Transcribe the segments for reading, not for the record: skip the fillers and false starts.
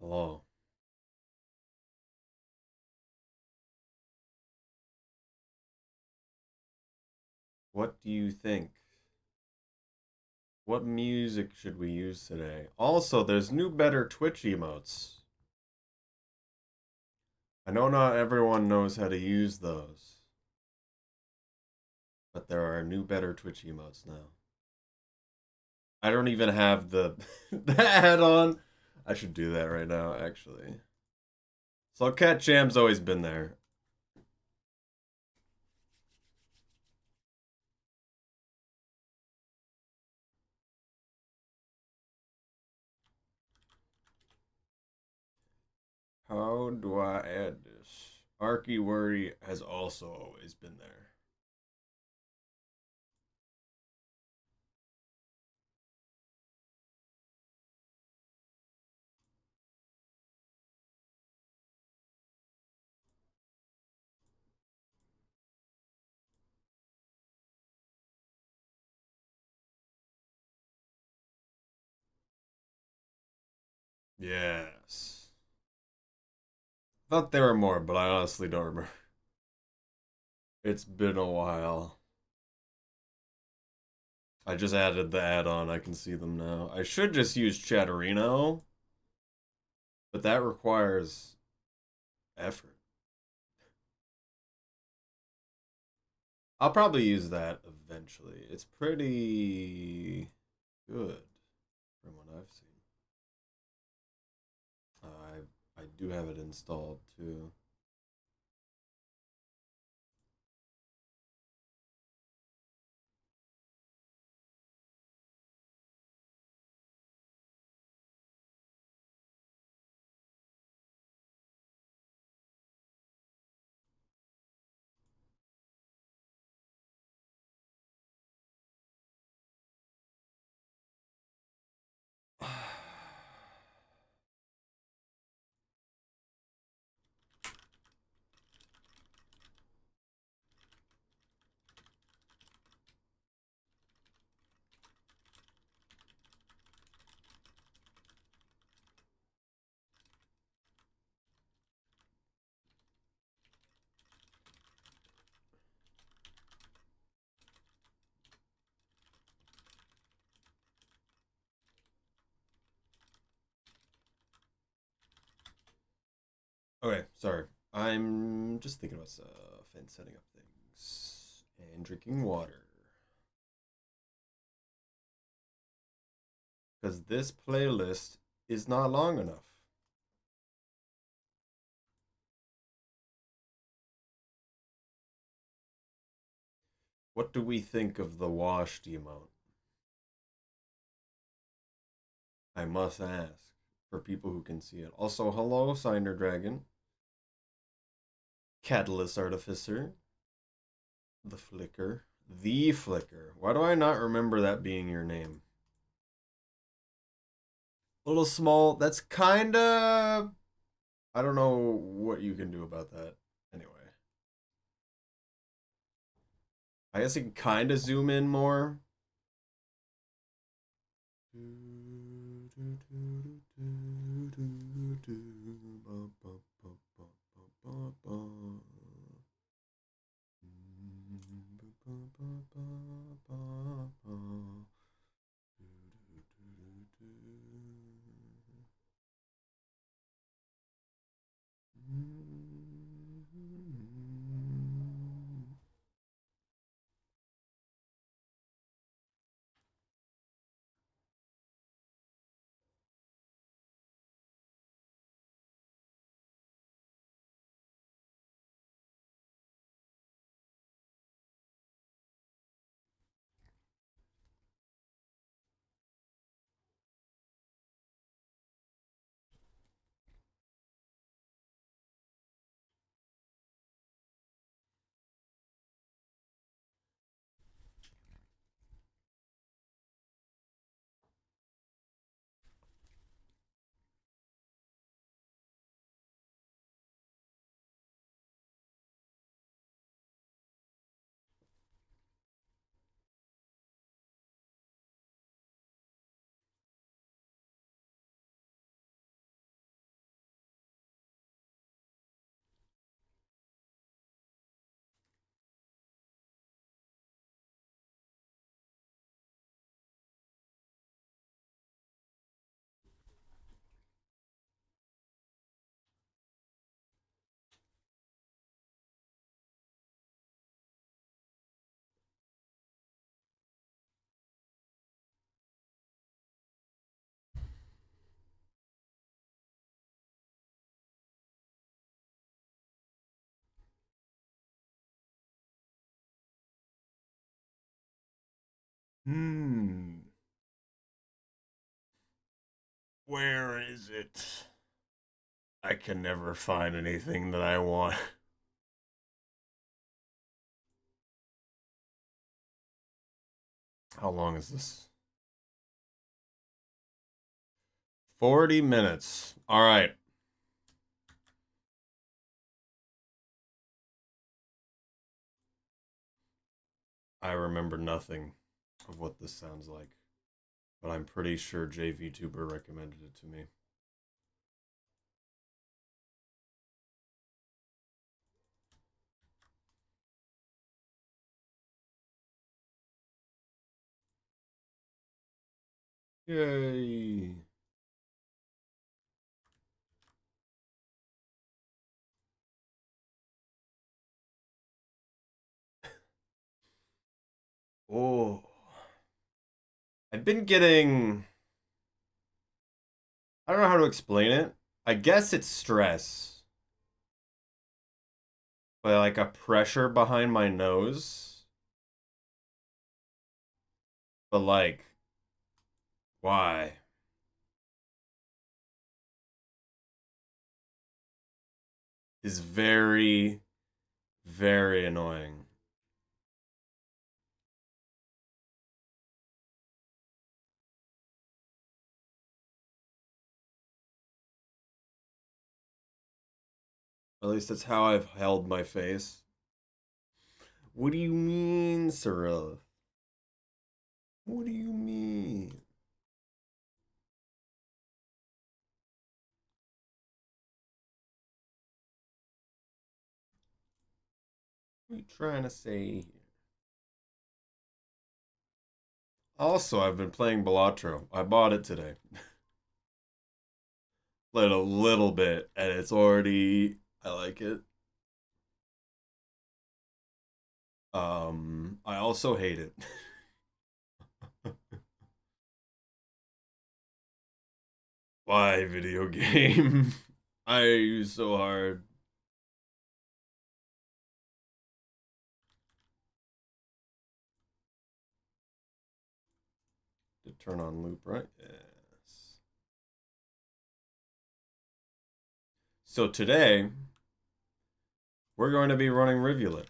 Hello. What do you think? What music should we use today? Also, there's new better Twitch emotes. I know not everyone knows how to use those, but there are new better Twitch emotes now. I don't even have the the add-on. I should do that right now, actually. So Cat Jam's always been there. How do I add this? Arky Worry has also always been there. Yes. Thought there were more, but I honestly don't remember. It's been a while. I just added the add-on. I can see them now. I should just use Chatterino, but that requires effort. I'll probably use that eventually. It's pretty good from what I've seen. I do have it installed too. Okay, sorry. I'm just thinking about stuff and setting up things and drinking water. Because this playlist is not long enough. What do we think of the washed emote? I must ask for people who can see it. Also, hello, Cinder Dragon, Catalyst Artificer, the Flicker, the Flicker. Why do I not remember that being your name? A little small. That's kinda. I don't know what you can do about that. Anyway, I guess you can kind of zoom in more. Hmm. Where is it? I can never find anything that I want. How long is this? 40 minutes. All right. I remember nothing of what this sounds like, but I'm pretty sure JVTuber recommended it to me. Yay. Oh. I've been getting. I don't know how to explain it. I guess it's stress, but like a pressure behind my nose. But like, why? Is very, very annoying. At least that's how I've held my face. What do you mean, Cyril? What do you mean? What are you trying to say here? Also, I've been playing Balatro. I bought it today. Played a little bit, and it's already. I like it. I also hate it. Why video game? I use so hard to turn on loop, right? Yes. So today we're going to be running Rivulet.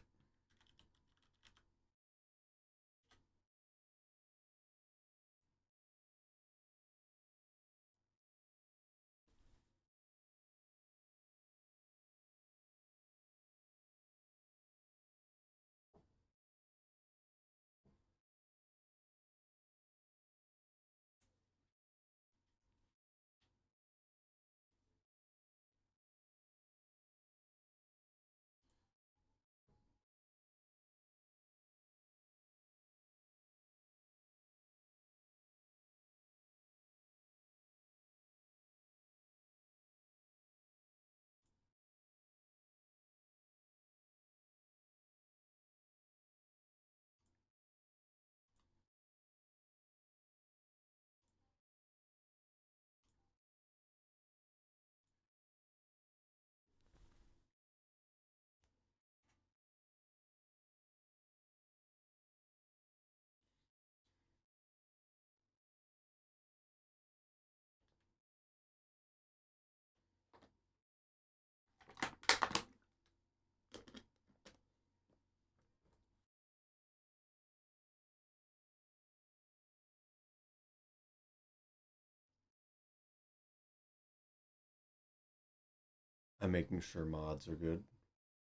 I'm making sure mods are good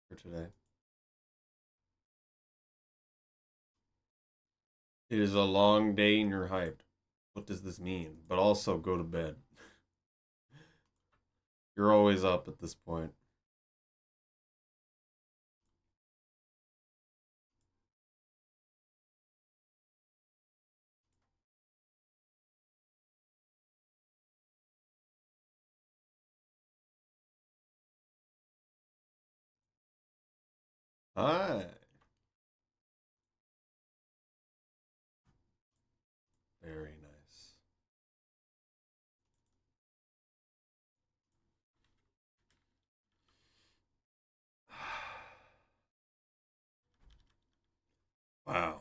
for today. It is a long day and you're hyped. What does this mean? But also go to bed. You're always up at this point. Hi. Very nice. Wow.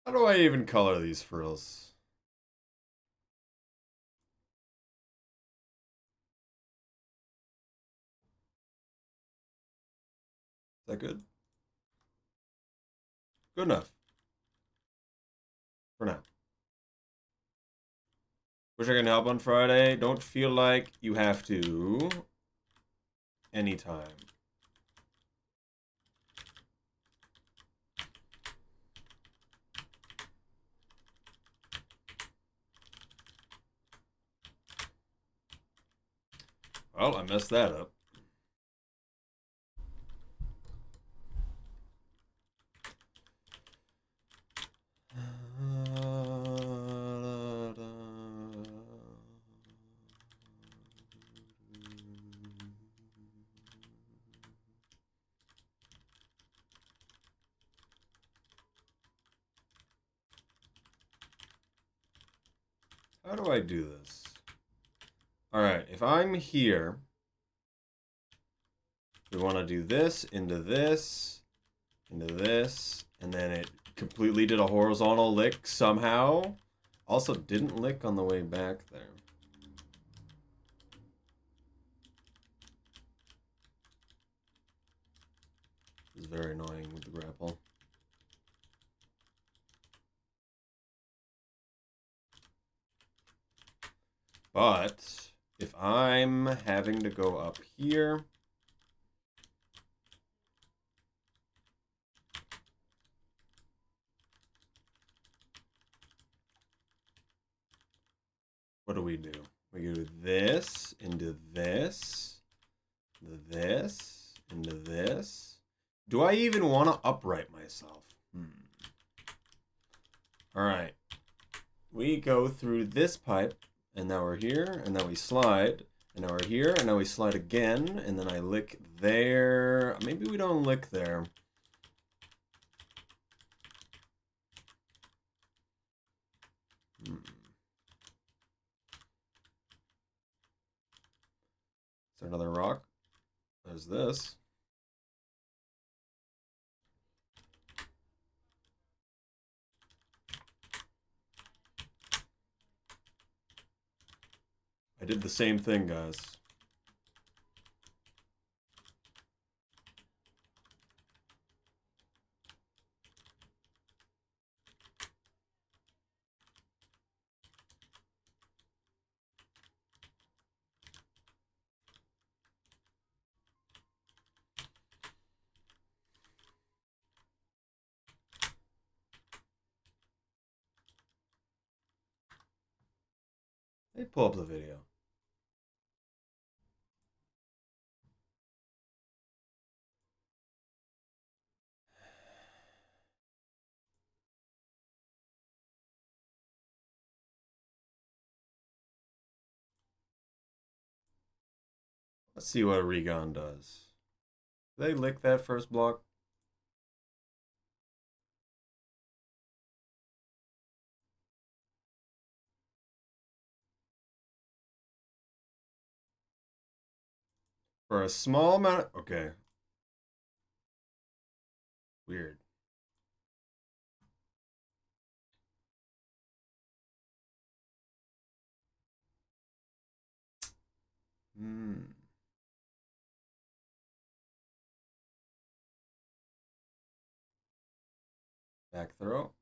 How do I even color these frills? Is that good? Good enough. For now. Wish I could help on Friday. Don't feel like you have to. Anytime. Well, I messed that up. How do I do this? Alright, if I'm here, we want to do this, into this, into this, and then it completely did a horizontal lick somehow. Also didn't lick on the way back there. This is very annoying with the grapple. But if I'm having to go up here, what do? We do this, into this, into this. Do I even want to upright myself? Alright. We go through this pipe, and now we're here, and now we slide, and now we're here, and now we slide again, and then I lick there. Maybe we don't lick there. Is there another rock? There's this. I did the same thing, guys. Hey, pull up the video. Let's see what Regon does. Do they lick that first block? For a small amount of... Okay. Weird. Back throw.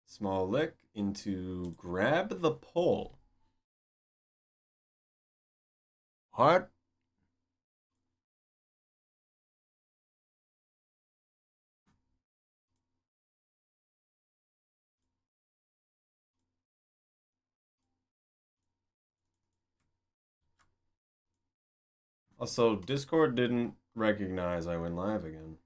Small lick into grab the pole. What? Also, Discord didn't recognize I went live again.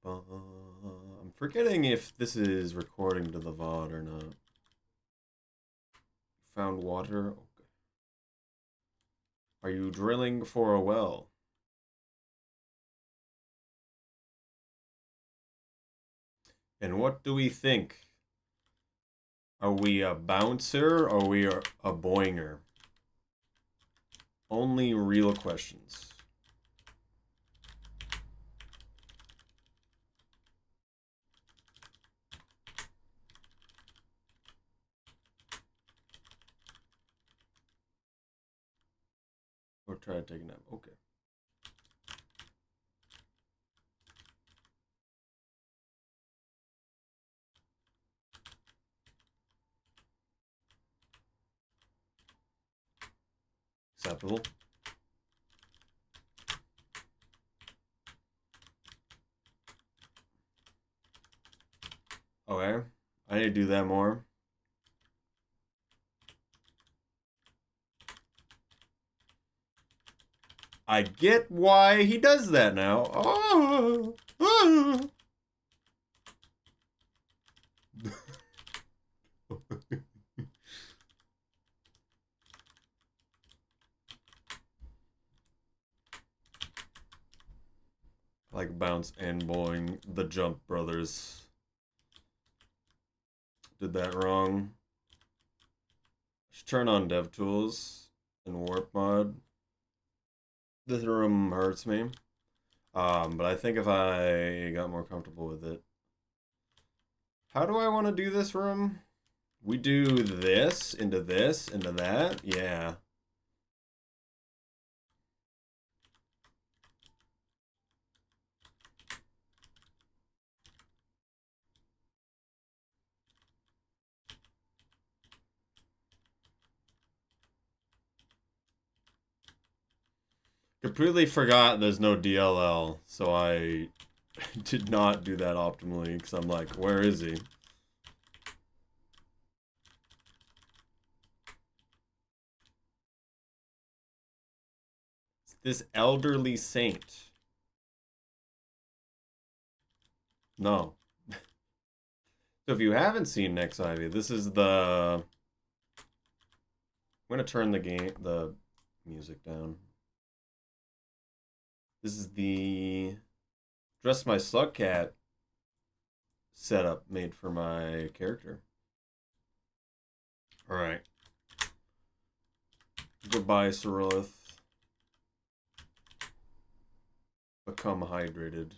I'm forgetting if this is recording to the VOD or not. Found water. Okay. Are you drilling for a well? And what do we think? Are we a bouncer or are we a boinger? Only real questions. Or try to take a nap. Okay. Acceptable. Okay. I need to do that more. I get why he does that now. Oh. Oh. Like bounce and boing, the Jump Brothers. Did that wrong. Just turn on DevTools and Warp Mod. This room hurts me. But I think if I got more comfortable with it. How do I want to do this room? We do this, into that. Yeah. Completely forgot there's no DLL, so I did not do that optimally, because I'm like, where is he? It's this elderly saint. No. So if you haven't seen Next Ivy, this is the... I'm gonna turn the music down. This is the Dress My Slug Cat setup made for my character. Alright. Goodbye, Cerilith. Become hydrated.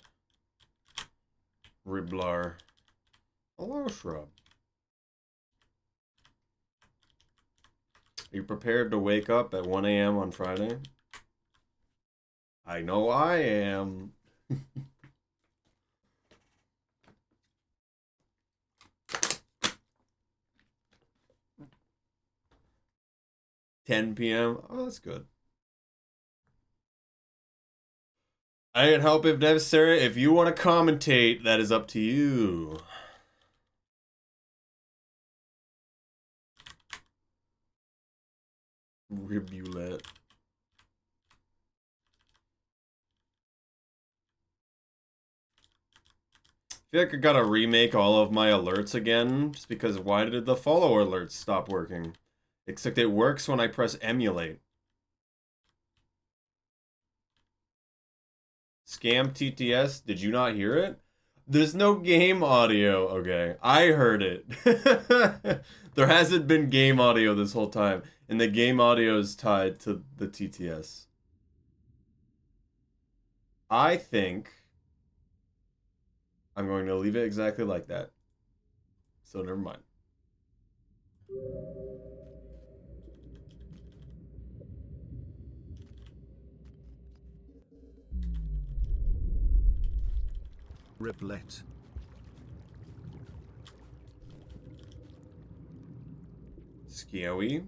Riblar. Hello, Shrub. Are you prepared to wake up at 1 a.m. on Friday? I know I am. 10 p.m. Oh, that's good. I can help if necessary. If you want to commentate, that is up to you. Rivulet. I feel like I gotta remake all of my alerts again, just because why did the follow alerts stop working? Except it works when I press emulate. Scam TTS, did you not hear it? There's no game audio. Okay, I heard it. There hasn't been game audio this whole time, and the game audio is tied to the TTS. I think I'm going to leave it exactly like that. So never mind. Rivulet. Scary.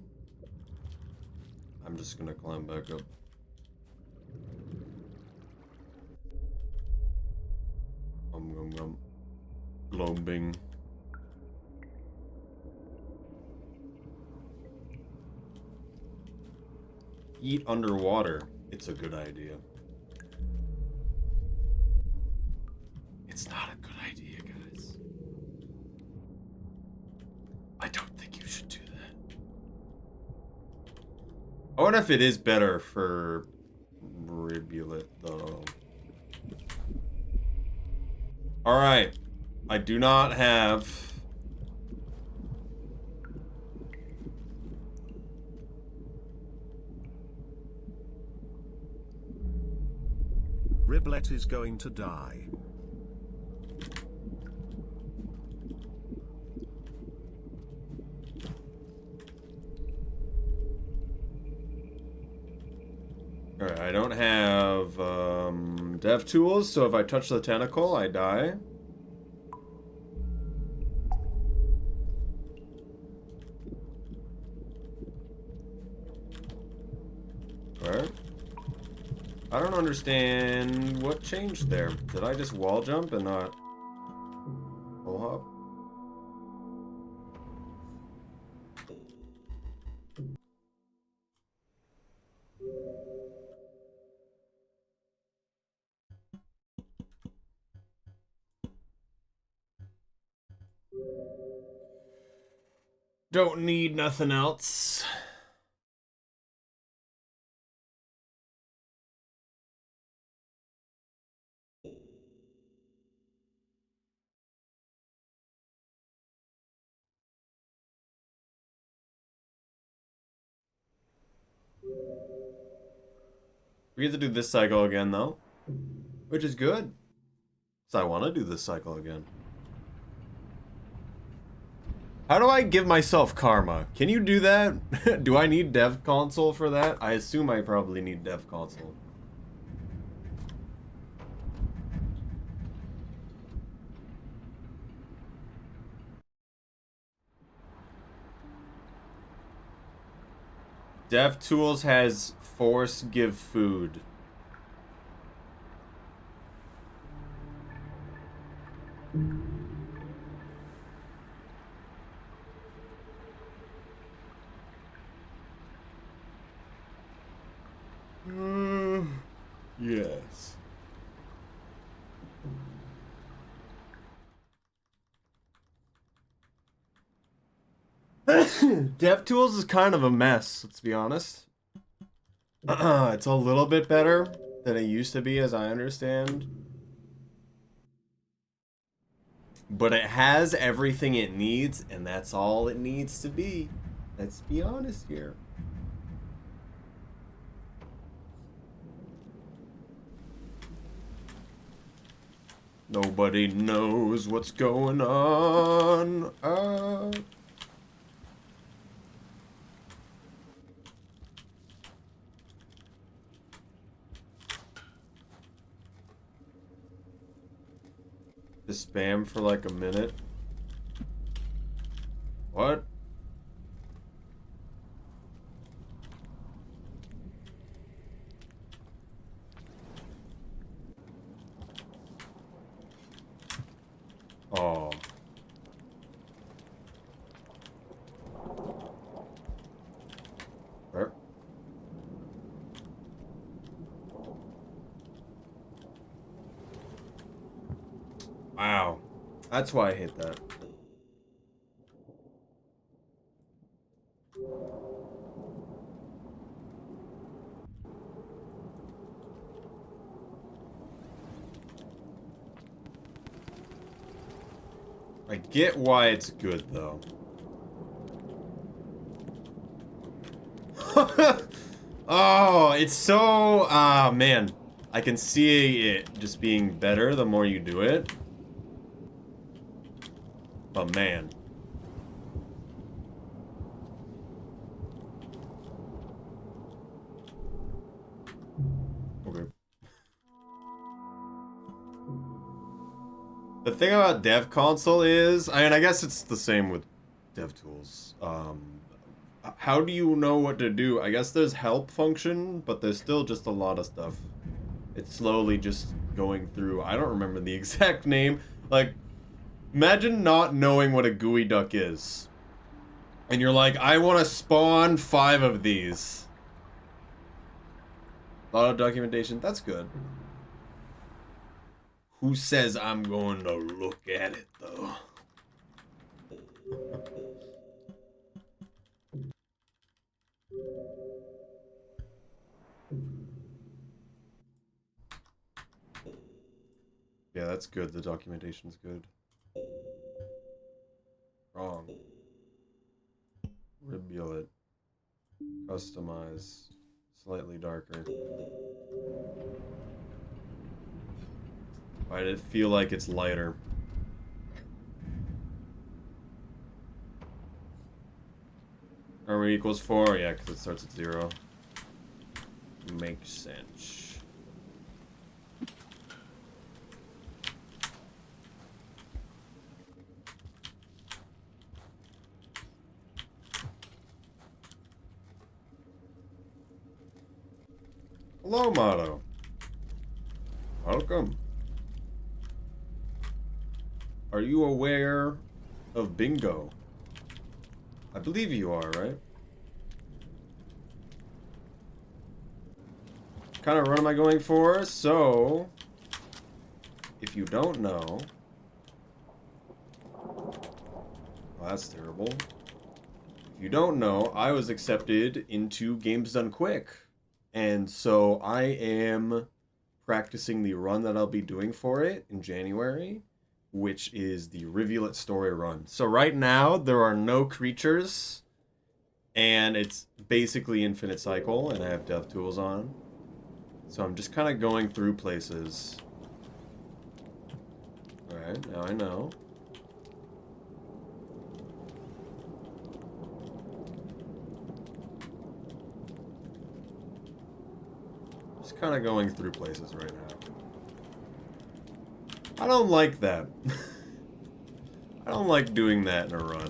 I'm just gonna climb back up. Glombing. Eat underwater. It's a good idea. It's not a good idea, guys. I don't think you should do that. I wonder if it is better for Rivulet, though. Alright. I do not have... Rivulet is going to die. Alright, I don't have dev tools, so if I touch the tentacle, I die. Alright. I don't understand what changed there. Did I just wall jump and not wall hop? Don't need nothing else. We get to do this cycle again, though, which is good. So I want to do this cycle again. How do I give myself karma? Can you do that? Do I need dev console for that? I assume I probably need dev console. DevTools has force give food. Yes. DevTools is kind of a mess, let's be honest. It's a little bit better than it used to be, as I understand. But it has everything it needs, and that's all it needs to be. Let's be honest here. Nobody knows what's going on. Just spam for like a minute. What? Oh. Right. Wow. That's why I hate that. I get why it's good, though. Oh, it's so... Ah, man. I can see it just being better the more you do it. But man. Okay. The thing about Dev Console is... I mean, I guess it's the same with DevTools. How do you know what to do? I guess there's help function, but there's still just a lot of stuff. It's slowly just going through. I don't remember the exact name. Like, imagine not knowing what a gooey duck is. And you're like, I want to spawn 5 of these. A lot of documentation. That's good. Who says I'm going to look at it, though? Yeah, that's good. The documentation's good. Wrong. Rivulet. Customize. Slightly darker. Why did it feel like it's lighter? Armor equals 4? Yeah, because it starts at 0. Makes sense. Hello, Motto. Welcome. Are you aware of bingo? I believe you are, right? What kind of run am I going for? So, if you don't know... Well, that's terrible. If you don't know, I was accepted into Games Done Quick. And so I am practicing the run that I'll be doing for it in January, which is the Rivulet story run. So right now, there are no creatures, and it's basically infinite cycle, and I have death tools on. So I'm just kind of going through places. Alright, now I know. Just kind of going through places right now. I don't like that. I don't like doing that in a run.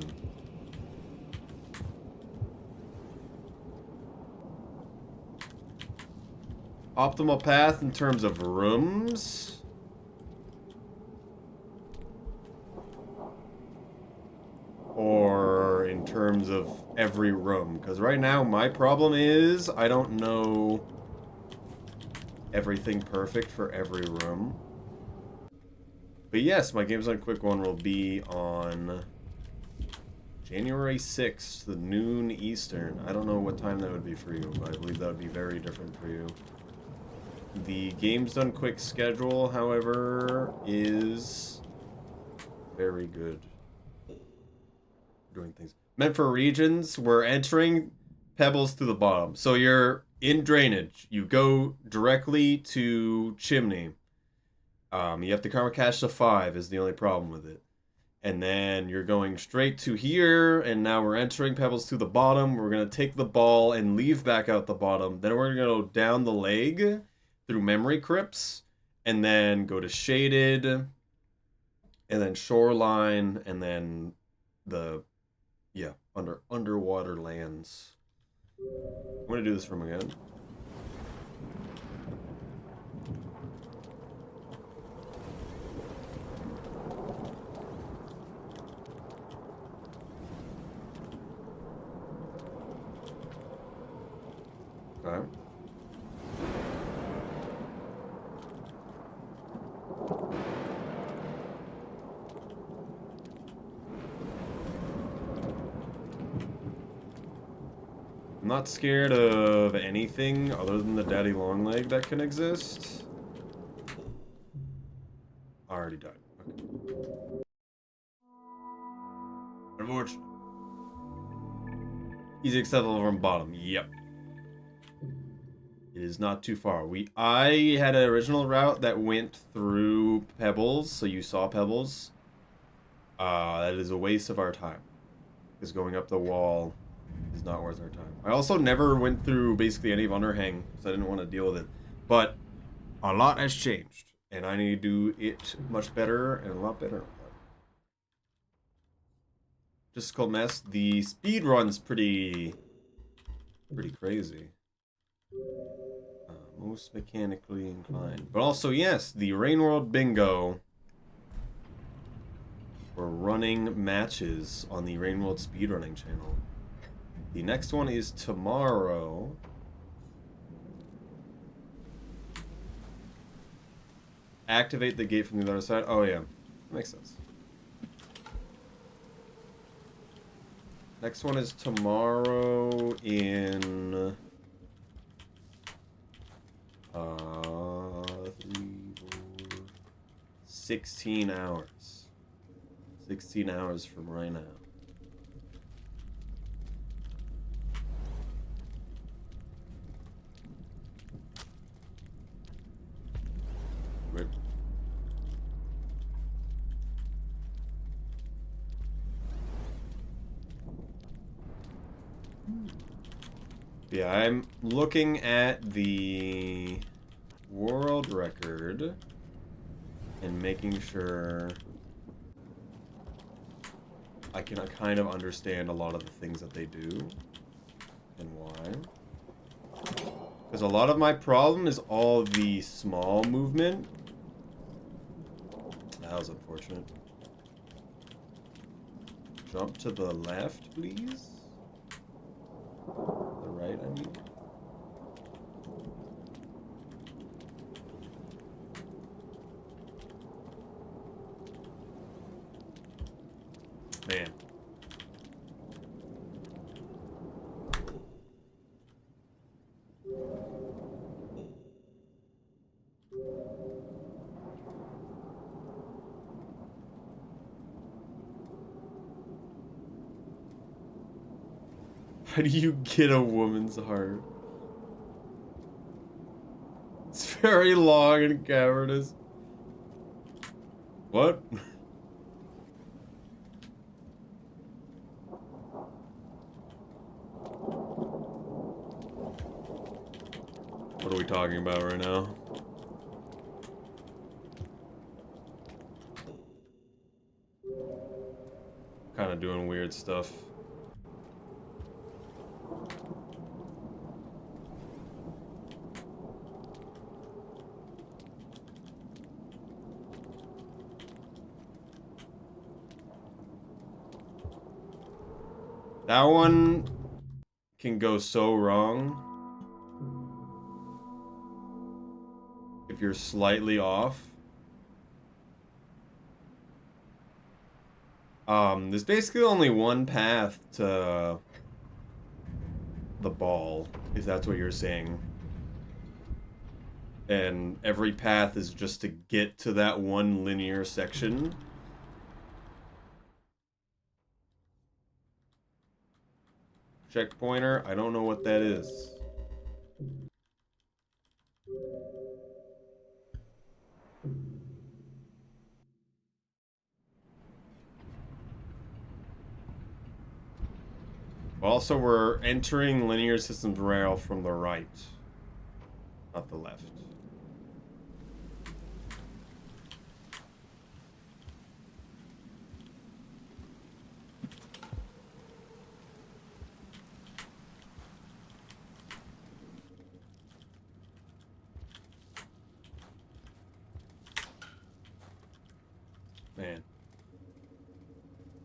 Optimal path in terms of rooms. Or in terms of every room. Because right now my problem is I don't know everything perfect for every room. But yes, my Games on Quick one will be on January 6th, the noon Eastern. I don't know what time that would be for you, but I believe that would be very different for you. The Games Done Quick schedule, however, is very good. Doing things. Meant for regions, we're entering Pebbles to the bottom. So you're in drainage. You go directly to Chimney. You have to karma cache to 5 is the only problem with it. And then you're going straight to here, and now we're entering Pebbles to the bottom. We're going to take the ball and leave back out the bottom. Then we're going to go down the leg through memory crypts, and then go to Shaded, and then Shoreline, and then the, yeah, underwater lands. I'm going to do this room again. Okay. I'm not scared of anything other than the daddy long leg that can exist. I already died. Okay. Unfortunate. Easy acceptable from bottom. Yep. It is not too far. I had an original route that went through Pebbles, so you saw Pebbles. That is a waste of our time. Because going up the wall is not worth our time. I also never went through basically any of Underhang, so I didn't want to deal with it. But a lot has changed, and I need to do it much better and a lot better. Just called mess. The speed run's pretty Pretty crazy. Most mechanically inclined. But also, yes, the Rain World Bingo. We're running matches on the Rain World Speedrunning channel. The next one is tomorrow. Activate the gate from the other side. Oh, yeah. Makes sense. Next one is tomorrow in... 16 hours. 16 hours from right now. Right. Yeah, I'm looking at the world record and making sure I can kind of understand a lot of the things that they do and why. Because a lot of my problem is all the small movement. That was unfortunate. Jump to the left, please. The right, I mean. Man. How do you get a woman's heart? It's very long and cavernous. What? What are we talking about right now? Kind of doing weird stuff. That one can go so wrong if you're slightly off. There's basically only one path to the ball, if that's what you're saying. And every path is just to get to that one linear section. Checkpointer, I don't know what that is. Also, we're entering linear systems rail from the right, not the left. Man.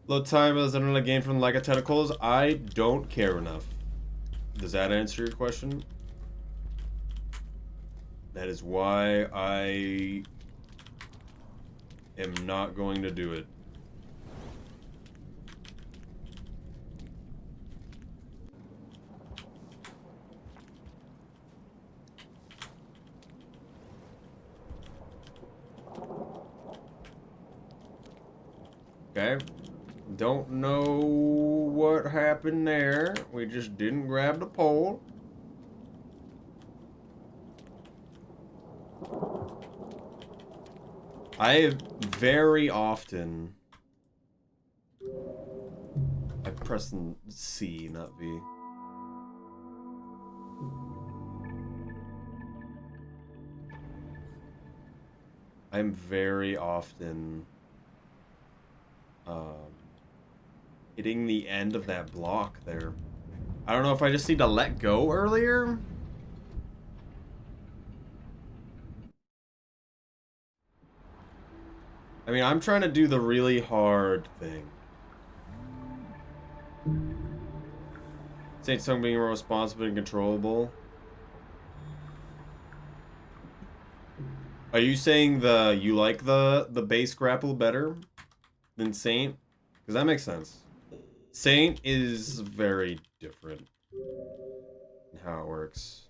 Load time is another game from Like a Tentacles. I don't care enough. Does that answer your question? That is why I am not going to do it. Okay. Don't know what happened there. We just didn't grab the pole. I very often... I press C, not V. I'm very often... hitting the end of that block there. I don't know if I just need to let go earlier. I mean, I'm trying to do the really hard thing. Saint Sung being more responsible and controllable. Are you saying you like the base grapple better than Saint? Because that makes sense. Saint is very different in how it works.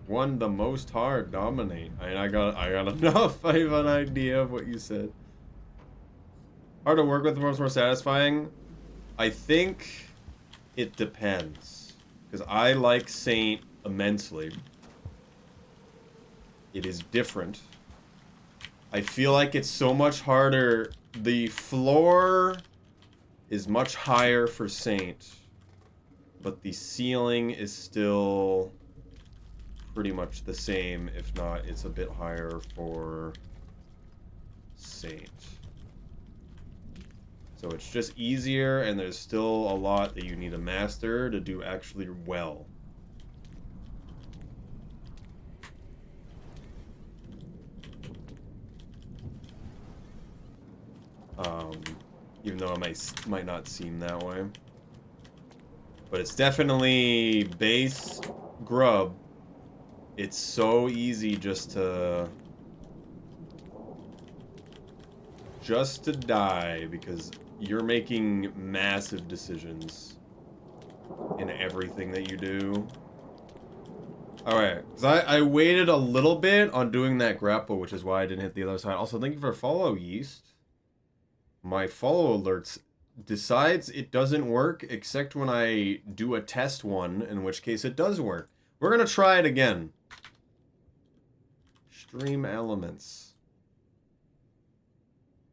One the most hard dominate. I got enough. I have an idea of what you said. Hard to work with, more satisfying. I think it depends. Because I like Saint immensely. It is different. I feel like it's so much harder. The floor is much higher for Saint. But the ceiling is still pretty much the same. If not, it's a bit higher for Saint. So it's just easier, and there's still a lot that you need to master to do actually well. Even though it might not seem that way. But it's definitely base grub. It's so easy just to die because you're making massive decisions in everything that you do. Alright, because I waited a little bit on doing that grapple, which is why I didn't hit the other side. Also, thank you for follow, Yeast. My follow alerts decides it doesn't work except when I do a test one, in which case it does work. We're gonna try it again. Stream elements.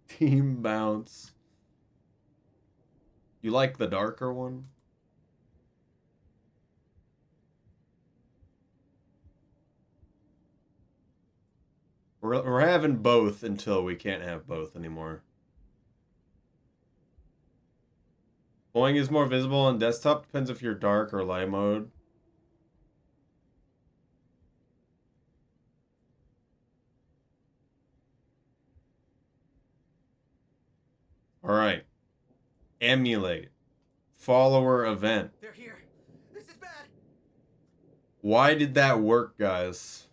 Team bounce. You like the darker one? We're having both until we can't have both anymore. Blowing is more visible on desktop. Depends if you're dark or light mode. Alright. Emulate. Follower event. They're here. This is bad. Why did that work, guys?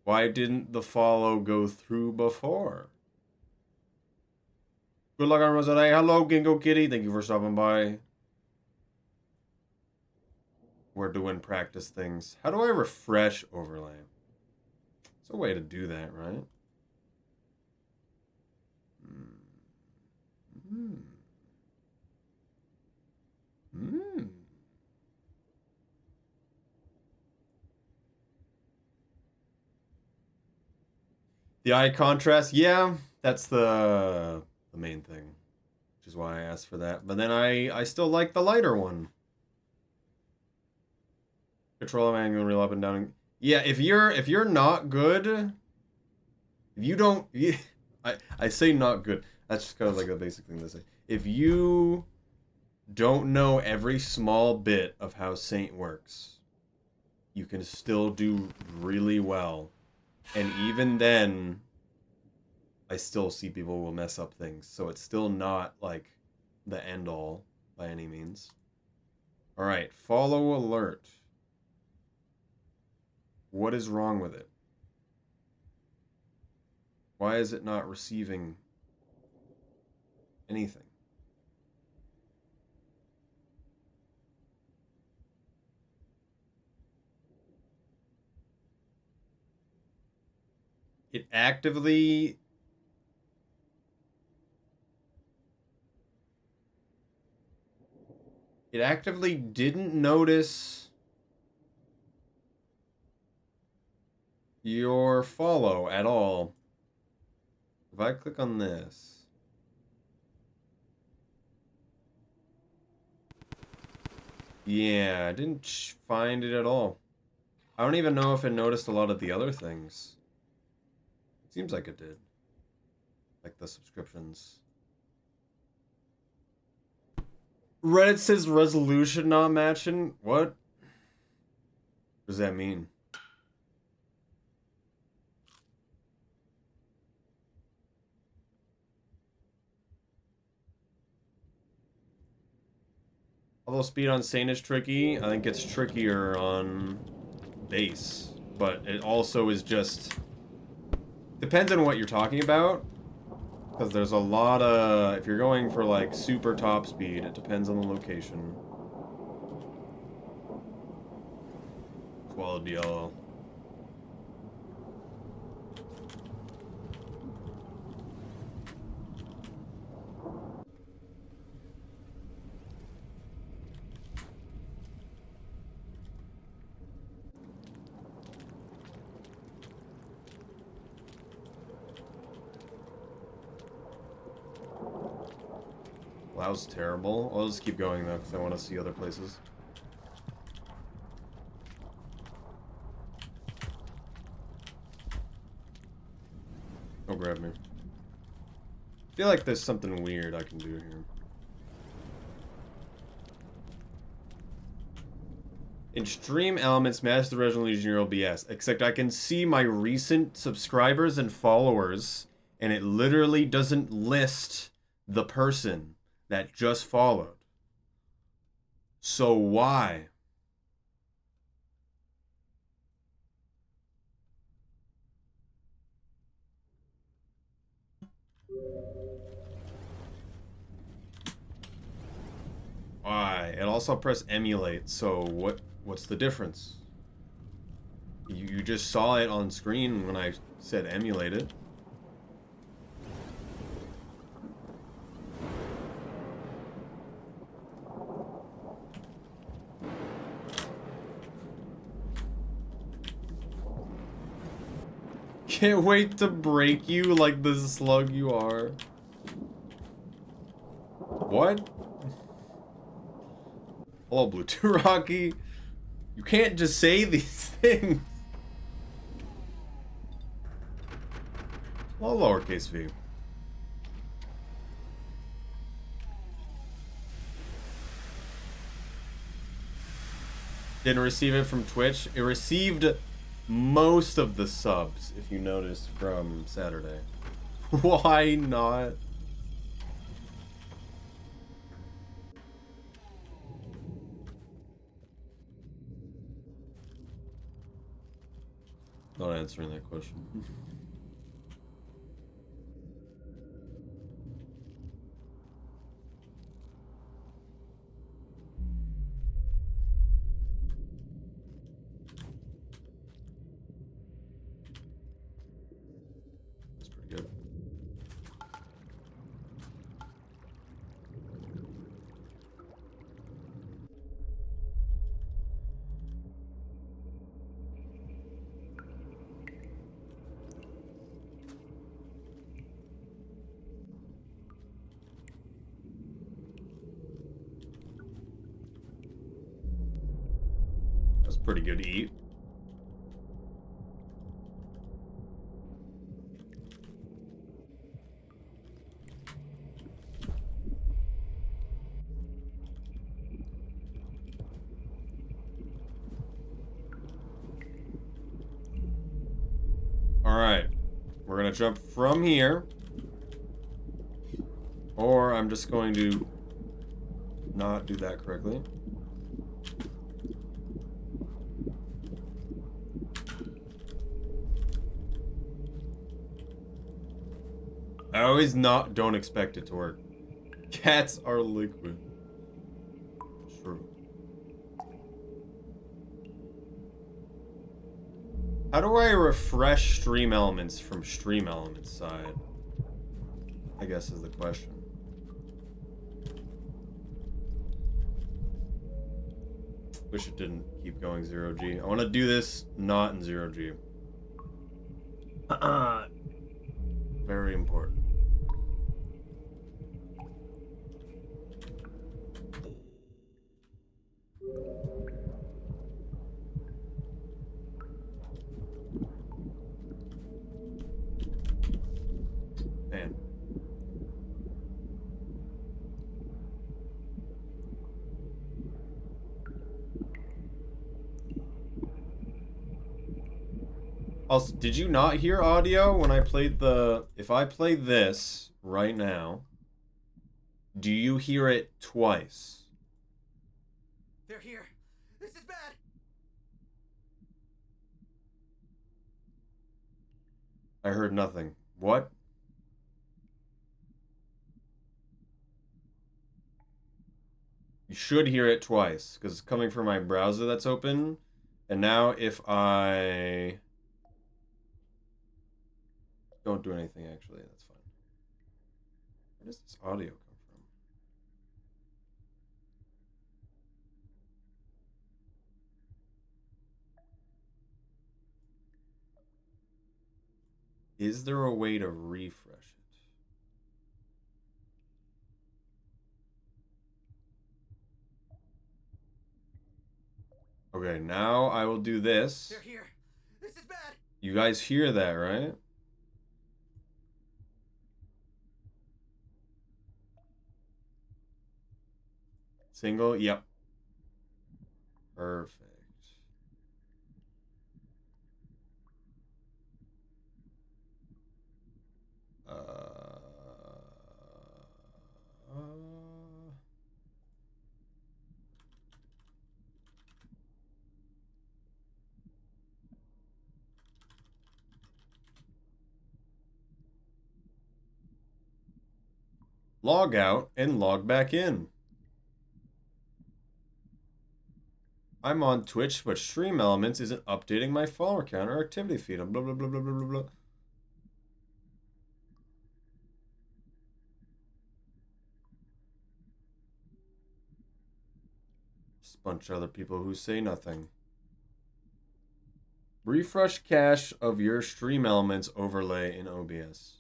Why didn't the follow go through before? Good luck on Rosette. Hello, Gingo Kitty. Thank you for stopping by. We're doing practice things. How do I refresh overlay? There's a way to do that, right? The eye contrast, yeah, that's the main thing, which is why I asked for that. But then I still like the lighter one. Control of angle, real up and down. Yeah, if you're not good, if you don't, I say not good. That's just kind of like a basic thing to say. If you don't know every small bit of how Saint works, you can still do really well. And even then, I still see people will mess up things. So it's still not like the end all by any means. Alright, follow alert. What is wrong with it? Why is it not receiving anything? It actively didn't notice your follow at all. If I click on this, yeah, I didn't find it at all. I don't even know if it noticed a lot of the other things. Seems like it did. Like the subscriptions. Reddit says resolution not matching. What does that mean? Although speed on Sane is tricky, I think it's trickier on base. But it also is just... Depends on what you're talking about. Because there's a lot of... If you're going for like super top speed, it depends on the location. Quality yellow. Well, that was terrible. I'll just keep going though, because I want to see other places. Don't grab me. I feel like there's something weird I can do here. In stream elements, match the resolution your OBS. Except I can see my recent subscribers and followers, and it literally doesn't list the person that just followed. So why? Why? And also press emulate. So what's the difference? You just saw it on screen when I said emulate it. Can't wait to break you like the slug you are. What? Hello, Blue 2 Rocky. You can't just say these things. Well, lowercase v. Didn't receive it from Twitch. It received most of the subs, if you noticed, from Saturday. Why not? Not answering that question. That's pretty good. That's pretty good to eat. Alright. We're gonna jump from here. Or I'm just going to not do that correctly. I always don't expect it to work. Cats are liquid. True. How do I refresh stream elements from stream elements side? I guess is the question. Wish it didn't keep going 0G. I want to do this not in 0G. Very important. Man. Also, did you not hear audio when I played the... If I play this right now, do you hear it twice? They're here. This is bad. I heard nothing. What? You should hear it twice, because it's coming from my browser that's open. And now if I... Don't do anything, actually. That's fine. Where does this audio come from? Is there a way to refresh it? Okay, now I will do this. They're here. This is bad. You guys hear that, right? Single? Yep. Perfect. Log out and log back in. I'm on Twitch, but Stream Elements isn't updating my follower count or activity feed. Blah, blah, blah, blah, blah, blah, blah. Just a bunch of other people who say nothing. Refresh cache of your Stream Elements overlay in OBS.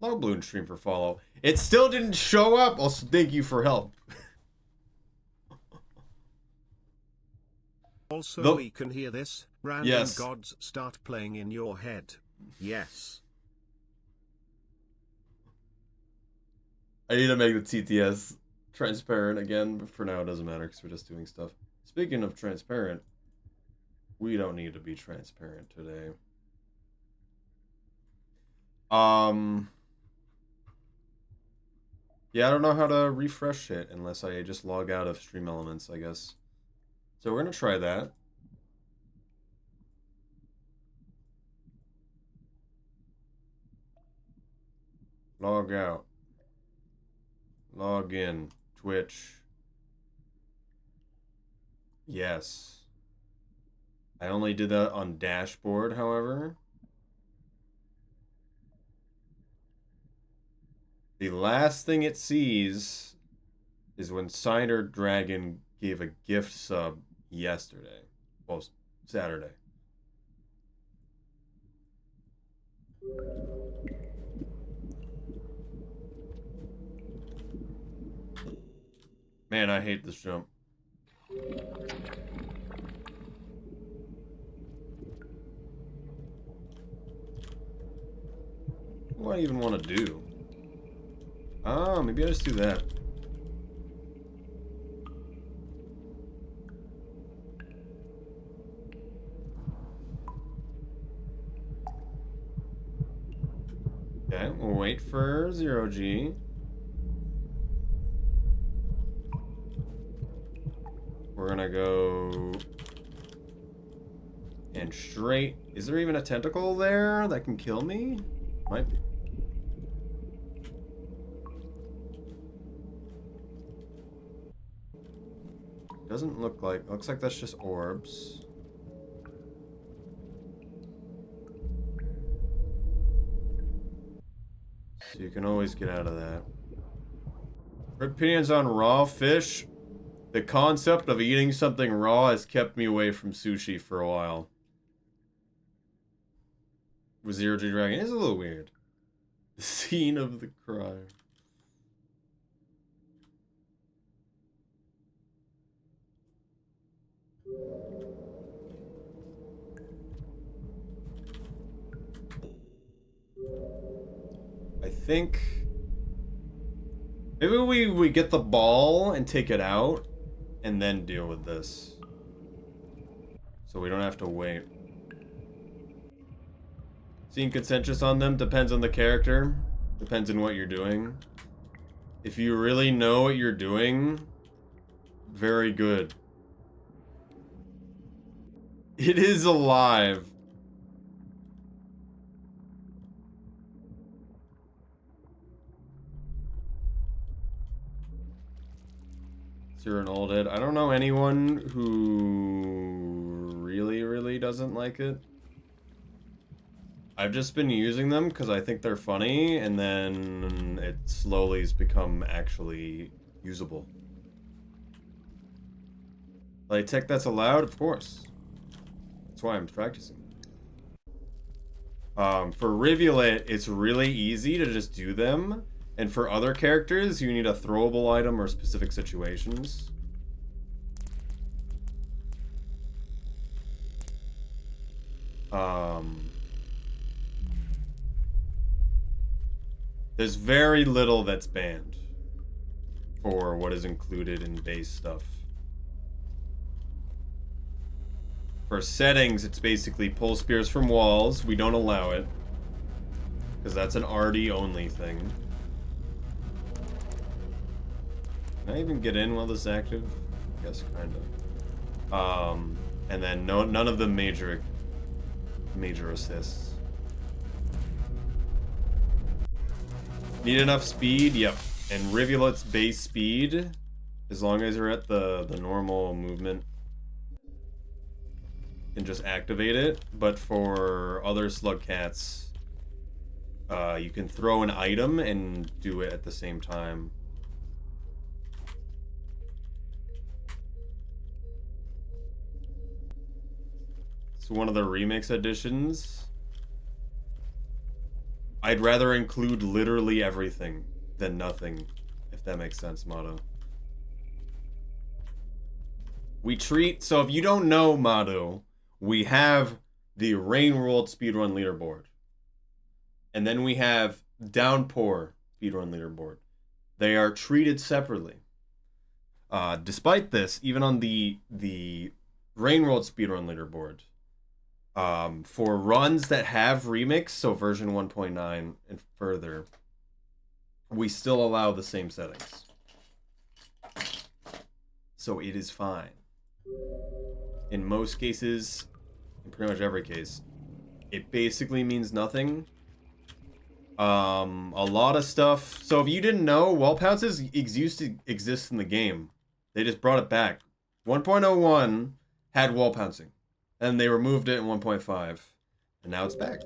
Low Balloon stream for follow. It still didn't show up. Also, thank you for help. Also, we can hear this. Random Yes. gods start playing in your head. Yes. I need to make the TTS transparent again, but for now it doesn't matter because we're just doing stuff. Speaking of transparent, we don't need to be transparent today. Yeah, I don't know how to refresh it unless I just log out of Stream Elements, I guess. So we're gonna try that. Log out. Log in. Twitch. Yes. I only did that on dashboard, however. The last thing it sees is when Cider Dragon gave a gift sub yesterday. Well, Saturday. Man, I hate this jump. What do I even want to do? Oh, maybe I just do that. Okay, we'll wait for 0G. We're gonna go... And straight... Is there even a tentacle there that can kill me? Might be. Doesn't look like... Looks like that's just orbs. So you can always get out of that. Opinions on raw fish? The concept of eating something raw has kept me away from sushi for a while. With 0G Dragon is a little weird. The scene of the crime. think maybe we get the ball and take it out and then deal with this. So we don't have to wait. Seeing consensus on them depends on the character. Depends on what you're doing. If you really know what you're doing, very good. It is alive. So you're an old head. I don't know anyone who really doesn't like it. I've just been using them because I think they're funny, and then it slowly has become actually usable. Like tech that's allowed, of course. That's why I'm practicing. For Rivulet, it's really easy to just do them, and for other characters, you need a throwable item or specific situations. There's very little that's banned for what is included in base stuff. For settings, it's basically pull spears from walls. We don't allow it, because that's an RD only thing. Can I even get in while this is active? Yes, kind of. And then none of the major assists. Need enough speed? Yep. And Rivulet's base speed, as long as you're at the normal movement, can just activate it. But for other slug cats, you can throw an item and do it at the same time. It's one of the remix editions. I'd rather include literally everything than nothing, if that makes sense, Motto. So if you don't know, Motto, we have the Rivulet Speedrun leaderboard. And then we have Downpour Speedrun leaderboard. They are treated separately. Despite this, even on the Rivulet Speedrun leaderboard, for runs that have remix, so version 1.9 and further, we still allow the same settings. So it is fine. In most cases, in pretty much every case, it basically means nothing. A lot of stuff. So if you didn't know, wall pounces exist in the game. They just brought it back. 1.01 had wall pouncing. And they removed it in 1.5, and now it's back.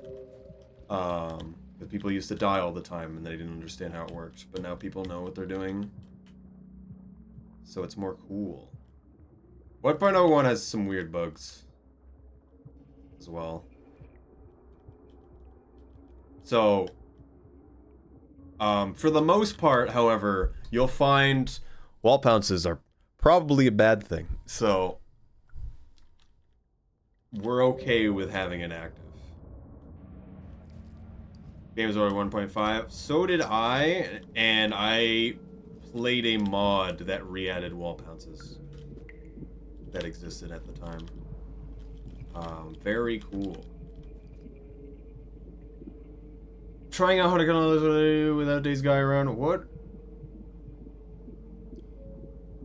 But people used to die all the time, and they didn't understand how it worked. But now people know what they're doing, so it's more cool. 1.01 has some weird bugs as well. So, for the most part, however, you'll find wall pounces are probably a bad thing. So we're okay with having it active. Game's already 1.5. So did I, and I played a mod that re-added wall pounces that existed at the time. Very cool. Trying out how to get on this without Days Guy around. What?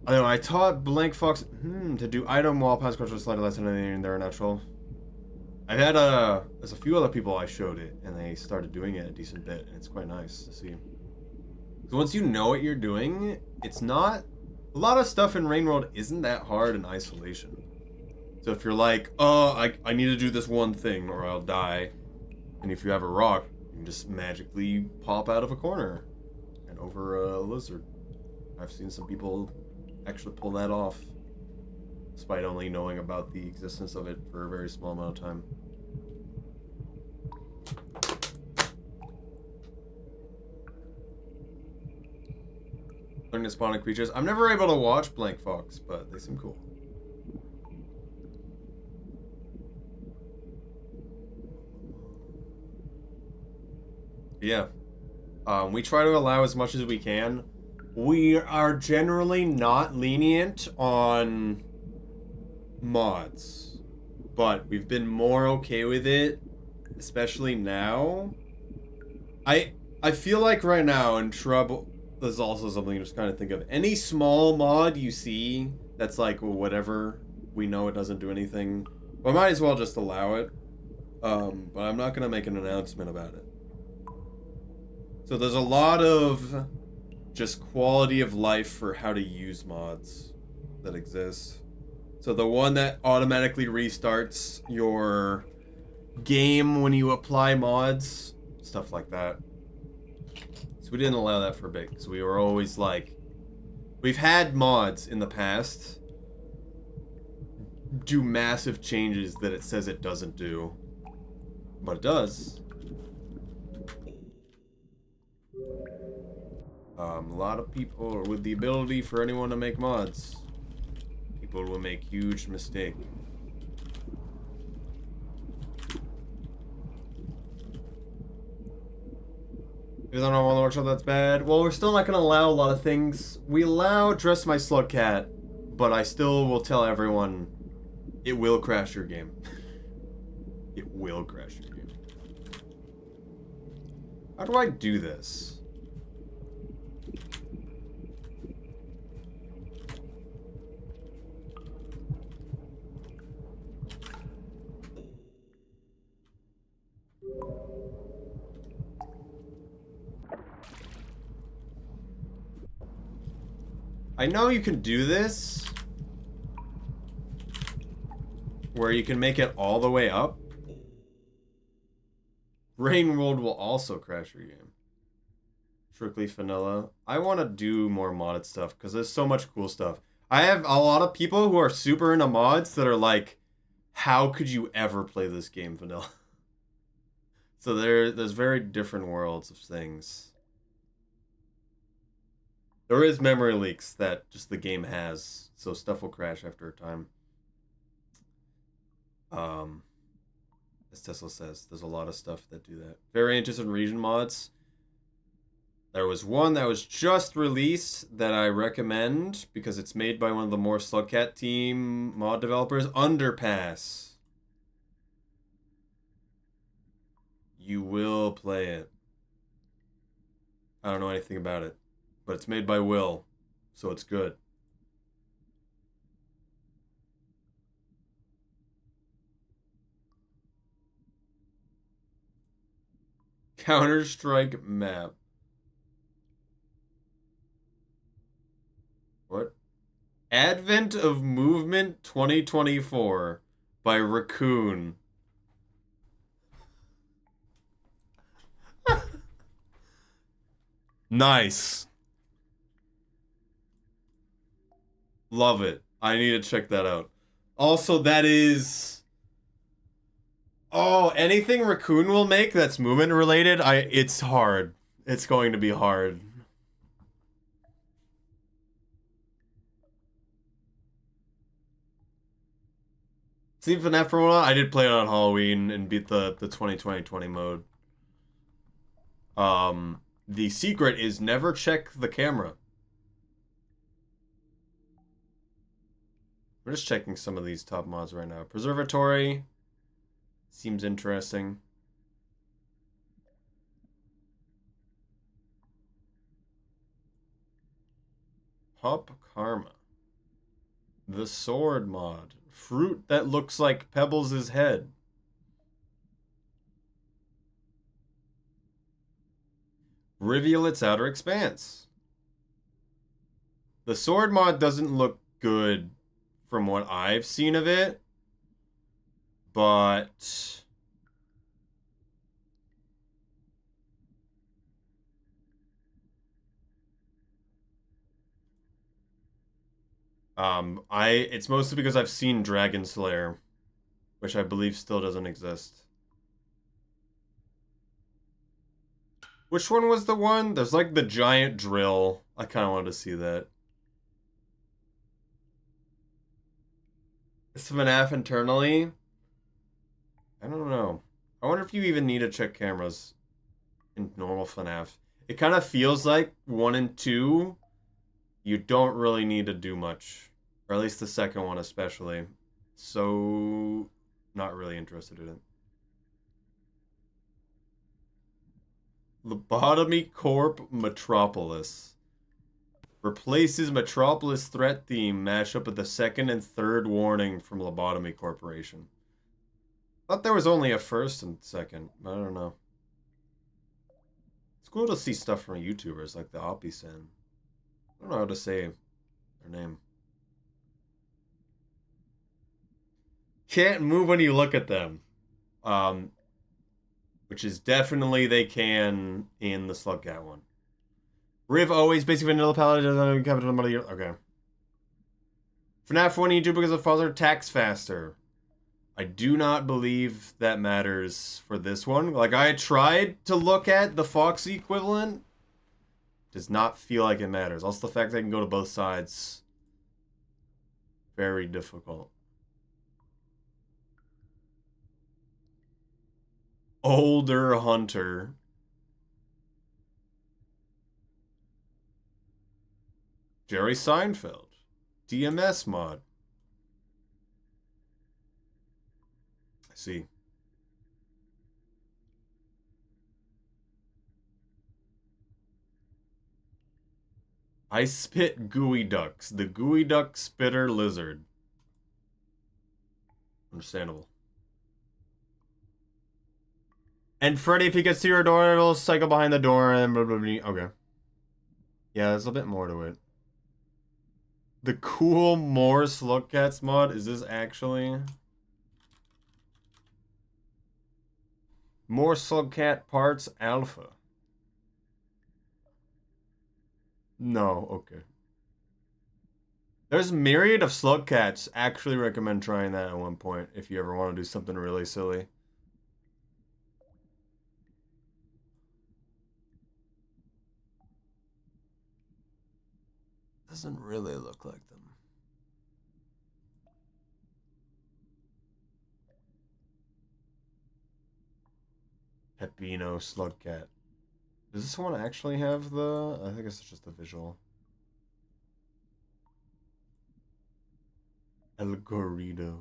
I don't know. I taught Blank Fox to do item wall pounce control slide less than anything they're natural. I've had there's a few other people I showed it, and they started doing it a decent bit, and it's quite nice to see. So once you know what you're doing, it's not a lot of stuff in Rain World isn't that hard in isolation. So if you're like, oh, I need to do this one thing or I'll die, and if you have a rock, you can just magically pop out of a corner and over a lizard. I've seen some people actually pull that off, despite only knowing about the existence of it for a very small amount of time. Learning to spawn creatures. I'm never able to watch Blank Fox, but they seem cool. Yeah. We try to allow as much as we can. We are generally not lenient on mods, but we've been more okay with it, especially now. I feel like right now in Trouble, there's also something to just kind of think of. Any small mod you see that's like, well, whatever, we know it doesn't do anything, we might as well just allow it. But I'm not gonna make an announcement about it. So there's a lot of just quality of life for how to use mods that exist. So the one that automatically restarts your game when you apply mods, stuff like that. So we didn't allow that for a bit, because we were always like, we've had mods in the past do massive changes that it says it doesn't do, but it does. A lot of people with the ability for anyone to make mods, people will make huge mistakes. If I don't want to workshop, that's bad. Well, we're still not going to allow a lot of things. We allow Dress My Slug Cat, but I still will tell everyone it will crash your game. It will crash your game. How do I do this? I know you can do this, where you can make it all the way up. Rain World will also crash your game. Strictly vanilla. I want to do more modded stuff, because there's so much cool stuff. I have a lot of people who are super into mods that are like, how could you ever play this game vanilla? So there's very different worlds of things. There is memory leaks that just the game has, so stuff will crash after a time. As Tesla says, there's a lot of stuff that do that. Variances and region mods. There was one that was just released that I recommend because it's made by one of the more Slugcat team mod developers, Underpass. You will play it. I don't know anything about it, but it's made by Will, so it's good. Counter-Strike map. What? Advent of Movement 2024 by Raccoon. Nice. Love it. I need to check that out. Also, that is... Oh, anything Raccoon will make that's movement related, it's hard. It's going to be hard. Seen FNAF for a while. I did play it on Halloween and beat the 2020 mode. The secret is never check the camera. We're just checking some of these top mods right now. Preservatory seems interesting. Hop Karma. The sword mod. Fruit that looks like Pebbles' head. Rivulet's Outer Expanse. The sword mod doesn't look good from what I've seen of it, but it's mostly because I've seen Dragon Slayer, which I believe still doesn't exist. Which one was the one? There's like the giant drill. I kind of wanted to see that. Is FNAF internally? I don't know. I wonder if you even need to check cameras in normal FNAF. It kind of feels like 1 and 2, you don't really need to do much. Or at least the second one especially. So, not really interested in it. Lobotomy Corp Metropolis. Replaces Metropolis threat theme mashup with the second and third warning from Lobotomy Corporation. Thought there was only a first and second. I don't know. It's cool to see stuff from YouTubers like the Oppie-san. I don't know how to say their name. Can't move when you look at them. Which is definitely they can in the Slugcat one. Riv always basic vanilla palette doesn't capital money. Okay. FNAF 1 YouTube because of father tax faster. I do not believe that matters for this one. Like, I tried to look at the Foxy equivalent. Does not feel like it matters. Also, the fact that I can go to both sides. Very difficult. Older Hunter. Jerry Seinfeld. DMS mod. I see. I spit gooey ducks. The gooey duck spitter lizard. Understandable. And Freddy, if he gets to your door, it'll cycle behind the door and blah, blah, blah. Okay. Yeah, there's a bit more to it. The cool more Slugcats mod. Is this actually? More Slugcat parts alpha. No, okay. There's myriad of Slugcats. Actually recommend trying that at one point if you ever want to do something really silly. Doesn't really look like them. Pepino Slugcat. Does this one actually have the... I think it's just a visual. El Gorrido.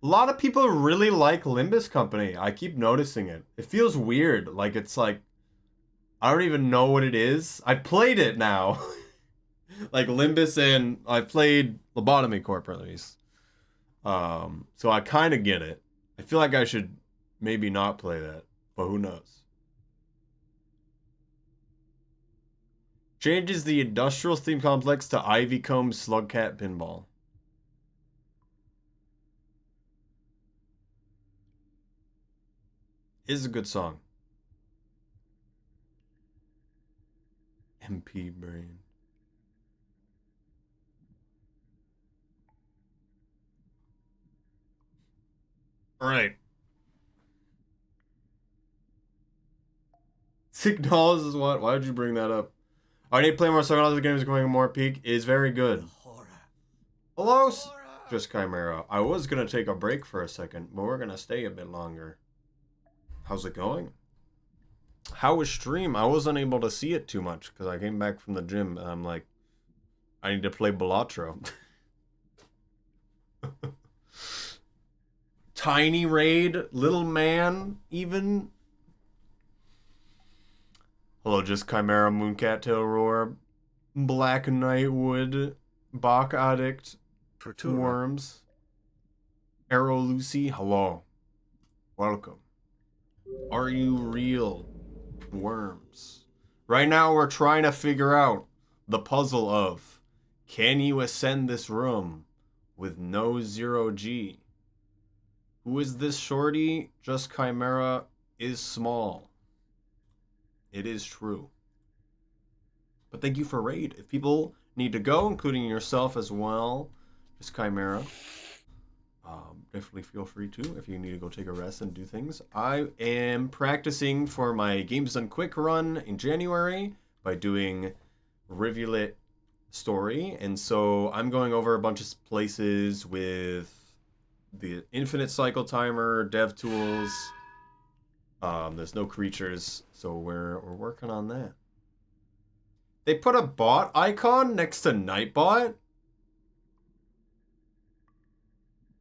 A lot of people really like Limbus Company. I keep noticing it. It feels weird. Like, it's like... I don't even know what it is. I played it now. Like, Limbus and... I played Lobotomy Corp, at least. So I kind of get it. I feel like I should maybe not play that. But who knows? Changes the industrial theme complex to Ivy Comb Slugcat Pinball. Is a good song. MP Brain. Alright. $6 is what? Why did you bring that up? I need to play more $7 games becoming more peak is very good. Hello? Just Chimera. I was gonna take a break for a second, but we're gonna stay a bit longer. How's it going? How was stream? I wasn't able to see it too much because I came back from the gym and I'm like, I need to play Balatro. Tiny Raid, Little Man, even. Hello, just Chimera, Mooncat Tail Roar, Black Nightwood, Bach Addict, Fortuna. Worms, Arrow Lucy, hello. Welcome. Are you real? Worms. Right now we're trying to figure out the puzzle of, can you ascend this room with no 0G? Who is this shorty? Just Chimera is small. It is true. But thank you for raid. If people need to go, including yourself as well, just Chimera, definitely feel free to if you need to go take a rest and do things. I am practicing for my Games Done Quick run in January by doing Rivulet Story. And so I'm going over a bunch of places with the infinite cycle timer, dev tools. There's no creatures, so we're working on that. They put a bot icon next to Nightbot?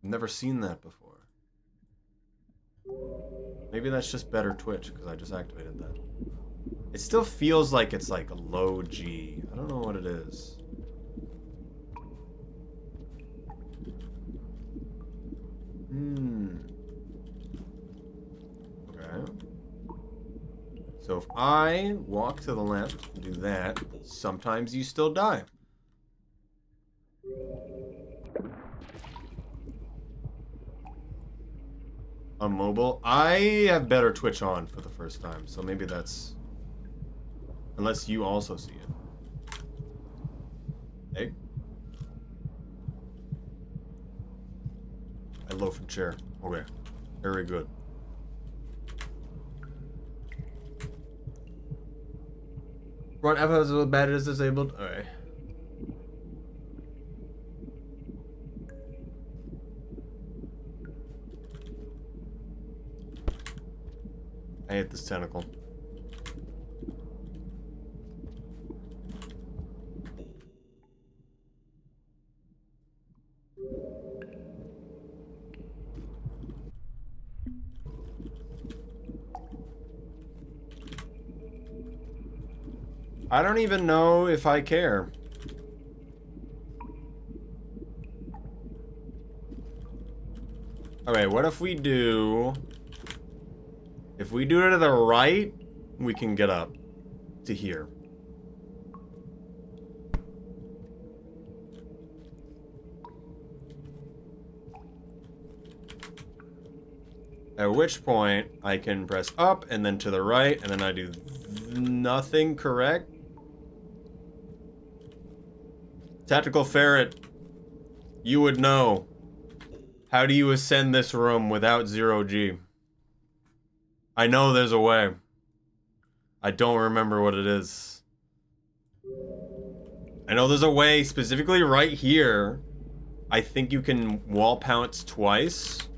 Never seen that before. Maybe that's just better Twitch, because I just activated that. It still feels like it's like a low G. I don't know what it is. Okay. So if I walk to the left and do that, sometimes you still die. On mobile, I have better Twitch on for the first time, so maybe that's... Unless you also see it. Hey. I loaf and chair. Okay. Very good. Run F has a bad is disabled. Alright. I hate this tentacle. I don't even know if I care. Okay, what if we do... If we do it to the right, we can get up to here. At which point, I can press up and then to the right, and then I do nothing correct. Tactical Ferret, you would know. How do you ascend this room without 0G? I know there's a way. I don't remember what it is. I know there's a way specifically right here. I think you can wall pounce twice.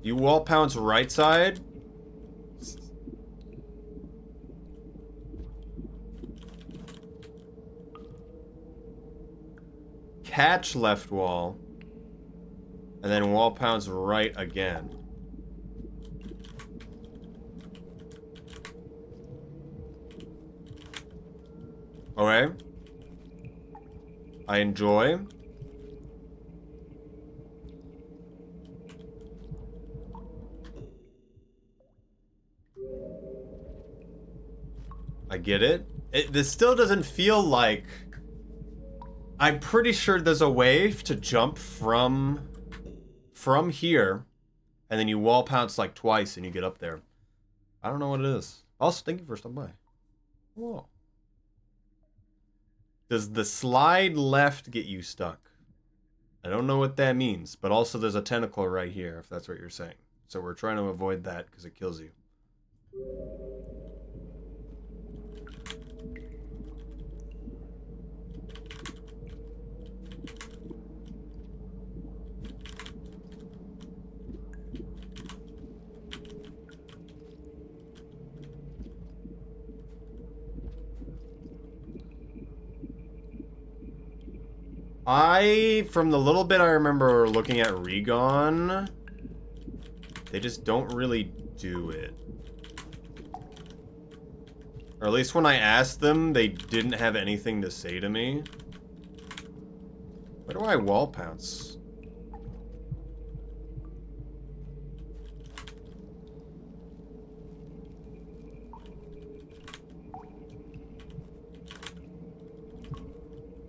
You wall pounce right side. Catch left wall. And then wall pounce right again. Okay. I enjoy. I get it. This still doesn't feel like... I'm pretty sure there's a way to jump from here, and then you wall pounce like twice and you get up there. I don't know what it is. Also, thank you for stopping by. Whoa. Does the slide left get you stuck? I don't know what that means, but also there's a tentacle right here, if that's what you're saying. So we're trying to avoid that because it kills you. From the little bit I remember looking at Regon, they just don't really do it. Or at least when I asked them, they didn't have anything to say to me. Where do I wall pounce?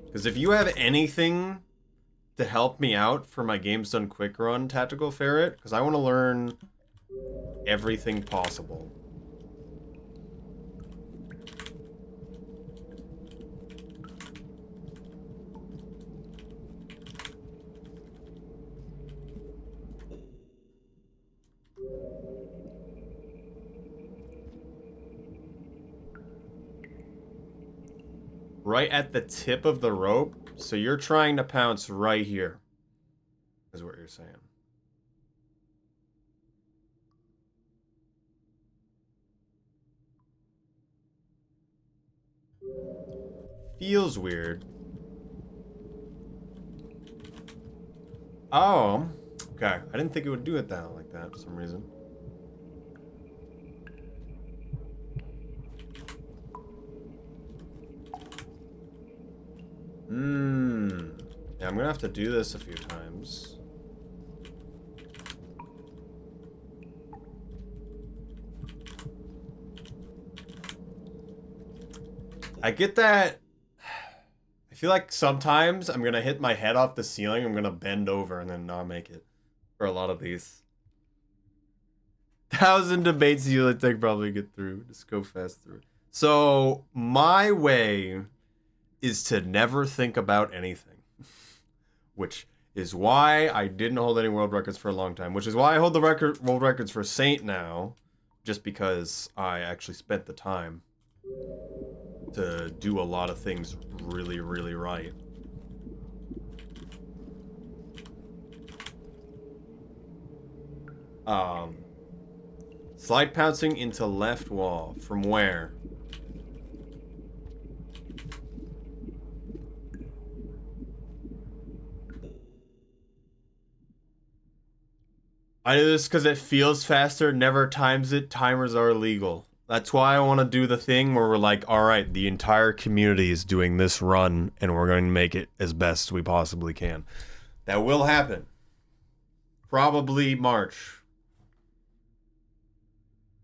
Because if you have anything to help me out for my Games Done Quick Run, Tactical Ferret, because I want to learn everything possible. Right at the tip of the rope, so you're trying to pounce right here, is what you're saying. feels weird. Oh, okay. I didn't think it would do it that like that for some reason. Yeah, I'm gonna have to do this a few times. I get that. I feel like sometimes I'm gonna hit my head off the ceiling, I'm gonna bend over and then not make it for a lot of these. 1,000 debates you would think probably get through. Just go fast through. So my way is to never think about anything, which is why I didn't hold any world records for a long time, which is why I hold the world records for Saint now, just because I actually spent the time to do a lot of things really, really right. Slide pouncing into left wall. From where? I do this because it feels faster, never times it. Timers are illegal. That's why I want to do the thing where we're like, all right, the entire community is doing this run, and we're going to make it as best we possibly can. That will happen. Probably March.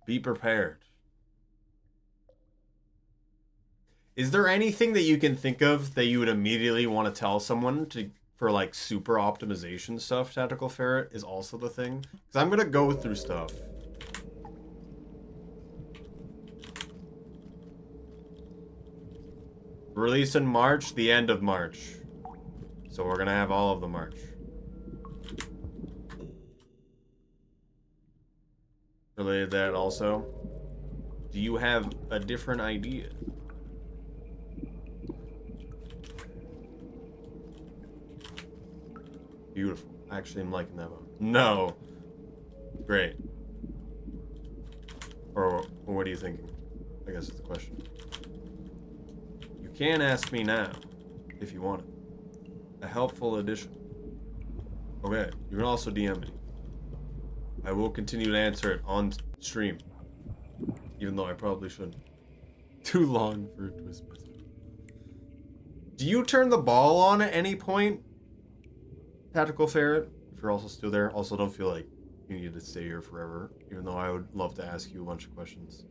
Be prepared. Is there anything that you can think of that you would immediately want to tell someone for like super optimization stuff? Tactical Ferret is also the thing. Because I'm going to go through stuff. Release in March, the end of March. So we're going to have all of the March. Related to that also, do you have a different idea? Beautiful. Actually, I'm liking that one. No. Great. Or what are you thinking? I guess it's the question. You can ask me now, if you want it. A helpful addition. Okay, you can also DM me. I will continue to answer it on stream. Even though I probably shouldn't. Too long for a twist message. Do you turn the ball on at any point? Tactical Ferret? If you're also still there. Also, don't feel like you need to stay here forever. Even though I would love to ask you a bunch of questions.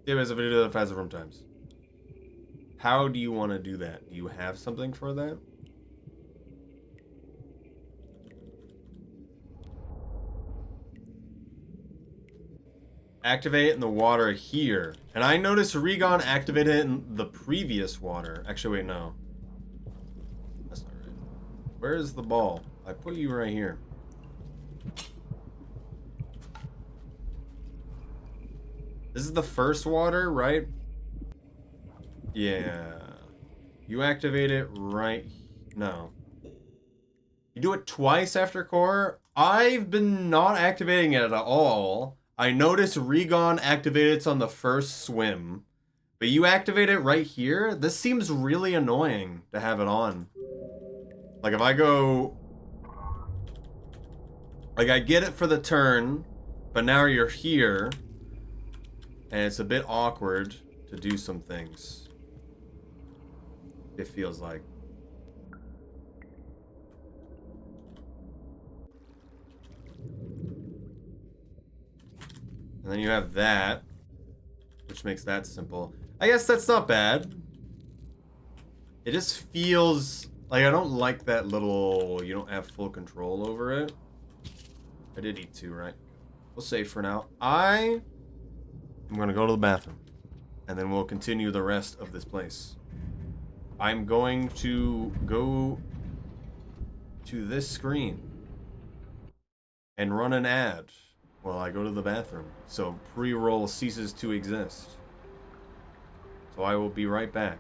Yeah, as a video that fast from times. How do you want to do that? Do you have something for that? Activate it in the water here. And I noticed Regon activated it in the previous water. Actually, wait, no. That's not right. Where is the ball? I put you right here. This is the first water, right? Yeah. You activate it right... No. You do it twice after core? I've been not activating it at all. I noticed Regon activated it on the first swim. But you activate it right here? This seems really annoying to have it on. Like if I go... Like I get it for the turn, but now you're here. And it's a bit awkward to do some things. It feels like. And then you have that, which makes that simple. I guess that's not bad. It just feels like I don't like that little, you don't have full control over it. I did eat two, right? We'll save for now. I'm gonna go to the bathroom, and then we'll continue the rest of this place. I'm going to go to this screen and run an ad while I go to the bathroom. So pre-roll ceases to exist. So I will be right back.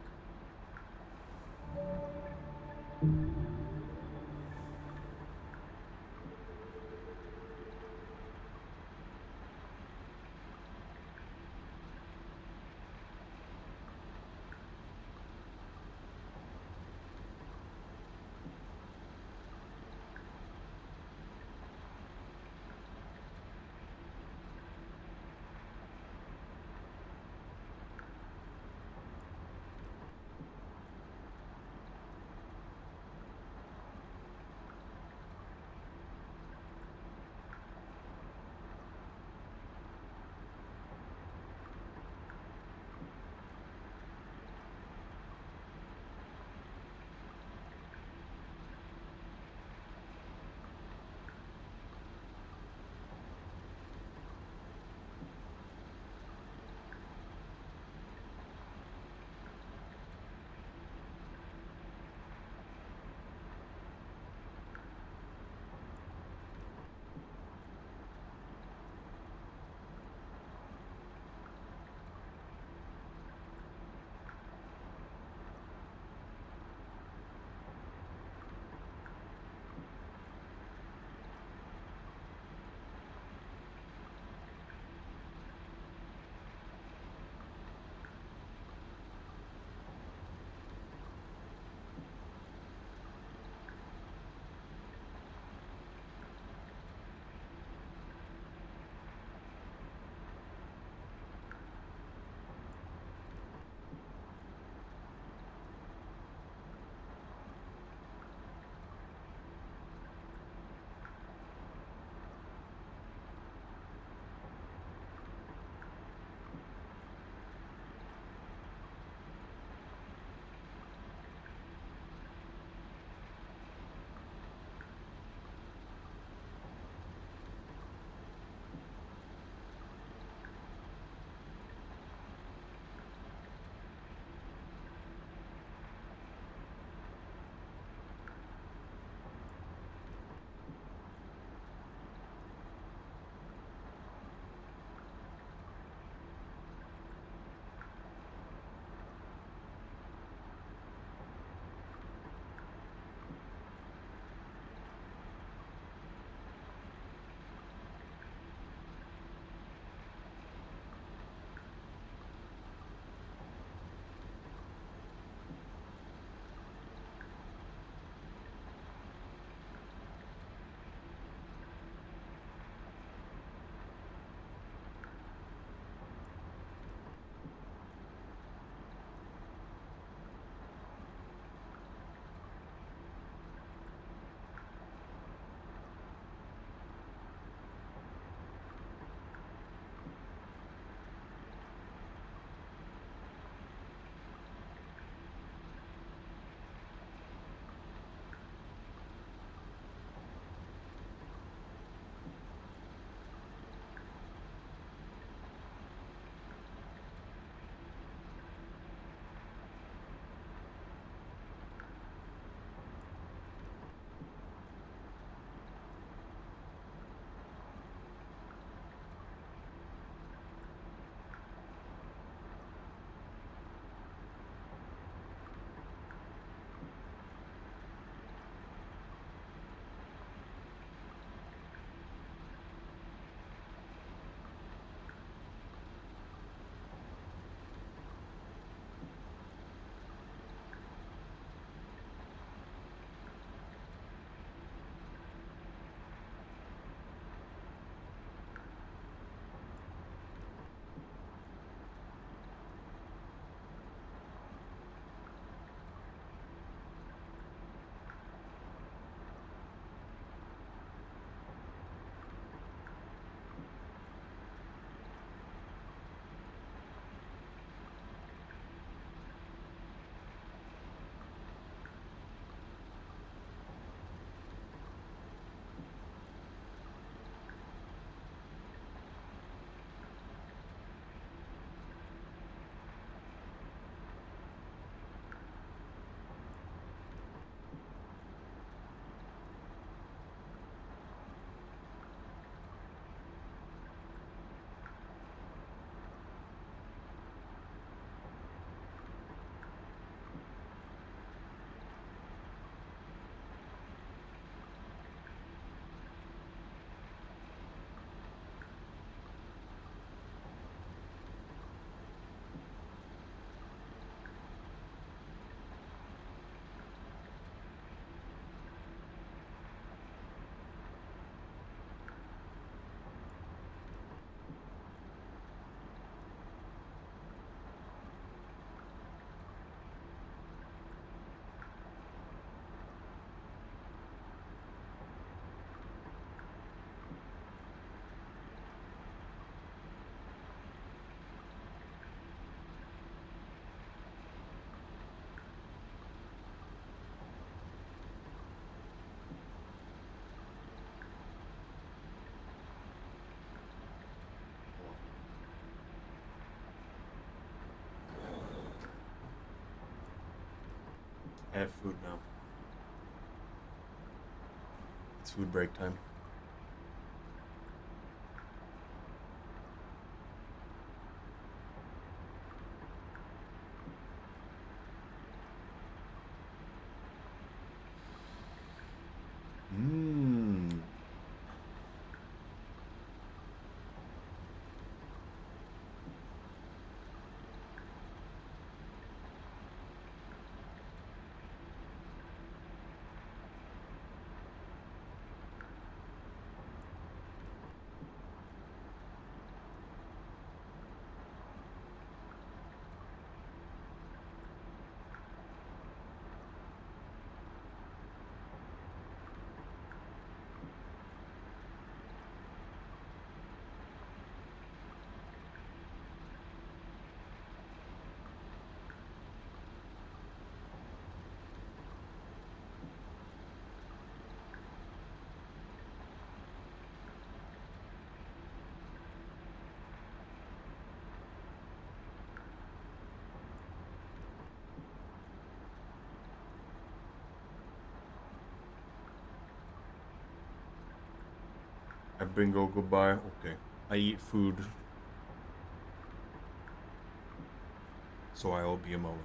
I have food now. It's food break time. Mmm. I bingo goodbye. Okay. I eat food. So I will be a moment.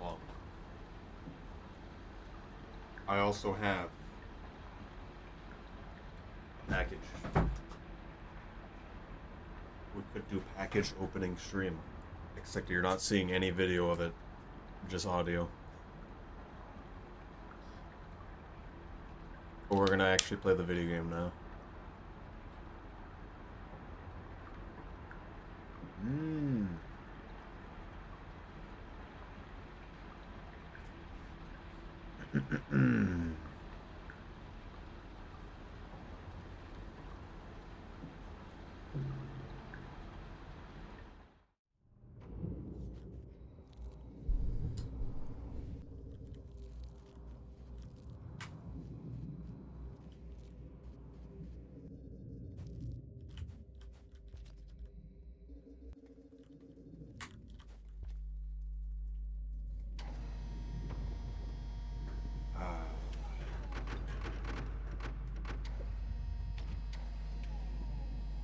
Long. I also have a package. We could do package opening stream. Except you're not seeing any video of it. Just audio. But we're gonna actually play the video game now. Mmm.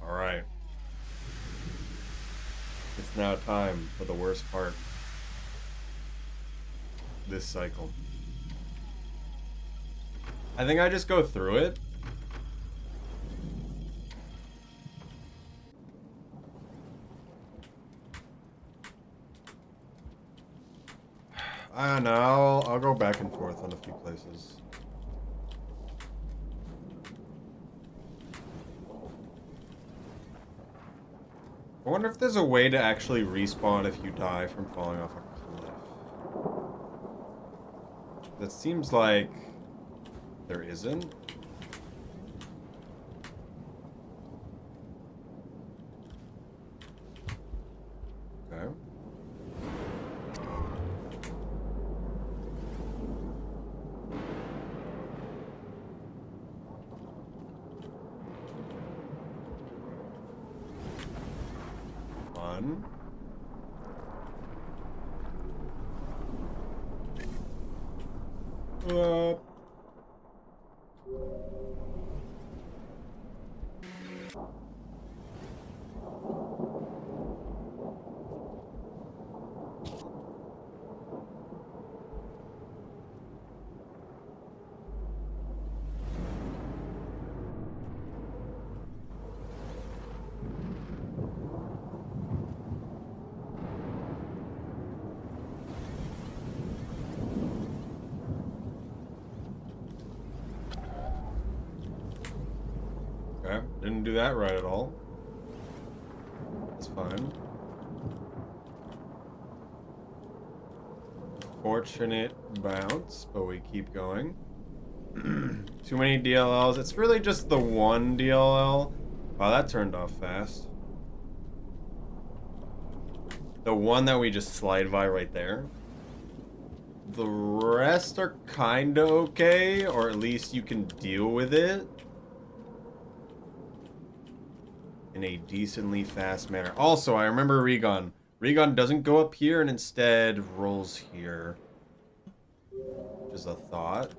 Alright. It's now time for the worst part. This cycle. I think I just go through it. No, I'll go back and forth on a few places. I wonder if there's a way to actually respawn if you die from falling off a cliff. That seems like there isn't. Okay. One. Okay, didn't do that right at all. That's fine. Fortunate bounce, but we keep going. Too many DLLs. It's really just the one DLL. Wow, that turned off fast. The one that we just slide by right there. The rest are kinda okay, or at least you can deal with it in a decently fast manner. Also, I remember Regon. Regon doesn't go up here and instead rolls here. Just a thought.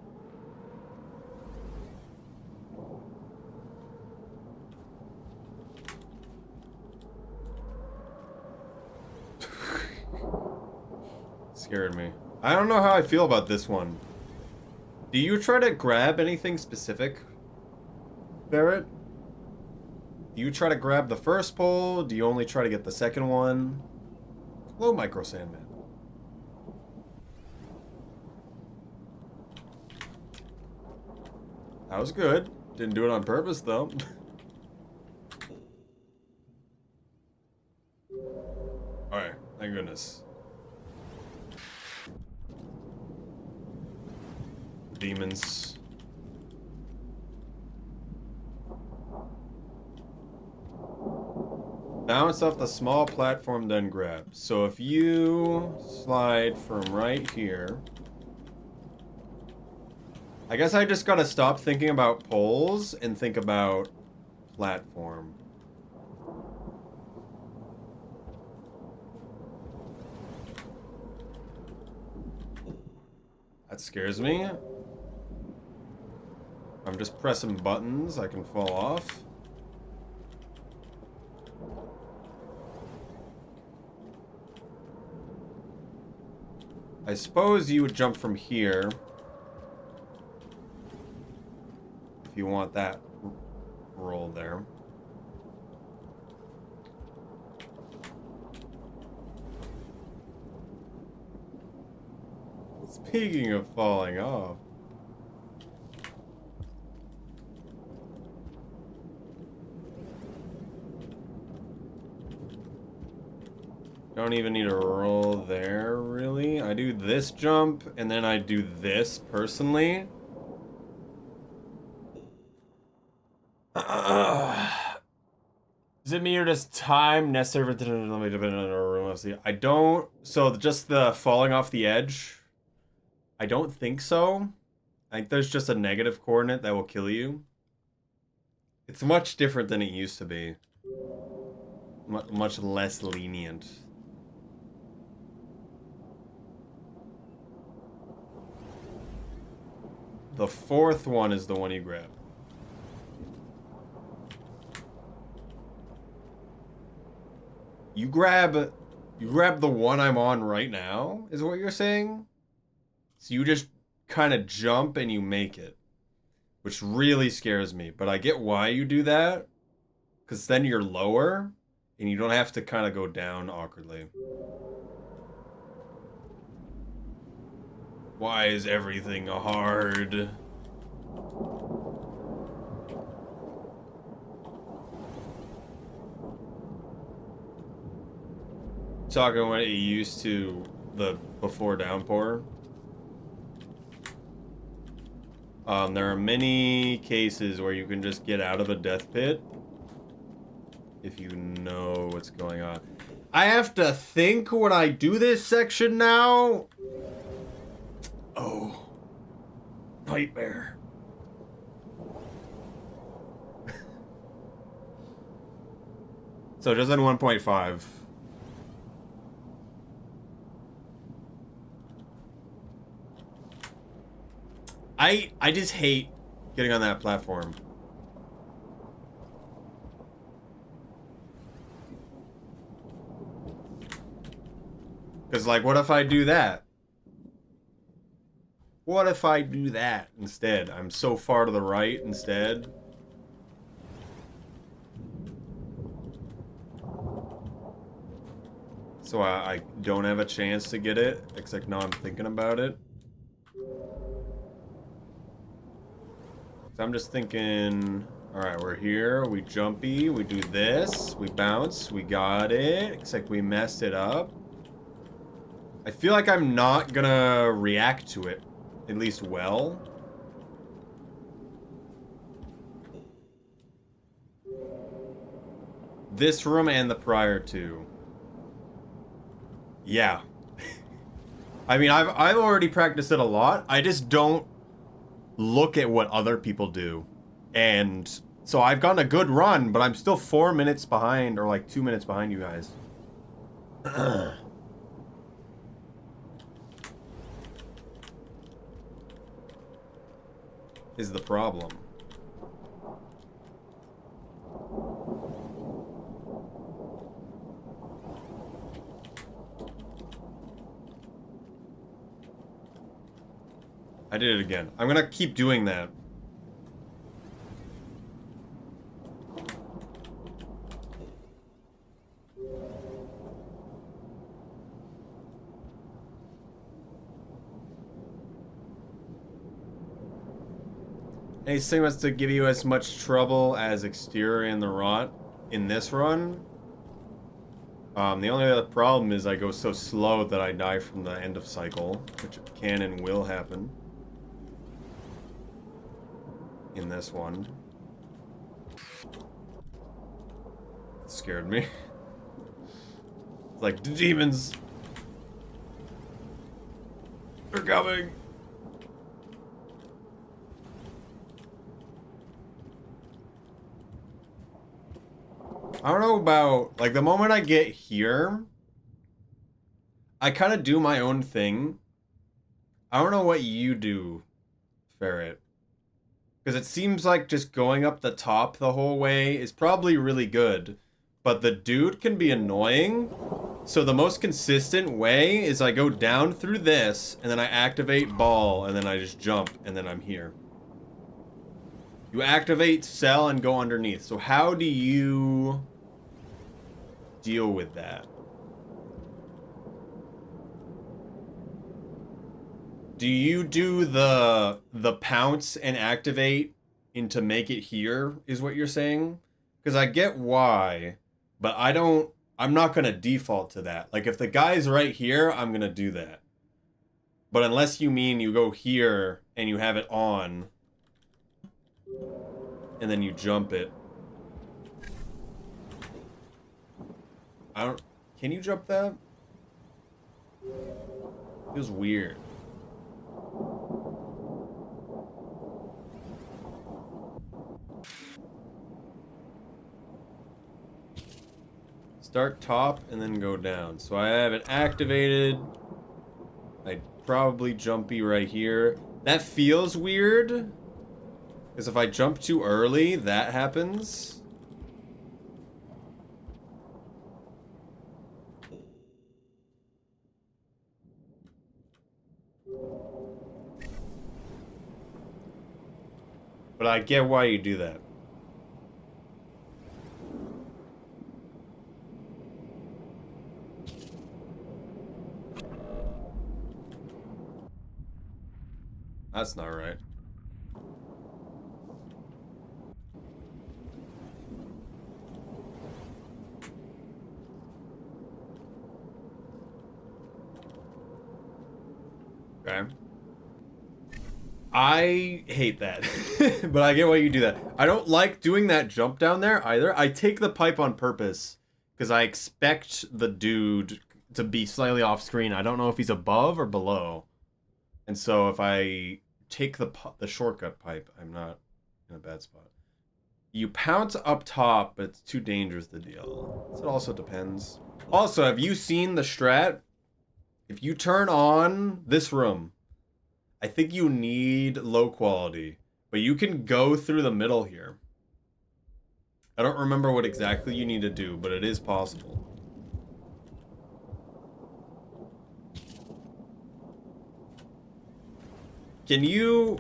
Scared me. I don't know how I feel about this one. Do you try to grab anything specific, Barrett? Do you try to grab the first pole? Do you only try to get the second one? Hello, Micro Sandman. That was good. Didn't do it on purpose, though. Alright, thank goodness. Demons. Bounce off the small platform, then grab. So if you slide from right here... I guess I just gotta stop thinking about poles and think about platform. That scares me. I'm just pressing buttons, I can fall off. I suppose you would jump from here. If you want that roll there. Speaking of falling off. Don't even need a roll there, really. I do this jump, and then I do this, personally. Is it me or does time necessary for me to be in a room? I don't... So, just the falling off the edge? I don't think so. I think there's just a negative coordinate that will kill you. It's much different than it used to be. Much less lenient. The fourth one is the one you grab. You grab the one I'm on right now, is what you're saying? So you just kind of jump and you make it. Which really scares me. But I get why you do that. Because then you're lower, and you don't have to kind of go down awkwardly. Why is everything hard? Talking when it used to the before downpour. There are many cases where you can just get out of a death pit if you know what's going on. I have to think when I do this section now. Oh, nightmare. So just in 1.5. I just hate getting on that platform. Because, like, what if I do that? What if I do that instead? I'm so far to the right instead. So I don't have a chance to get it, except now I'm thinking about it. So I'm just thinking, alright, we're here, we jumpy, we do this, we bounce, we got it, except we messed it up. I feel like I'm not gonna react to it, at least well. This room and the prior two. Yeah. I mean, I've already practiced it a lot. I just don't look at what other people do. And so I've gotten a good run, but I'm still 4 minutes behind, or like 2 minutes behind you guys. Is the problem. I did it again. I'm gonna keep doing that. Anything was to give you as much trouble as exterior and the rot in this run. The only other problem is I go so slow that I die from the end of cycle, which can and will happen in this one. It scared me. It's like, the demons are coming. I don't know about, like, the moment I get here, I kind of do my own thing. I don't know what you do, Ferret. Because it seems like just going up the top the whole way is probably really good. But the dude can be annoying. So the most consistent way is I go down through this, and then I activate ball, and then I just jump, and then I'm here. You activate cell and go underneath. So how do you deal with that? Do you do the pounce and activate into make it here is what you're saying? Because I get why, but I'm not going to default to that. Like if the guy's right here, I'm going to do that. But unless you mean you go here and you have it on and then you jump it. Can you jump that? Feels weird. Start top and then go down. So I have it activated. I'd probably jumpy right here. That feels weird. Because if I jump too early, that happens. But I get why you do that. That's not right. Okay. I hate that. But I get why you do that. I don't like doing that jump down there either. I take the pipe on purpose because I expect the dude to be slightly off screen. I don't know if he's above or below. And so if I take the shortcut pipe, I'm not in a bad spot. You pounce up top, but it's too dangerous to deal. So it also depends. Also, have you seen the strat? If you turn on this room, I think you need low quality, but you can go through the middle here. I don't remember what exactly you need to do, but it is possible. Can you,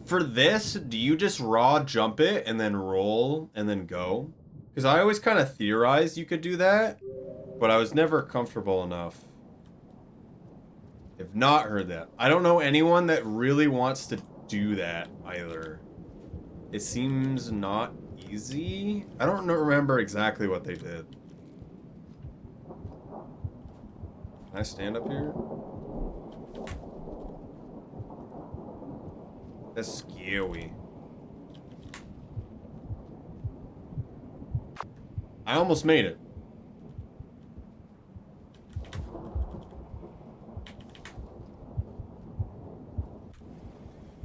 for this, do you just raw jump it and then roll and then go? Because I always kind of theorized you could do that, but I was never comfortable enough. I've not heard that. I don't know anyone that really wants to do that either. It seems not easy. I don't remember exactly what they did. Can I stand up here? That's scary. I almost made it.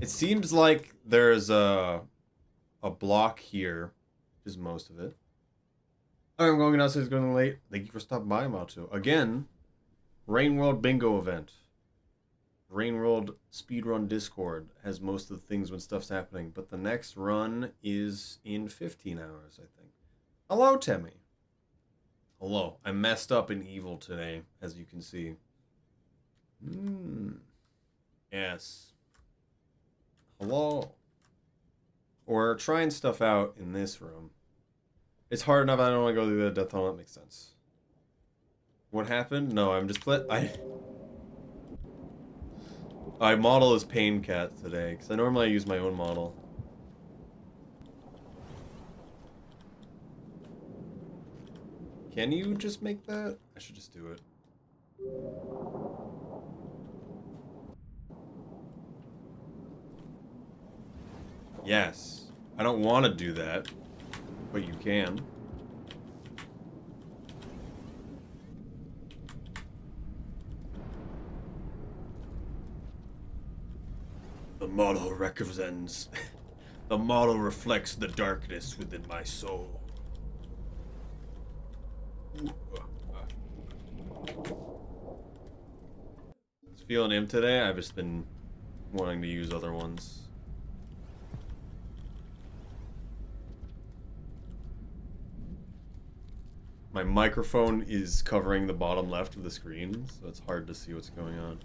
It seems like there's a block here, which is most of it. I'm going downstairs, going late. Thank you for stopping by, Macho. Again, Rain World Bingo event. Rain World Speedrun Discord has most of the things when stuff's happening, but the next run is in 15 hours, I think. Hello, Temmie. Hello. I messed up in evil today, as you can see. Yes. Hello. We're trying stuff out in this room. It's hard enough I don't want to go through the death tunnel. That makes sense. What happened? No, I'm just I model as Pain Cat today, because I normally use my own model. Can you just make that? I should just do it. Yes. I don't want to do that, but you can. The model represents... The model reflects the darkness within my soul. It's feeling him today. I've just been wanting to use other ones. My microphone is covering the bottom left of the screen, so it's hard to see what's going on.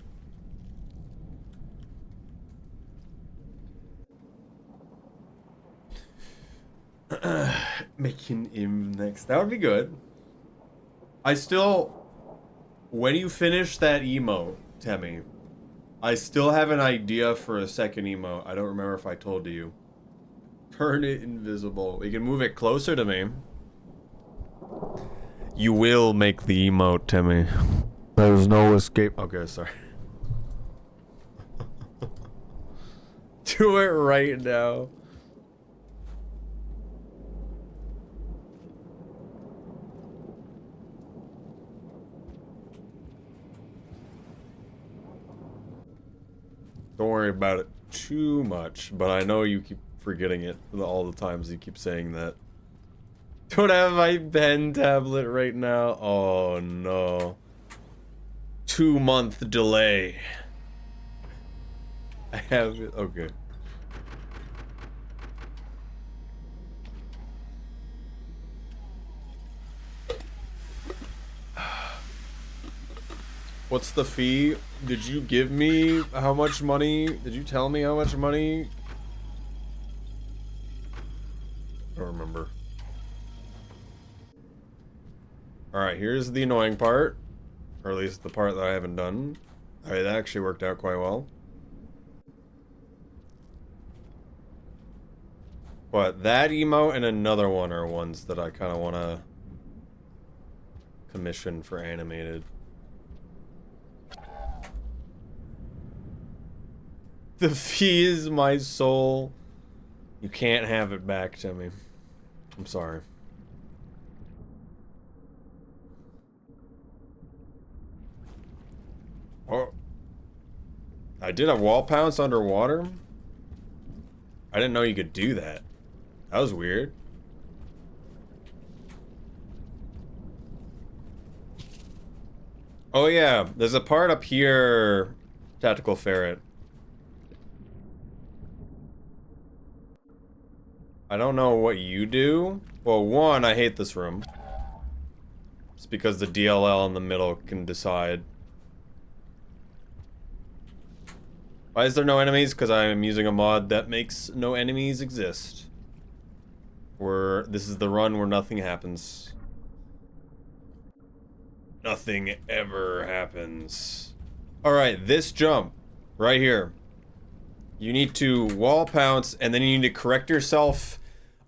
Making him next. That would be good. I still... When you finish that emote, Temmie, I still have an idea for a second emote. I don't remember if I told you. Turn it invisible. We can move it closer to me. You will make the emote, Temmie. There's no escape. Okay, sorry. Do it right now. Don't worry about it too much, but I know you keep forgetting it all the times you keep saying that. Don't have my pen tablet right now. Oh no. 2-month delay. I have it. Okay. What's the fee? Did you give me how much money? Did you tell me how much money? I don't remember. Alright, here's the annoying part. Or at least the part that I haven't done. Alright, that actually worked out quite well. But that emote and another one are ones that I kind of want to commission for animated. The fee is my soul. You can't have it back, Timmy. I'm sorry. Oh. I did a wall pounce underwater? I didn't know you could do that. That was weird. Oh yeah, there's a part up here, Tactical Ferret. I don't know what you do. Well, one, I hate this room. It's because the DLL in the middle can decide. Why is there no enemies? Because I am using a mod that makes no enemies exist. This is the run where nothing happens. Nothing ever happens. Alright, this jump, right here. You need to wall pounce, and then you need to correct yourself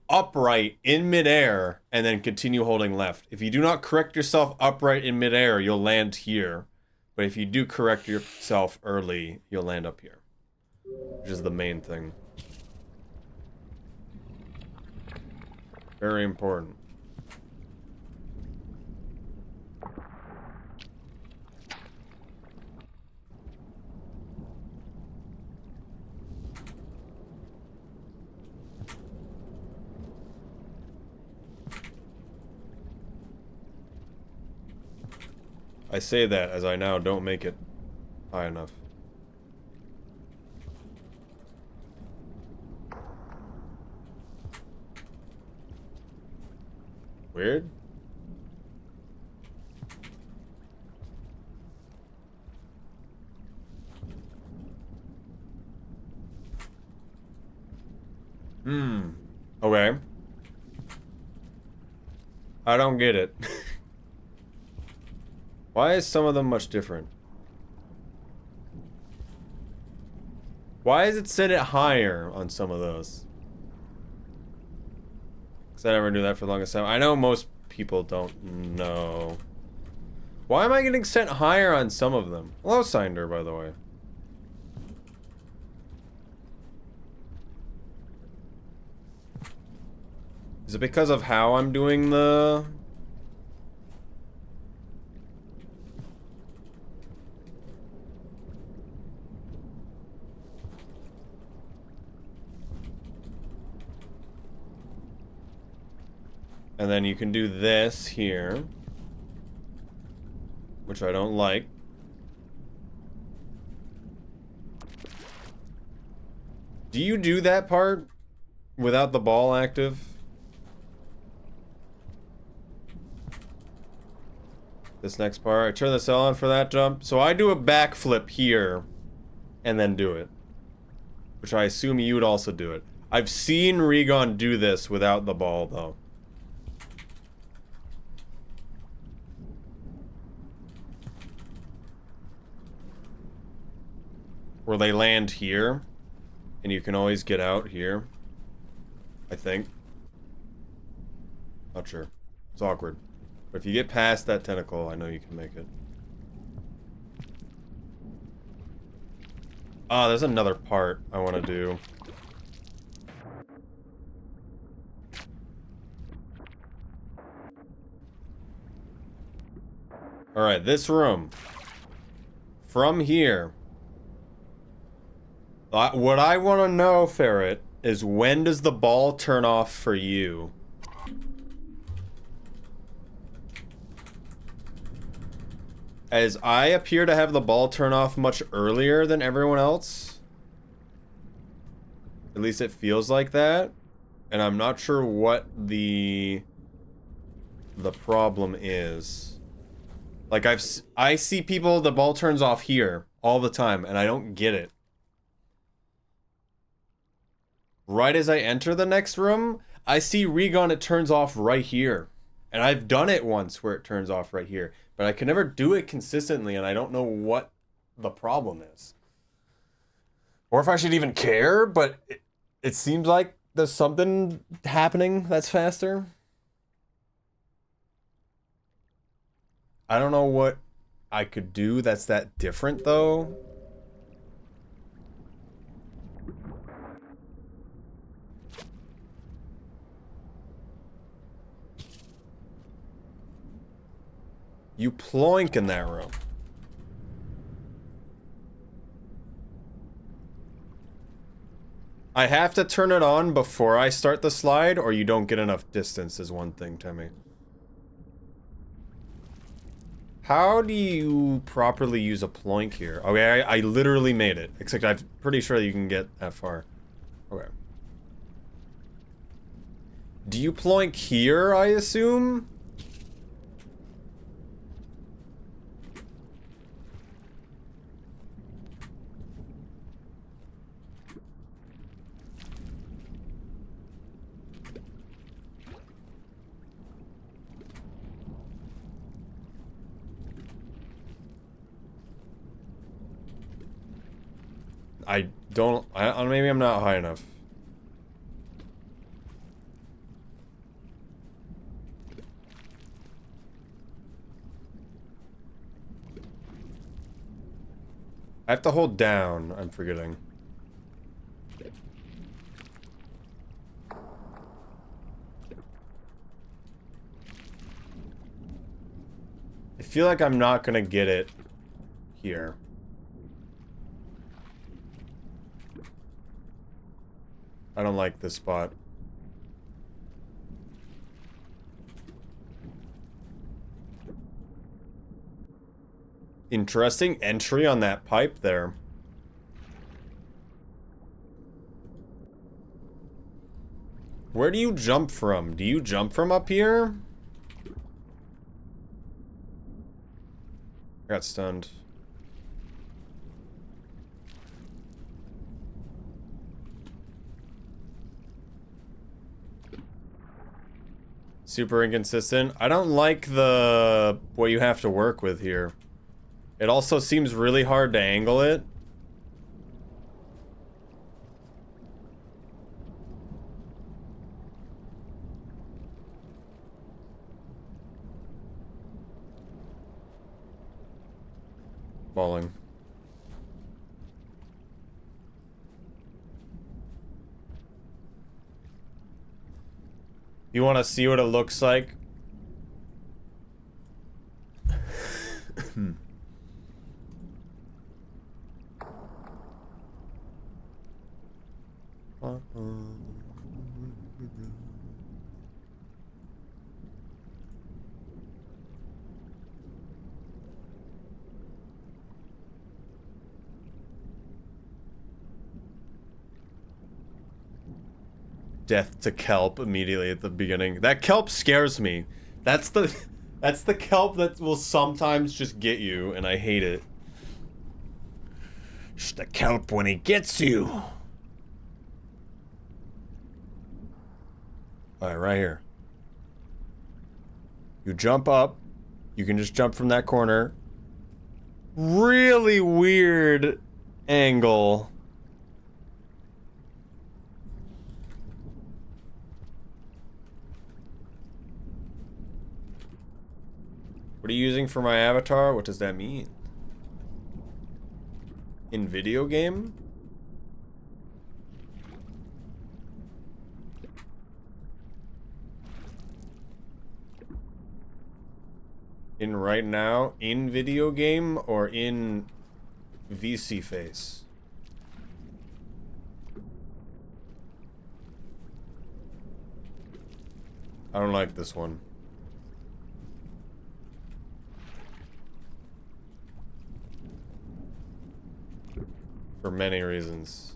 upright in midair, and then continue holding left. If you do not correct yourself upright in midair, you'll land here. But if you do correct yourself early, you'll land up here. Which is the main thing. Very important. I say that as I now don't make it high enough. Weird? Okay. I don't get it. Why is some of them much different? Why is it set it higher on some of those? Because I never knew that for the longest time. I know most people don't know. Why am I getting sent higher on some of them? Hello, Cinder, by the way. Is it because of how I'm doing the... And then you can do this here, which I don't like. Do you do that part without the ball active? This next part, I turn the cell on for that jump. So I do a backflip here and then do it, which I assume you would also do it. I've seen Regon do this without the ball though. Where they land here, and you can always get out here. I think. Not sure. It's awkward. But if you get past that tentacle, I know you can make it. Ah, there's another part I want to do. Alright, this room. From here. What I want to know, Ferret, is when does the ball turn off for you? As I appear to have the ball turn off much earlier than everyone else. At least it feels like that. And I'm not sure what the problem is. Like I see people, the ball turns off here all the time, and I don't get it. Right as I enter the next room, I see Regon, it turns off right here. And I've done it once where it turns off right here. But I can never do it consistently, and I don't know what the problem is. Or if I should even care, but it seems like there's something happening that's faster. I don't know what I could do that's that different, though. You ploink in that room. I have to turn it on before I start the slide, or you don't get enough distance is one thing, Timmy. How do you properly use a ploink here? Okay, I literally made it. Except I'm pretty sure you can get that far. Okay. Do you ploink here, I assume? Maybe I'm not high enough. I have to hold down, I'm forgetting. I feel like I'm not gonna get it here. I don't like this spot. Interesting entry on that pipe there. Where do you jump from? Do you jump from up here? I got stunned. Super inconsistent. I don't like what you have to work with here. It also seems really hard to angle it. Falling. You want to see what it looks like? Death to kelp immediately at the beginning. That kelp scares me. That's the kelp that will sometimes just get you, and I hate it. It's the kelp when he gets you. Alright, right here. You jump up. You can just jump from that corner. Really weird angle. What are you using for my avatar? What does that mean? In video game? In right now? In video game or in VC face? I don't like this one. For many reasons.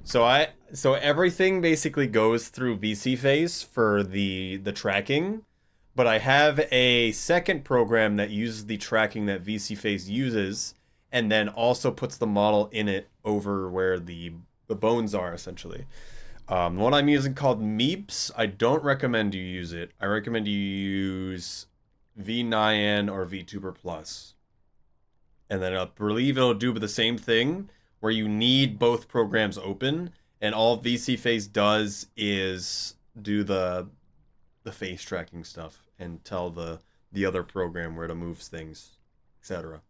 So everything basically goes through VC Face for the tracking, but I have a second program that uses the tracking that VC Face uses, and then also puts the model in it over where the bones are, essentially. The one I'm using called Meeps, I don't recommend you use it. I recommend you use V9 or VTuber Plus. And then I believe it'll do the same thing, where you need both programs open, and all VC Face does is do the face tracking stuff and tell the other program where to move things, etc.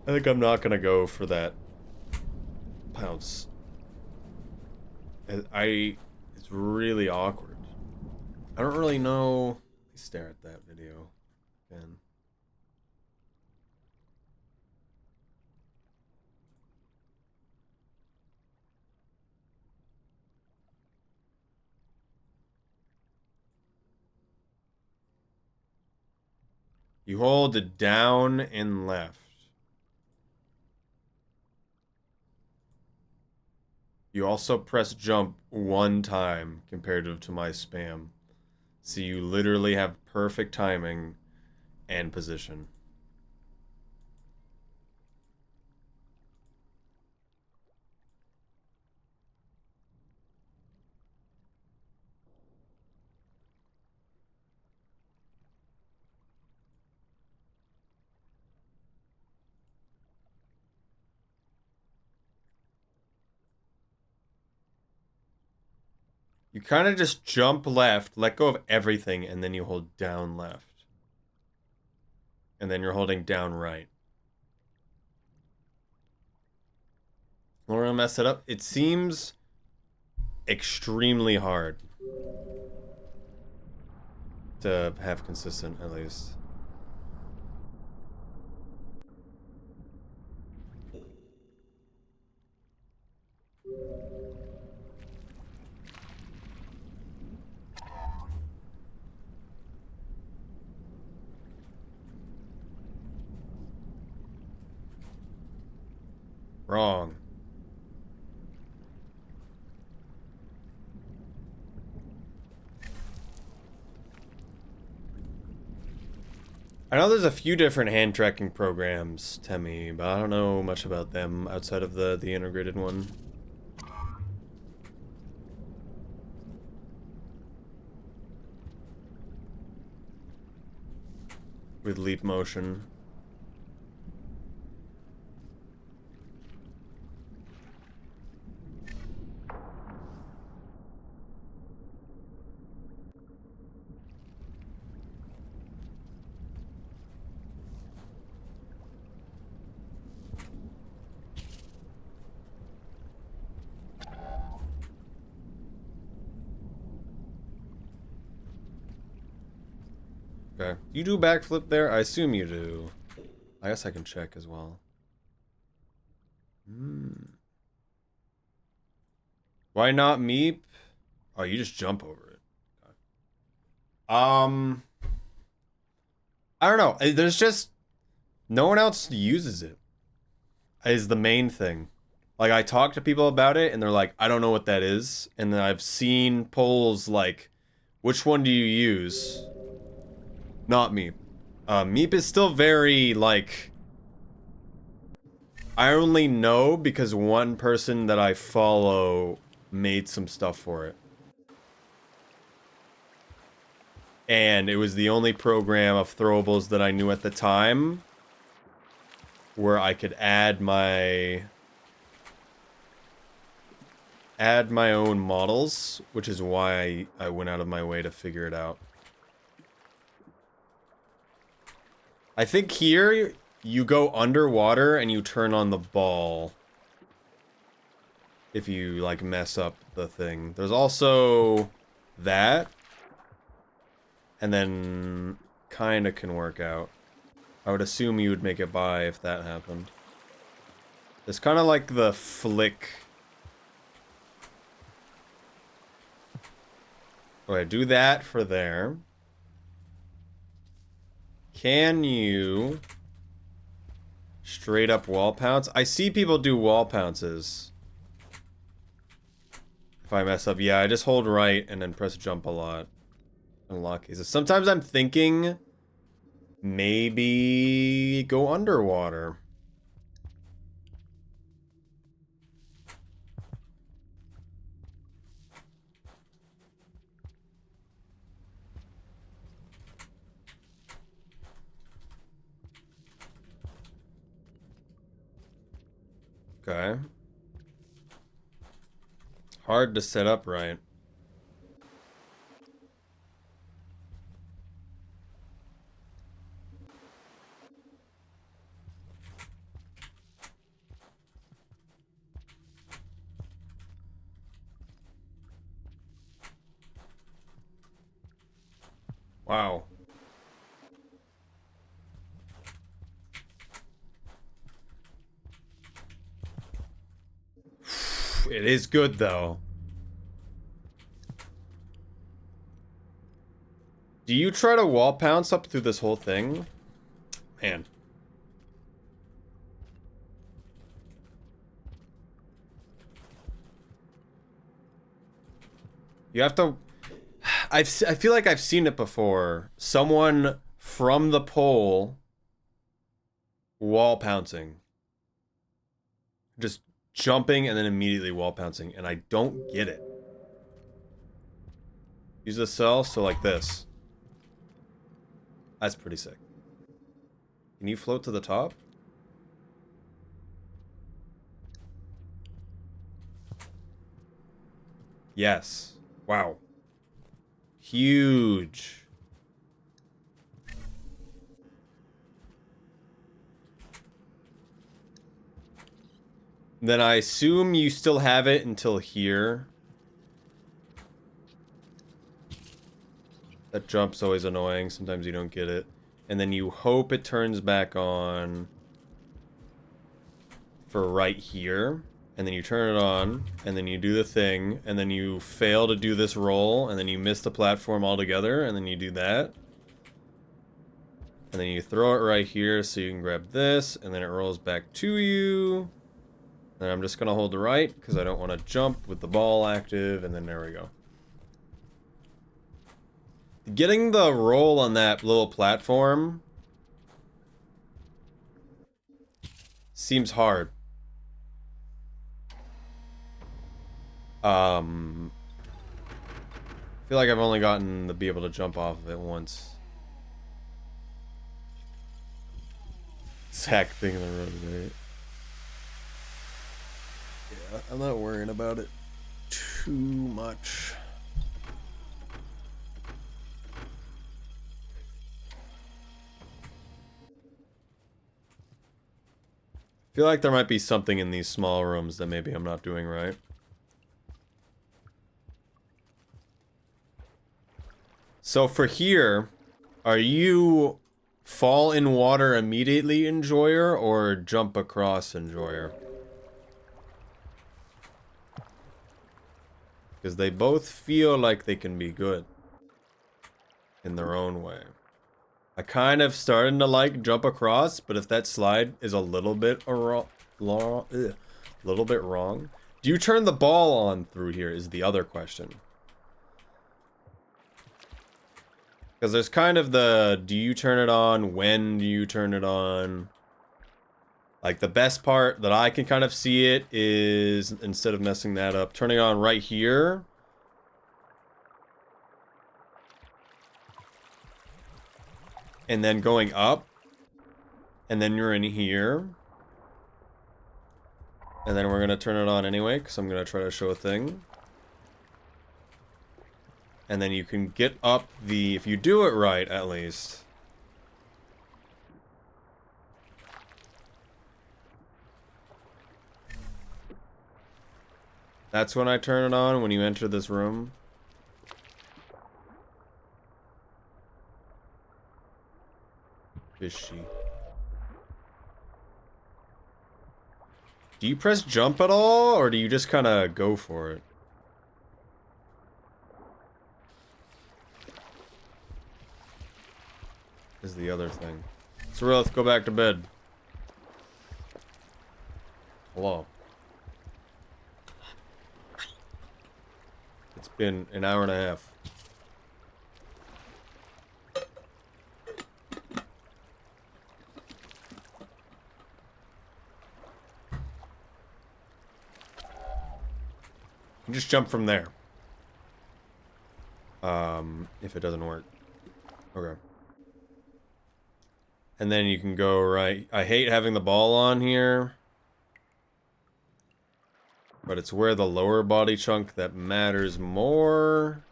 I think I'm not gonna go for that pounce. It's really awkward. I don't really know. Let me stare at that video again. You hold down and left. You also press jump one time comparative to my spam. So you literally have perfect timing and position. You kind of just jump left, let go of everything, and then you hold down left. And then you're holding down right. We're gonna mess it up. It seems extremely hard to have consistent, at least. Wrong. I know there's a few different hand tracking programs, Temmie, but I don't know much about them outside of the integrated one. With leap motion. Okay. You do backflip there? I assume you do. I guess I can check as well. Why not Meep? Oh, you just jump over it. I don't know. There's just no one else uses it. Is the main thing. Like, I talk to people about it and they're like, I don't know what that is. And then I've seen polls like, which one do you use? Not Meep. Meep is still very, like, I only know because one person that I follow made some stuff for it. And it was the only program of throwables that I knew at the time where I could add my own models, which is why I went out of my way to figure it out. I think here you go underwater and you turn on the ball if you like mess up the thing. There's also that, and then kind of can work out. I would assume you would make it by if that happened. It's kind of like the flick. Okay, do that for there. Can you straight up wall pounce? I see people do wall pounces. If I mess up, yeah, I just hold right and then press jump a lot. In a lot of cases. Sometimes I'm thinking maybe go underwater. Okay. Hard to set up right. Wow. It is good, though. Do you try to wall pounce up through this whole thing? Man. You have to... I feel like I've seen it before. Someone from the pole wall pouncing. Just jumping and then immediately wall pouncing, and I don't get it. Use the cell, so like this. That's pretty sick. Can you float to the top? Yes. Wow. Huge. Then I assume you still have it until here. That jump's always annoying. Sometimes you don't get it. And then you hope it turns back on for right here. And then you turn it on, and then you do the thing, and then you fail to do this roll, and then you miss the platform altogether, and then you do that. And then you throw it right here so you can grab this, and then it rolls back to you. And I'm just gonna hold the right, because I don't want to jump with the ball active, and then there we go. Getting the roll on that little platform seems hard. I feel like I've only gotten to be able to jump off of it once. Zach thing in the road, right? Yeah, I'm not worrying about it too much. I feel like there might be something in these small rooms that maybe I'm not doing right. So for here, are you fall in water immediately enjoyer or jump across enjoyer? Because they both feel like they can be good in their own way. I kind of starting to like jump across, but if that slide is a little bit wrong, do you turn the ball on through here is the other question. Because there's kind of the, do you turn it on? When do you turn it on? Like, the best part that I can kind of see it is, instead of messing that up, turning it on right here. And then going up. And then you're in here. And then we're going to turn it on anyway, because I'm going to try to show a thing. And then you can get up the, if you do it right, at least. That's when I turn it on, when you enter this room. Fishy. Do you press jump at all, or do you just kind of go for it? Is the other thing. So let's go back to bed. Hello. It's been an hour and a half. You can just jump from there. If it doesn't work. Okay. And then you can go right. I hate having the ball on here. But it's where the lower body chunk that matters more.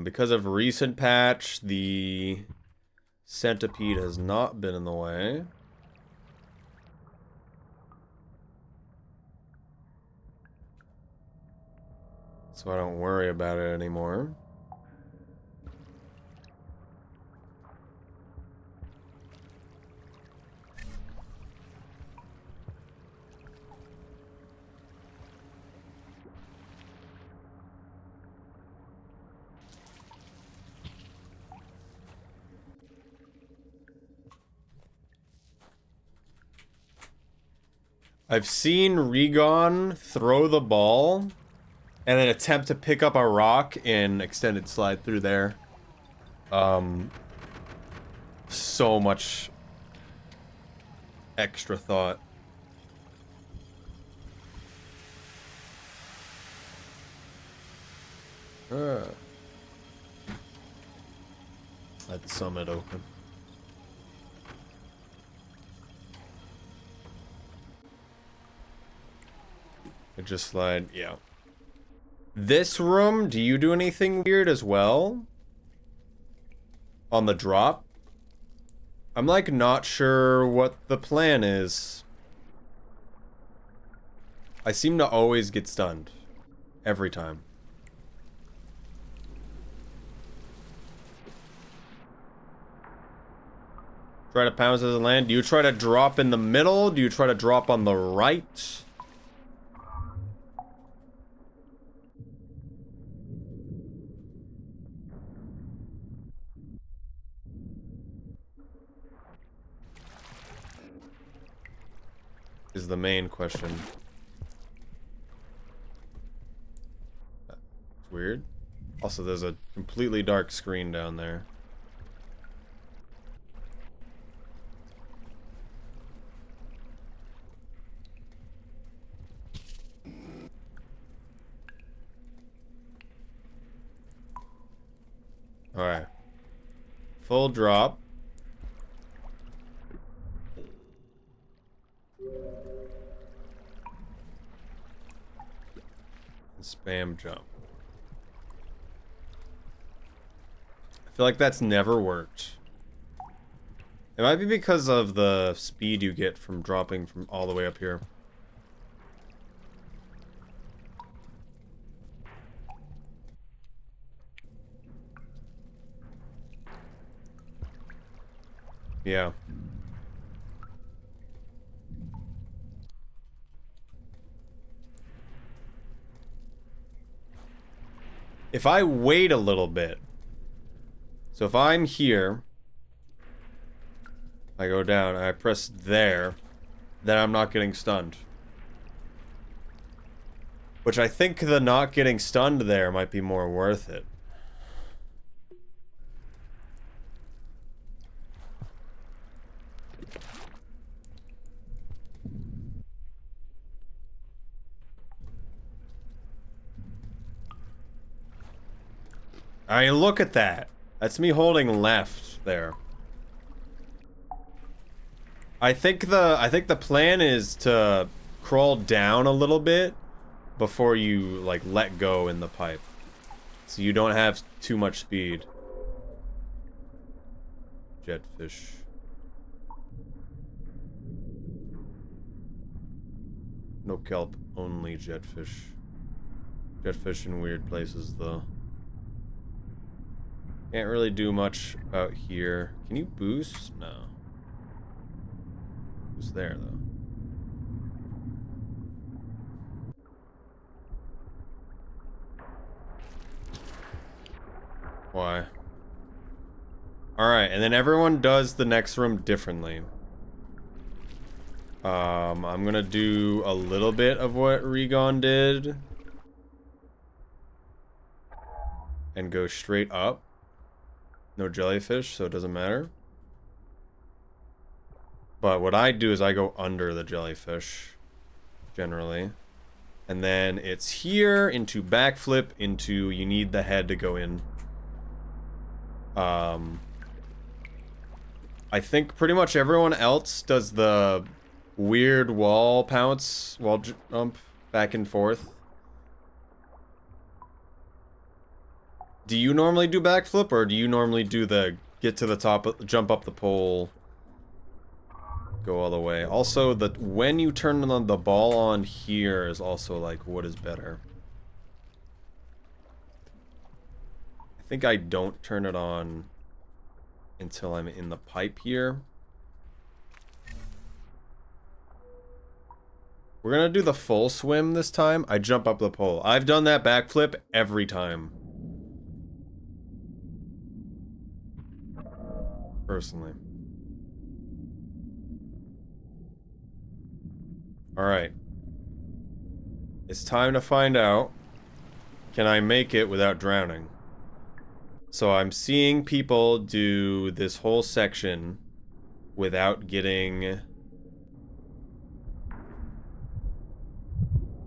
Because of recent patch, the centipede has not been in the way. So I don't worry about it anymore. I've seen Regon throw the ball and then attempt to pick up a rock and extended slide through there. So much extra thought. That summit open. I just slide, yeah. This room, do you do anything weird as well? On the drop? I'm like not sure what the plan is. I seem to always get stunned. Every time. Try to pounce as a land. Do you try to drop in the middle? Do you try to drop on the right? Is the main question. It's weird. Also, there's a completely dark screen down there. Alright. Full drop. Spam jump. I feel like that's never worked. It might be because of the speed you get from dropping from all the way up here. Yeah. If I wait a little bit, so if I'm here, I go down, and I press there, then I'm not getting stunned. Which I think the not getting stunned there might be more worth it. I mean, look at that. That's me holding left there. I think the plan is to crawl down a little bit before you like let go in the pipe. So you don't have too much speed. Jetfish. No kelp, only jetfish. Jetfish in weird places though. Can't really do much out here. Can you boost? No. Who's there, though? Why? Alright, and then everyone does the next room differently. I'm gonna do a little bit of what Regon did. And go straight up. No jellyfish, so it doesn't matter. But what I do is I go under the jellyfish, generally. And then it's here, into backflip, into you need the head to go in. I think pretty much everyone else does the weird wall pounce, wall jump back and forth. Do you normally do backflip, or do you normally do the get to the top, jump up the pole, go all the way? Also, when you turn the ball on here is also like, what is better? I think I don't turn it on until I'm in the pipe here. We're gonna do the full swim this time. I jump up the pole. I've done that backflip every time. Personally. Alright. It's time to find out, can I make it without drowning? So I'm seeing people do this whole section without getting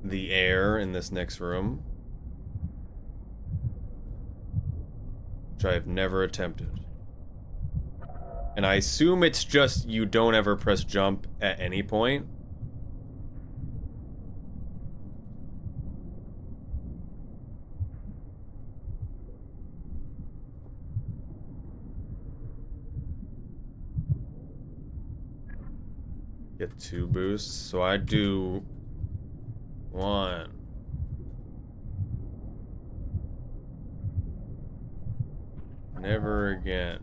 the air in this next room, which I've never attempted. And I assume it's just you don't ever press jump at any point. Get 2 boosts, so I do 1. Never again.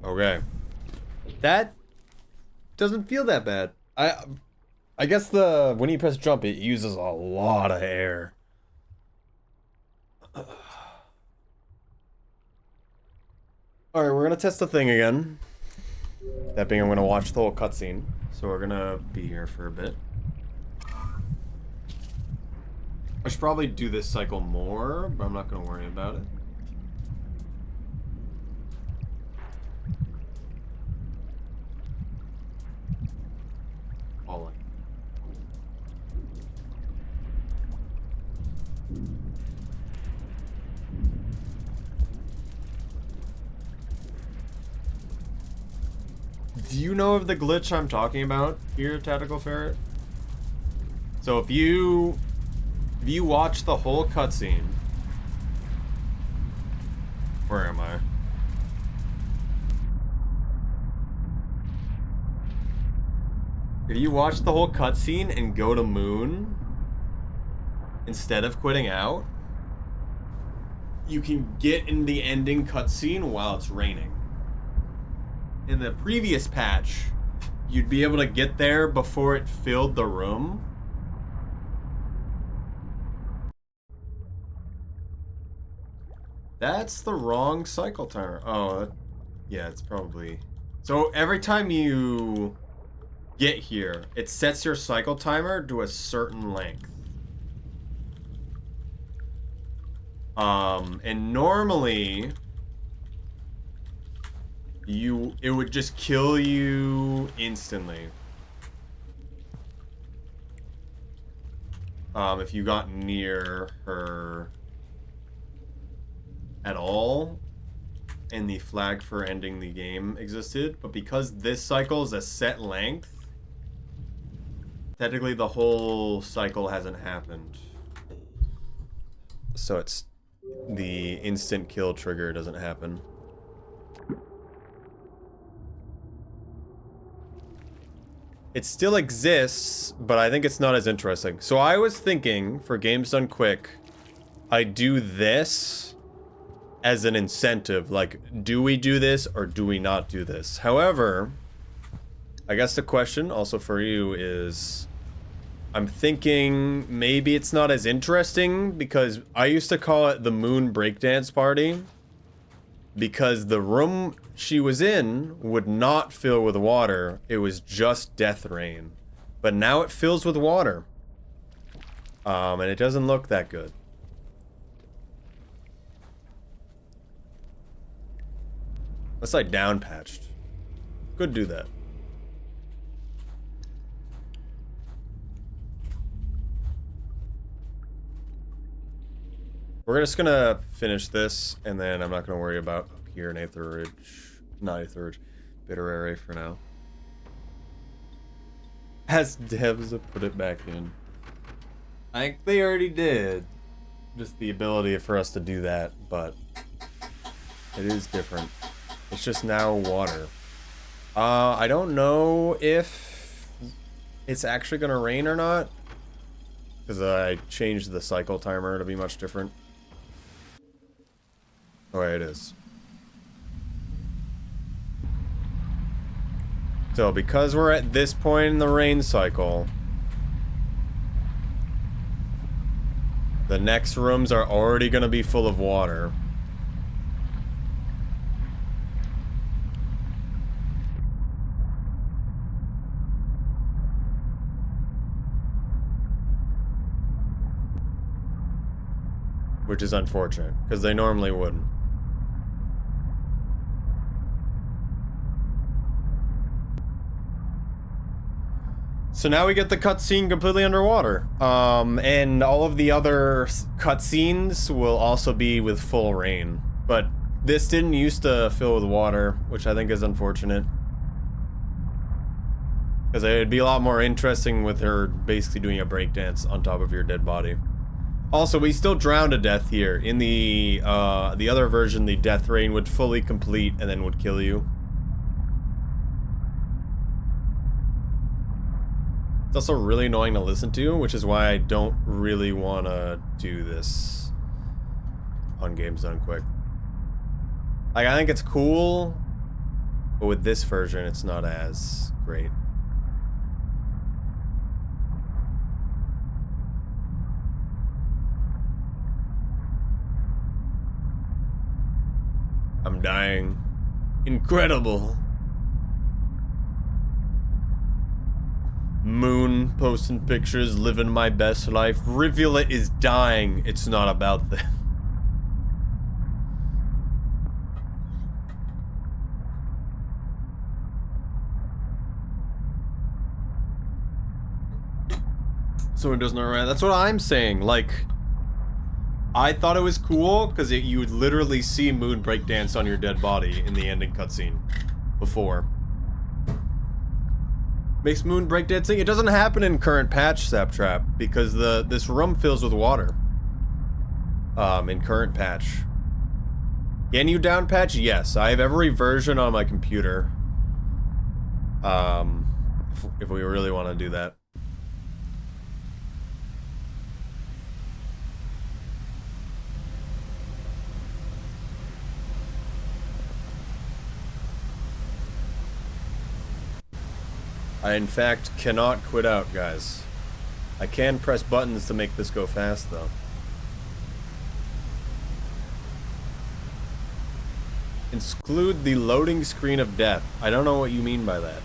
Okay. That doesn't feel that bad. I guess when you press jump, it uses a lot of air. Alright, we're gonna test the thing again. That being, I'm gonna watch the whole cutscene. So we're gonna be here for a bit. I should probably do this cycle more, but I'm not gonna worry about it. All in. Do you know of the glitch I'm talking about here, Tactical Ferret? So if you watch the whole cutscene, where am I? If you watch the whole cutscene and go to Moon instead of quitting out, you can get in the ending cutscene while it's raining. In the previous patch, you'd be able to get there before it filled the room. That's the wrong cycle timer. Oh, yeah, it's probably... So every time you get here, it sets your cycle timer to a certain length. And normally... it would just kill you instantly. If you got near her at all, and the flag for ending the game existed. But because this cycle is a set length, technically the whole cycle hasn't happened. So it's the instant kill trigger doesn't happen. It still exists, but I think it's not as interesting. So I was thinking, for games done quick, I do this as an incentive. Like, do we do this or do we not do this? However, I guess the question also for you is, I'm thinking maybe it's not as interesting because I used to call it the Moon Breakdance Party. Because the room she was in would not fill with water. It was just death rain. But now it fills with water. And it doesn't look that good. Unless I down patched. Could do that. We're just gonna finish this, and then I'm not gonna worry about up here in Aether Ridge. Not Aether Ridge. Bitter Area for now. As devs to put it back in. I think they already did. Just the ability for us to do that, but it is different. It's just now water. I don't know if it's actually gonna rain or not, because I changed the cycle timer to be much different. Oh, yeah, it is. So, because we're at this point in the rain cycle, the next rooms are already going to be full of water. Which is unfortunate, because they normally wouldn't. So now we get the cutscene completely underwater. And all of the other cutscenes will also be with full rain. But this didn't used to fill with water, which I think is unfortunate. Because it'd be a lot more interesting with her basically doing a breakdance on top of your dead body. Also, we still drown to death here. In the other version, the death rain would fully complete and then would kill you. It's also really annoying to listen to, which is why I don't really want to do this on Games Done Quick. Like, I think it's cool, but with this version, it's not as great. I'm dying. Incredible. Moon posting pictures, living my best life. Rivulet is dying. It's not about that. Someone doesn't know, right? That's what I'm saying. Like, I thought it was cool because you would literally see Moon breakdance on your dead body in the ending cutscene before. Makes Moon breakdancing. It doesn't happen in current patch, Saptrap, because this room fills with water. In current patch. Can you down patch? Yes, I have every version on my computer. If we really want to do that. I, in fact, cannot quit out, guys. I can press buttons to make this go fast, though. Exclude the loading screen of death. I don't know what you mean by that.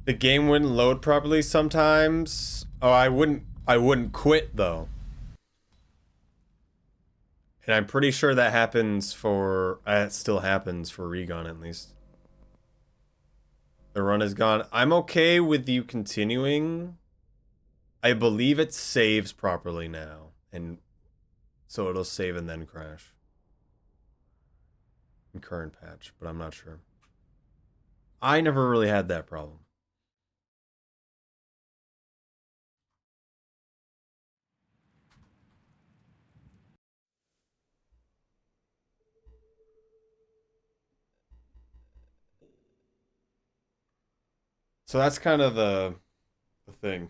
The game wouldn't load properly sometimes. Oh, I wouldn't quit though. And I'm pretty sure that happens for, it still happens for Regon at least. The run is gone. I'm okay with you continuing. I believe it saves properly now. And so it'll save and then crash. In current patch, but I'm not sure. I never really had that problem. So that's kind of the thing.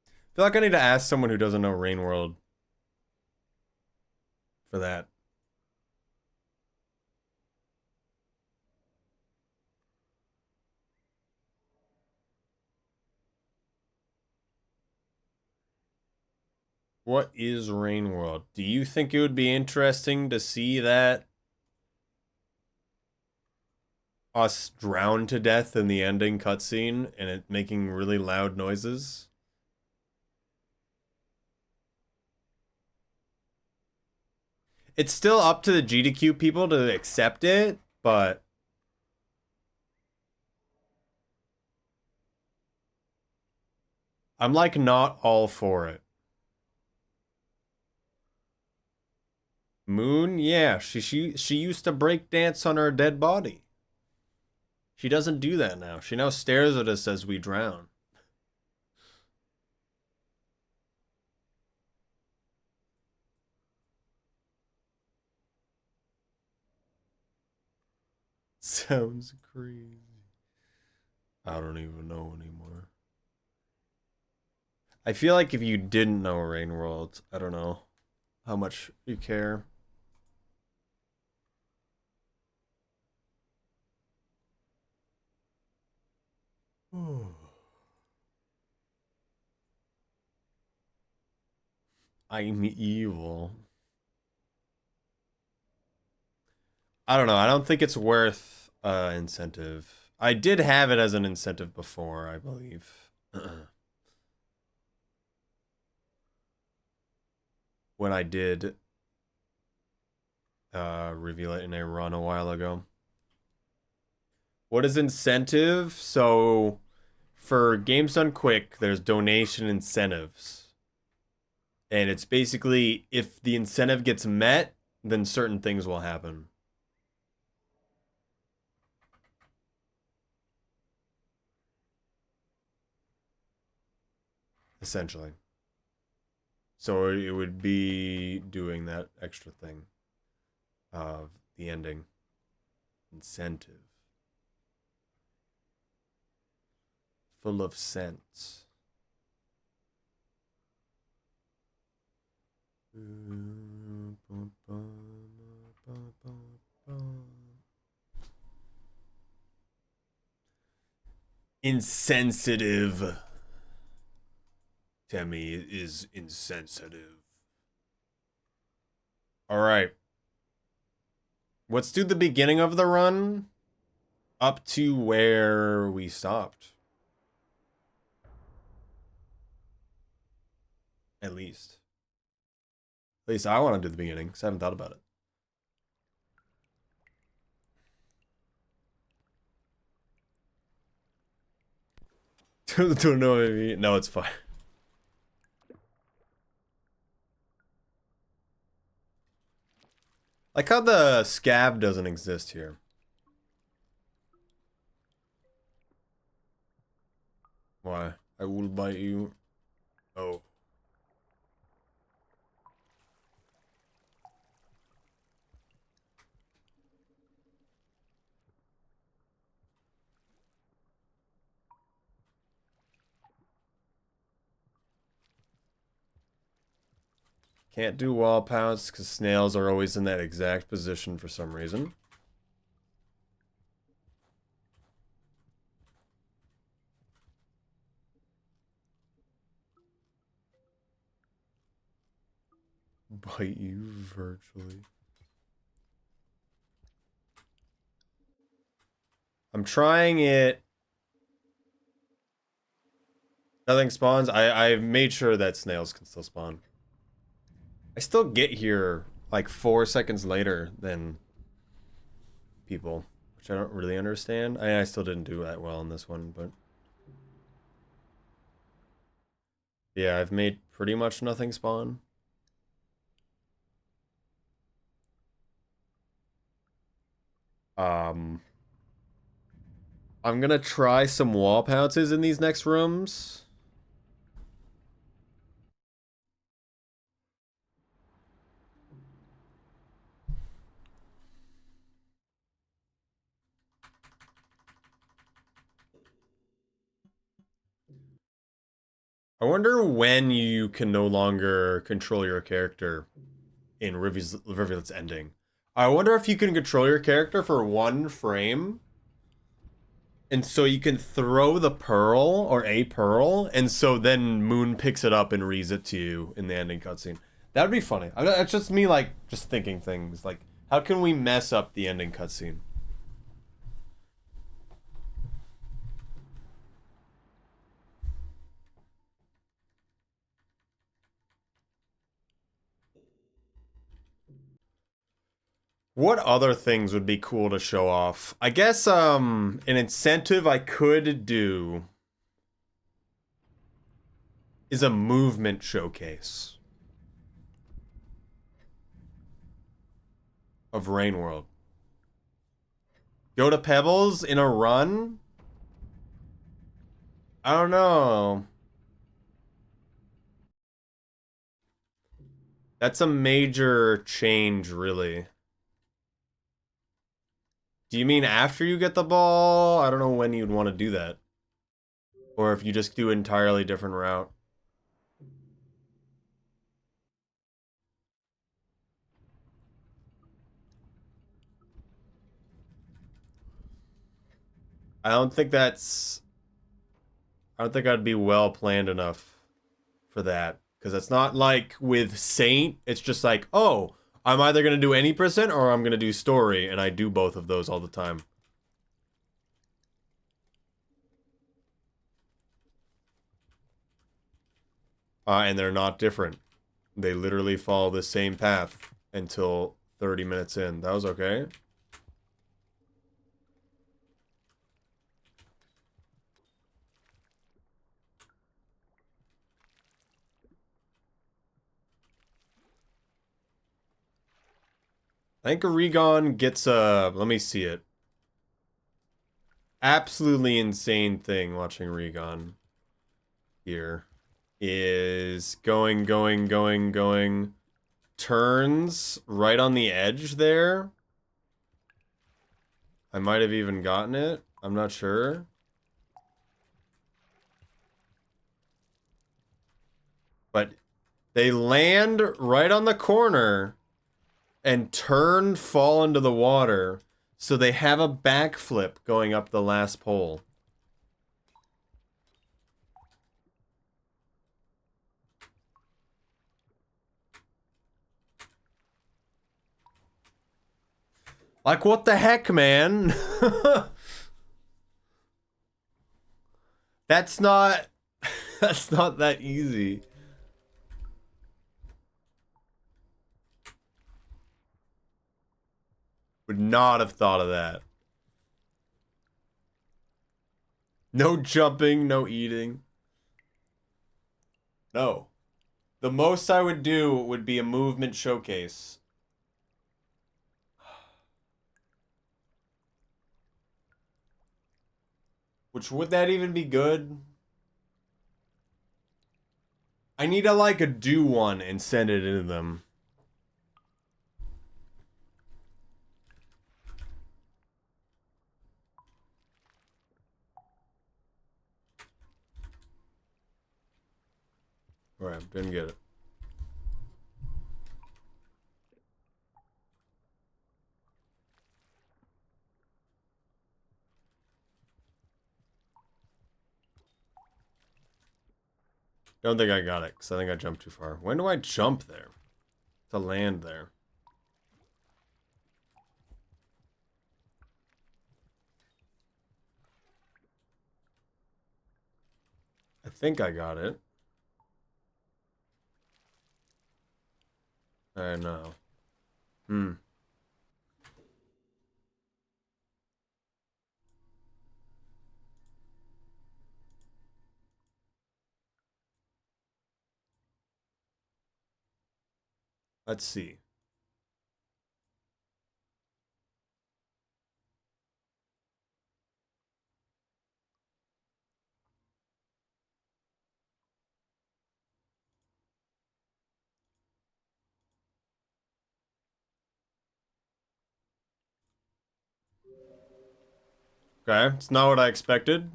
I feel like I need to ask someone who doesn't know Rain World for that. What is Rain World? Do you think it would be interesting to see that? us drown to death in the ending cutscene and it making really loud noises. It's still up to the GDQ people to accept it, but I'm like not all for it. Moon, yeah, she used to break dance on our dead body. She doesn't do that now. She now stares at us as we drown. Sounds crazy. I don't even know anymore. I feel like if you didn't know Rain World, I don't know how much you care. I'm evil. I don't know. I don't think it's worth incentive. I did have it as an incentive before, I believe. When I did reveal it in a run a while ago. What is incentive? So for games done quick, there's donation incentives. And it's basically if the incentive gets met, then certain things will happen. Essentially. So it would be doing that extra thing of the ending. Incentive. Full of sense. Insensitive. Temmie is insensitive. All right. Let's do the beginning of the run up to where we stopped. At least. At least I want to do the beginning because I haven't thought about it. Don't know maybe. No, it's fine. Like how the scab doesn't exist here. Why? I will bite you. Oh. Can't do wall pounce because snails are always in that exact position for some reason. Bite you virtually. I'm trying it. Nothing spawns. I've made sure that snails can still spawn. I still get here like 4 seconds later than people, which I don't really understand. I still didn't do that well in this one, but yeah, I've made pretty much nothing spawn. I'm gonna try some wall pounces in these next rooms. I wonder when you can no longer control your character in Rivulet's ending. I wonder if you can control your character for 1 frame. And so you can throw the pearl or a pearl, and so then Moon picks it up and reads it to you in the ending cutscene. That would be funny. It's just me, like, just thinking things. Like, how can we mess up the ending cutscene? What other things would be cool to show off? I guess an incentive I could do is a movement showcase of Rain World. Go to Pebbles in a run? I don't know. That's a major change, really. Do you mean after you get the ball? I don't know when you'd want to do that. Or if you just do an entirely different route. I don't think that's... I don't think I'd be well planned enough for that. Because it's not like with Saint, it's just like, oh, I'm either going to do any percent or I'm going to do story. And I do both of those all the time. And they're not different. They literally follow the same path until 30 minutes in. That was okay. I think Regon gets a... Let me see it. Absolutely insane thing watching Regon here is going, turns right on the edge there. I might have even gotten it. I'm not sure. But they land right on the corner and turn, fall into the water. So they have a backflip going up the last pole. Like, what the heck, man? That's not... That's not that easy. Would not have thought of that. No jumping, no eating. No. The most I would do would be a movement showcase. Which, would that even be good? I need to, like, do one and send it into them. Alright, didn't get it. Don't think I got it, because I think I jumped too far. When do I jump there? To land there. I think I got it. I know. Let's see. Okay, it's not what I expected.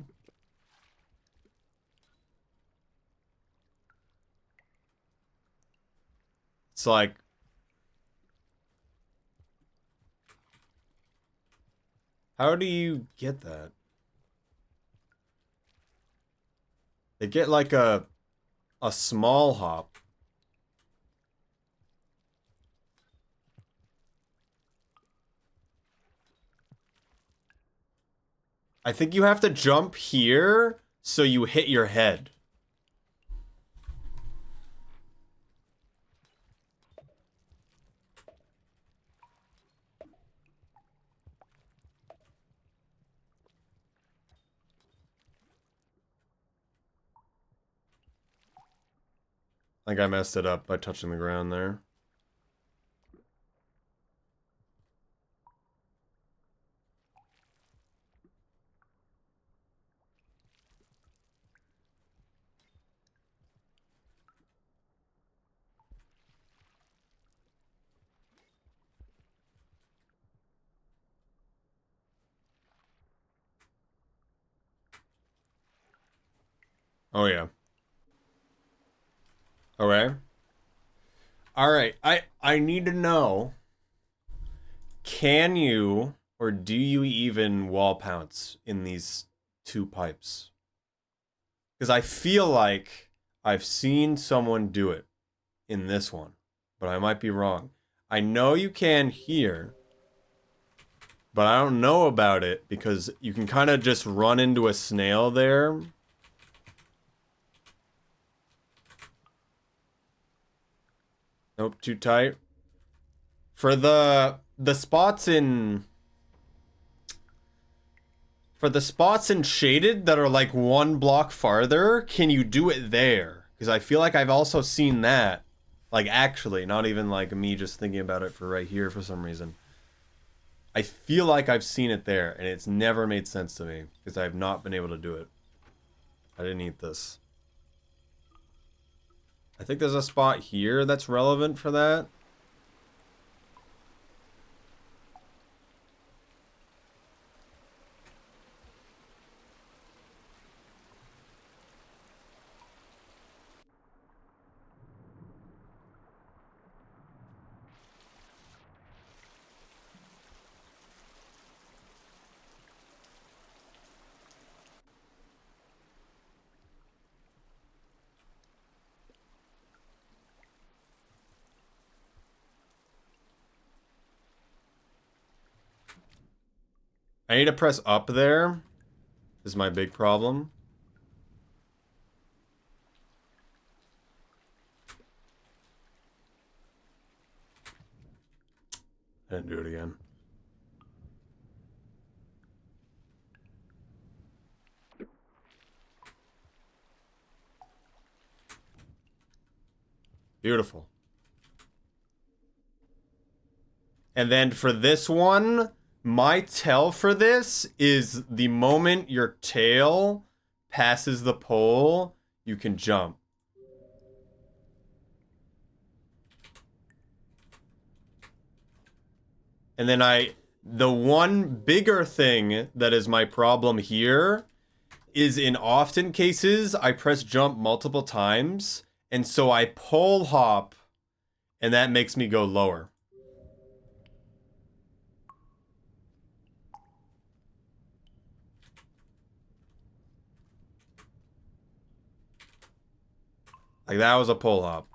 It's like... How do you get that? They get like a small hop. I think you have to jump here so you hit your head. I think I messed it up by touching the ground there. Oh yeah. Okay. All right. I need to know, can you or do you even wall pounce in these two pipes? Because I feel like I've seen someone do it in this one, but I might be wrong. I know you can here, but I don't know about it because you can kind of just run into a snail there. Nope, too tight. For the spots in shaded that are like one block farther, can you do it there? Because I feel like I've also seen that. Like actually, not even like me just thinking about it for right here for some reason. I feel like I've seen it there, and it's never made sense to me because I have not been able to do it. I didn't eat this. I think there's a spot here that's relevant for that. I need to press up there. This is my big problem. I didn't do it again. Beautiful. And then for this one, my tell for this is the moment your tail passes the pole, you can jump. And then the one bigger thing that is my problem here is in often cases, I press jump multiple times, and so I pole hop, and that makes me go lower. Like that was a pole hop.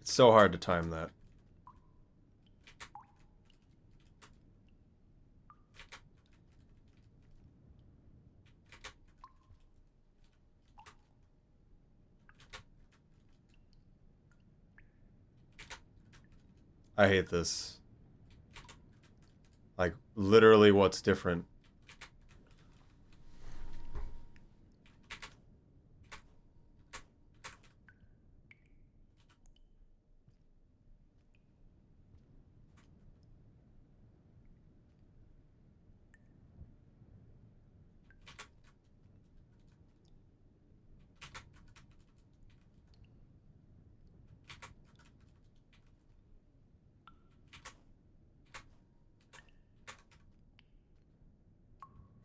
It's so hard to time that. I hate this. Like, literally what's different?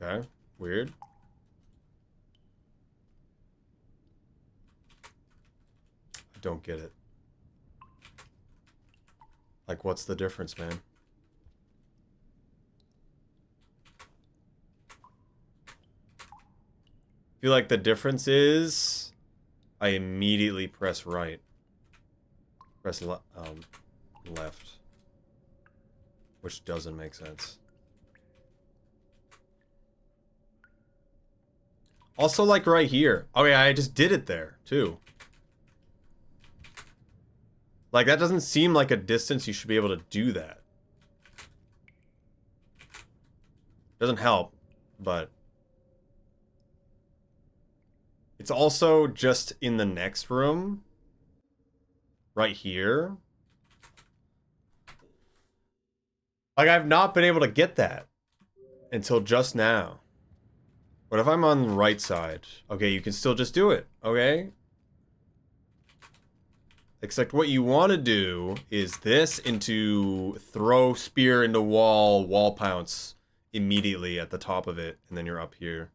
Okay, weird. I don't get it. Like, what's the difference, man? I feel like the difference is I immediately press right. Press left. Which doesn't make sense. Also, like right here. Oh yeah, I just did it there, too. Like, that doesn't seem like a distance you should be able to do that. Doesn't help, but It's also just in the next room. Right here. Like, I've not been able to get that until just now. What if I'm on the right side? Okay, you can still just do it, okay? Except what you want to do is this into throw spear into wall pounce immediately at the top of it, and then you're up here.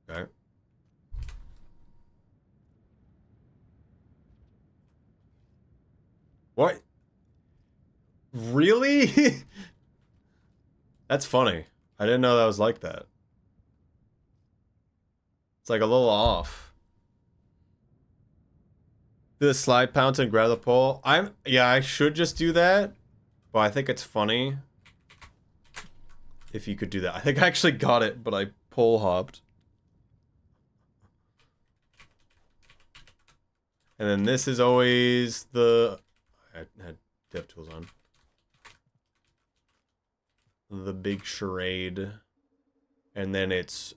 Okay. What? Really? That's funny. I didn't know that was like that. It's like a little off. Do the slide pounce and grab the pole. Yeah, I should just do that. But I think it's funny if you could do that. I think I actually got it, but I pole hopped. And then this is always the... I had DevTools on. The big charade. And then it's...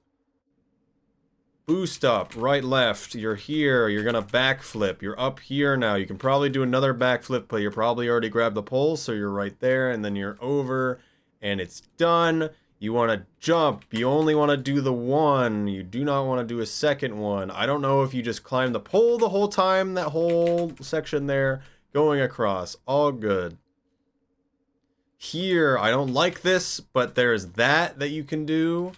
boost up, right, left. You're here. You're gonna backflip. You're up here now. You can probably do another backflip, but you're probably already grabbed the pole, so you're right there. And then you're over. And it's done. You want to jump. You only want to do the one. You do not want to do a second one. I don't know if you just climb the pole the whole time, that whole section there, going across. All good. Here, I don't like this, but there's that you can do.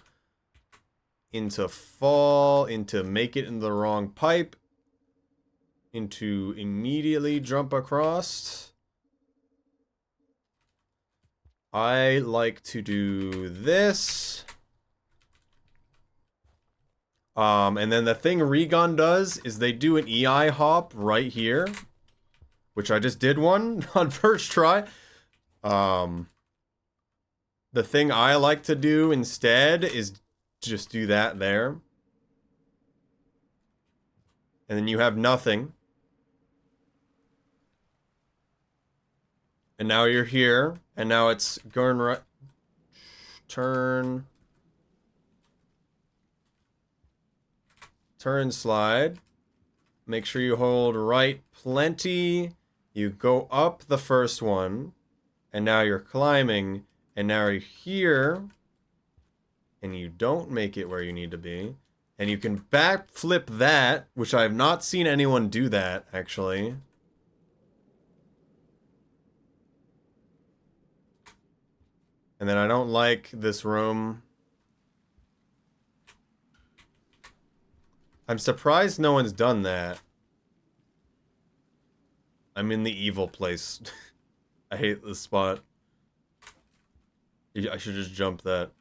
Into fall, into make it in the wrong pipe. Into immediately jump across. I like to do this. And then the thing Regon does is they do an EI hop right here. Which I just did one on first try. The thing I like to do instead is just do that there. And then you have nothing. And now you're here. And now it's going right. Turn. Turn slide. Make sure you hold right plenty. You go up the first one. And now you're climbing. And now you're here. And you don't make it where you need to be. And you can backflip that, which I have not seen anyone do that, actually. And then I don't like this room. I'm surprised no one's done that. I'm in the evil place. I hate this spot. I should just jump that.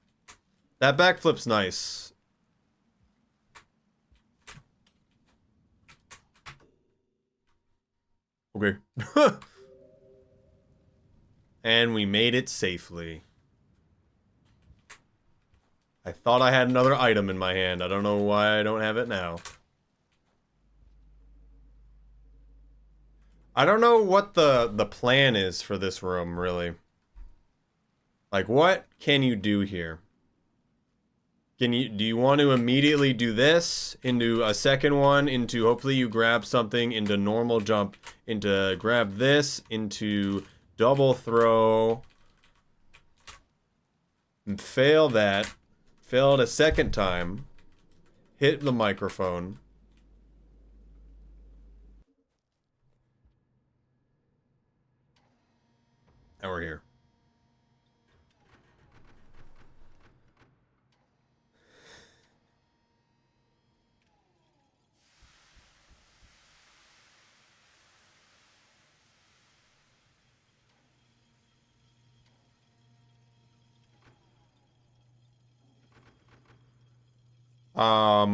That backflip's nice. Okay. And we made it safely. I thought I had another item in my hand. I don't know why I don't have it now. I don't know what the plan is for this room, really. Like, what can you do here? Do you want to immediately do this into a second one, into hopefully you grab something, into normal jump, into grab this, into double throw, and fail that, fail it a second time, hit the microphone. And we're here.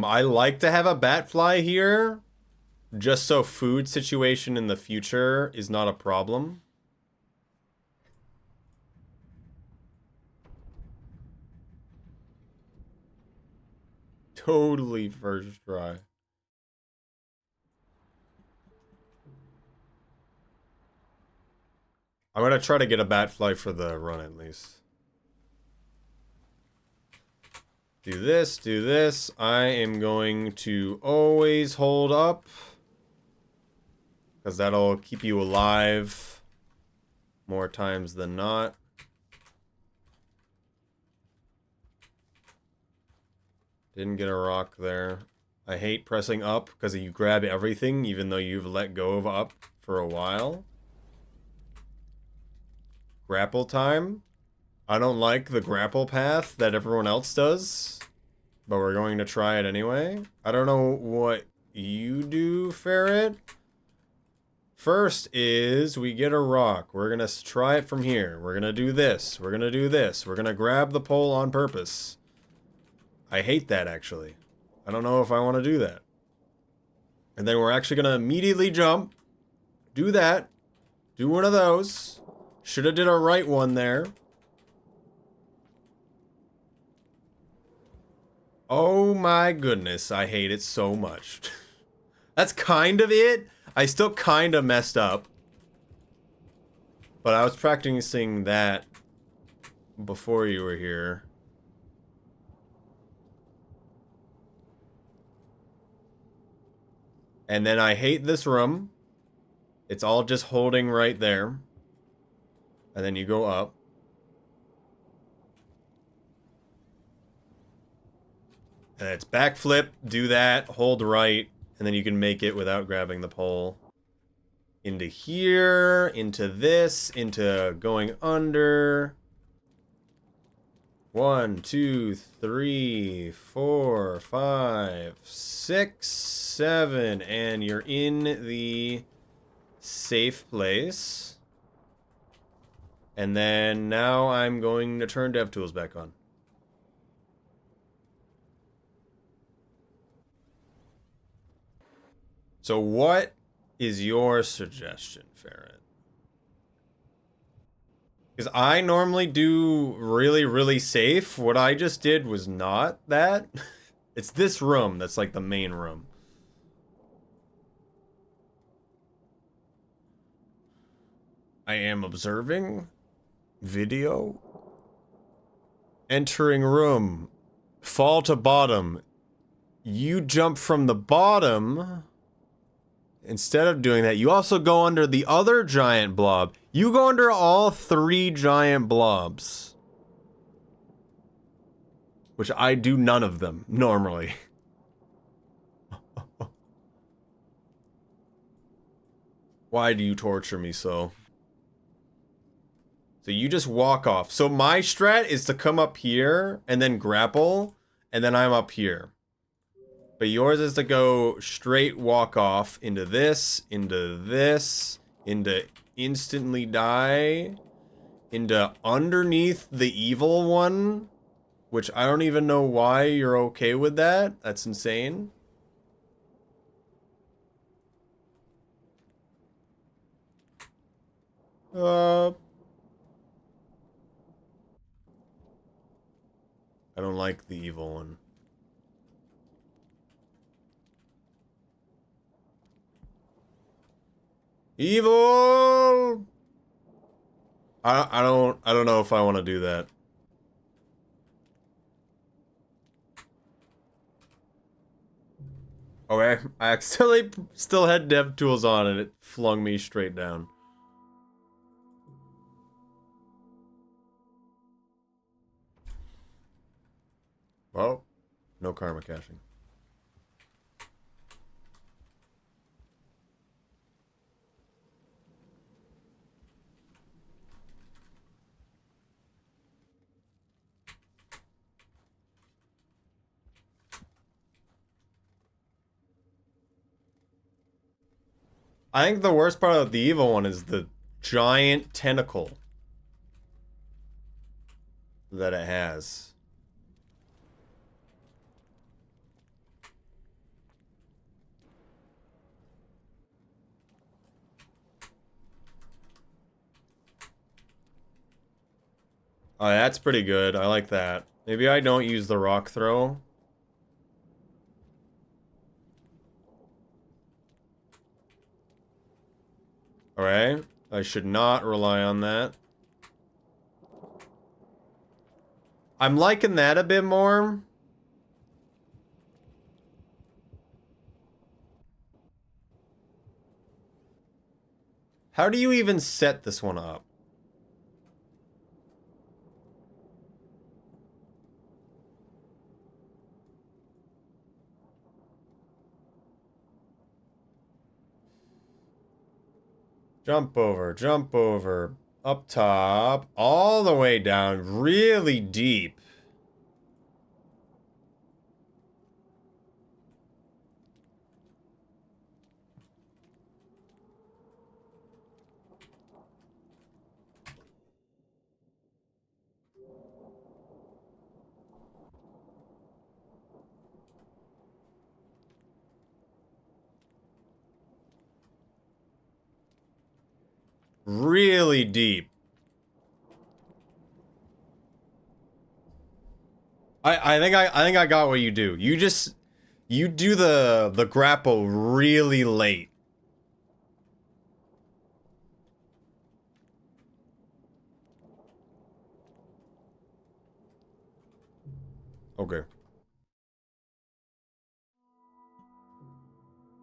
I like to have a bat fly here, just so food situation in the future is not a problem. Totally first try. I'm gonna try to get a bat fly for the run at least. Do this, do this. I am going to always hold up, because that'll keep you alive more times than not. Didn't get a rock there. I hate pressing up because you grab everything even though you've let go of up for a while. Grapple time. I don't like the grapple path that everyone else does, but we're going to try it anyway. I don't know what you do, Ferret. First is we get a rock. We're gonna try it from here. We're gonna do this. We're gonna do this. We're gonna grab the pole on purpose. I hate that, actually. I don't know if I want to do that. And then we're actually gonna immediately jump. Do that. Do one of those. Should have did a right one there. Oh my goodness, I hate it so much. That's kind of it. I still kind of messed up. But I was practicing that before you were here. And then I hate this room. It's all just holding right there. And then you go up. And it's backflip, do that, hold right, and then you can make it without grabbing the pole. Into here, into this, into going under. 1, 2, 3, 4, 5, 6, 7, and you're in the safe place. And then now I'm going to turn DevTools back on. So what is your suggestion, Ferret? Because I normally do really, really safe. What I just did was not that. It's this room that's like the main room. I am observing. Video. Entering room. Fall to bottom. You jump from the bottom. Instead of doing that, you also go under the other giant blob. You go under all 3 giant blobs. Which I do none of them, normally. Why do you torture me so? So you just walk off. So my strat is to come up here and then grapple, and then I'm up here. But yours is to go straight walk off into this, into instantly die, into underneath the evil one, which I don't even know why you're okay with that. That's insane. I don't like the evil one. Evil! I don't know if I want to do that. Okay, I accidentally still had DevTools on and it flung me straight down. Well, no karma caching. I think the worst part of the evil one is the giant tentacle that it has. Oh, that's pretty good. I like that. Maybe I don't use the rock throw. Okay. I should not rely on that. I'm liking that a bit more. How do you even set this one up? Jump over, up top, all the way down, really deep. Really deep. I think I got what you do. You do the grapple really late. Okay.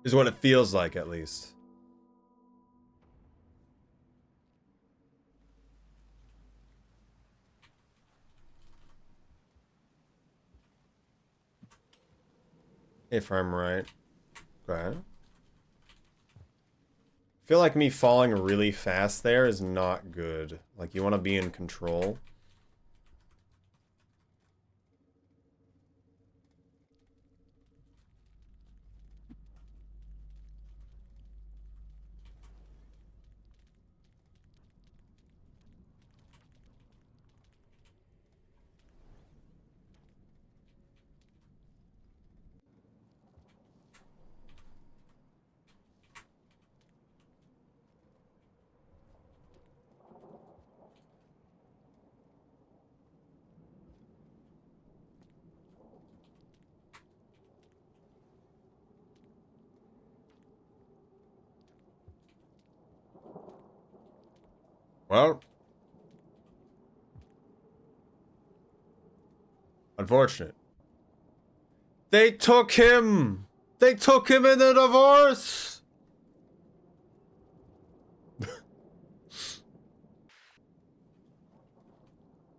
Is what it feels like, at least. If I'm right. Okay. I feel like me falling really fast there is not good. Like, you want to be in control. Well. Unfortunate. They took him! They took him in the divorce!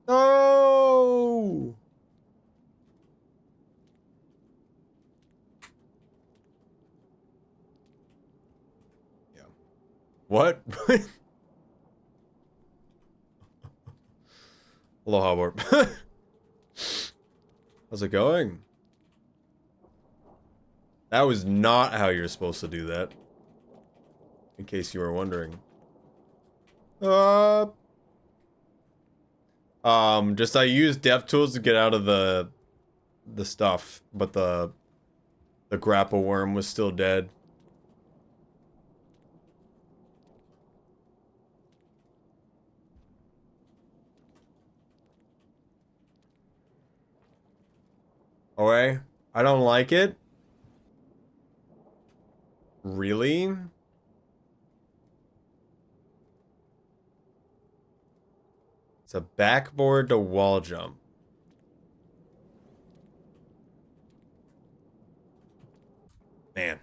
No! Yeah. What? Aloha, Warp. How's it going? That was not how you're supposed to do that. In case you were wondering. Just I used dev tools to get out of the stuff, but the grapple worm was still dead. Okay, I don't like it. Really? It's a backboard to wall jump. Man.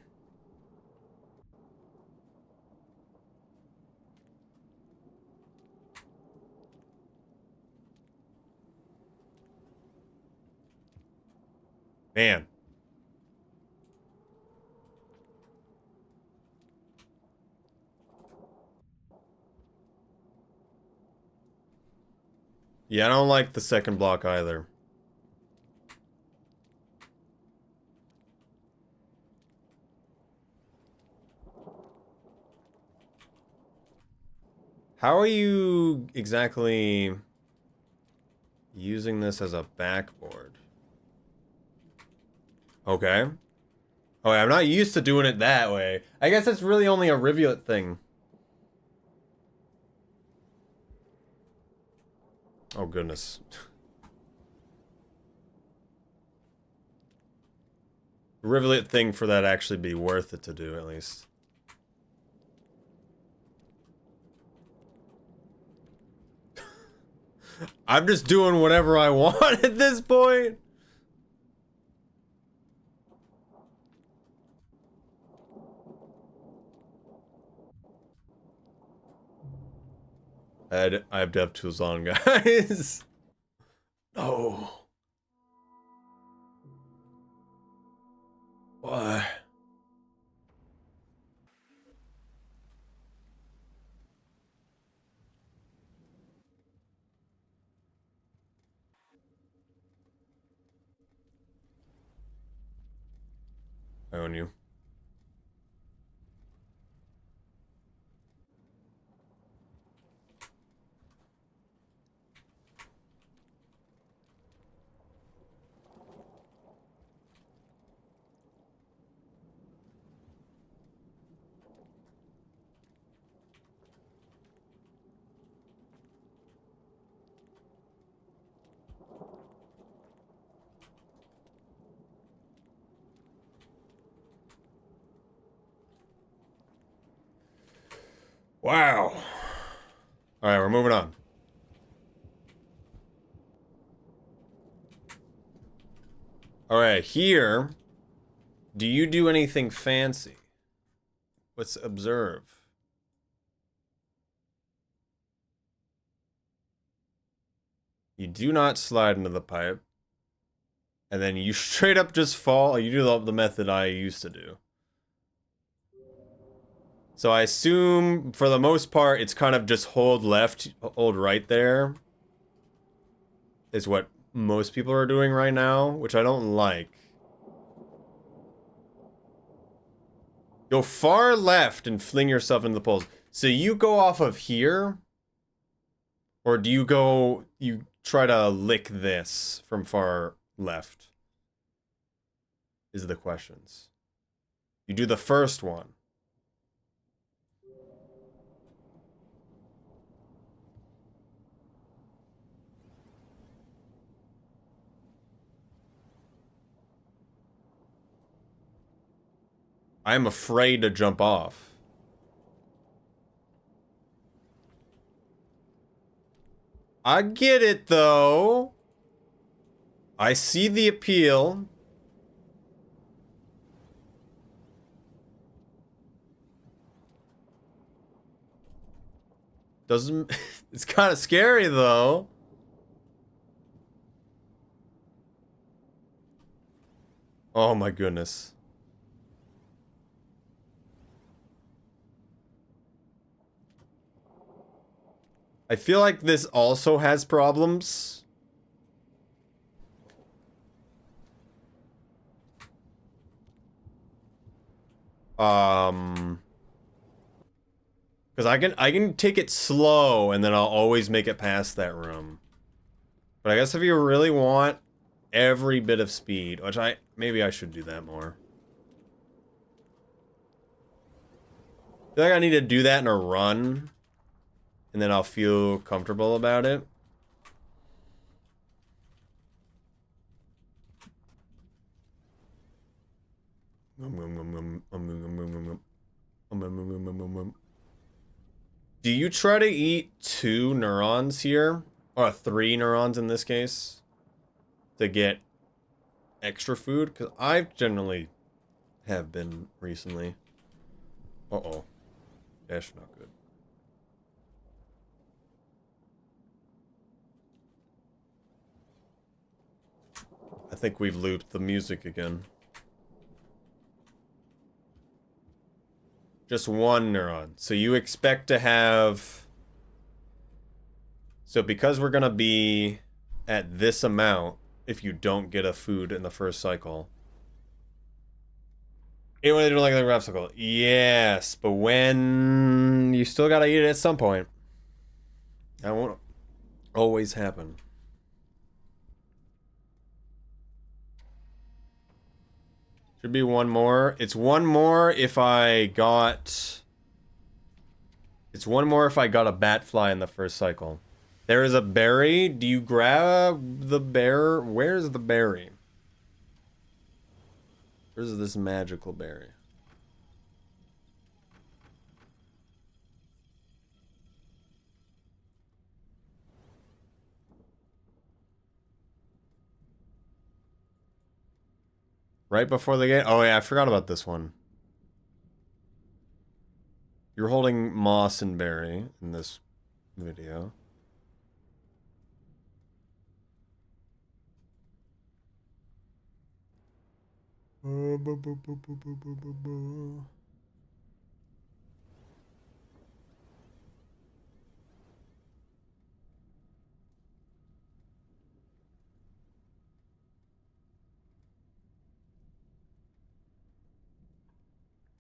Man. Yeah, I don't like the second block either. How are you exactly using this as a backboard? Okay. Oh, I'm not used to doing it that way. I guess it's really only a Rivulet thing. Oh, goodness. Rivulet thing for that actually be worth it to do, at least. I'm just doing whatever I want at this point. I have dev tools on, guys. No. Why? I own you. Wow. All right, we're moving on. All right, here. Do you do anything fancy? Let's observe. You do not slide into the pipe. And then you straight up just fall. You do the method I used to do. So I assume, for the most part, it's kind of just hold left, hold right there. Is what most people are doing right now, which I don't like. Go far left and fling yourself into the poles. So you go off of here? Or do you go... You try to lick this from far left? Is the questions. You do the first one. I'm afraid to jump off. I get it, though. I see the appeal. Doesn't... It's kind of scary, though. Oh, my goodness. I feel like this also has problems. Because I can take it slow and then I'll always make it past that room. But I guess if you really want every bit of speed, which maybe I should do that more. I feel like I need to do that in a run. And then I'll feel comfortable about it. Do you try to eat 2 neurons here? Or 3 neurons in this case? To get extra food? Because I generally have been recently. Uh-oh. That's not good. I think we've looped the music again. Just 1 neuron. So you expect to have... So because we're gonna be at this amount, if you don't get a food in the first cycle... Eat when they do like the graph cycle. Yes, but when... You still gotta eat it at some point. That won't always happen. Should be 1 more. It's 1 more if I got... It's 1 more if I got a bat fly in the first cycle. There is a berry. Do you grab the bear? Where's the berry? Where's this magical berry? Right before the game. Oh yeah, I forgot about this one. You're holding Moss and Barry in this video.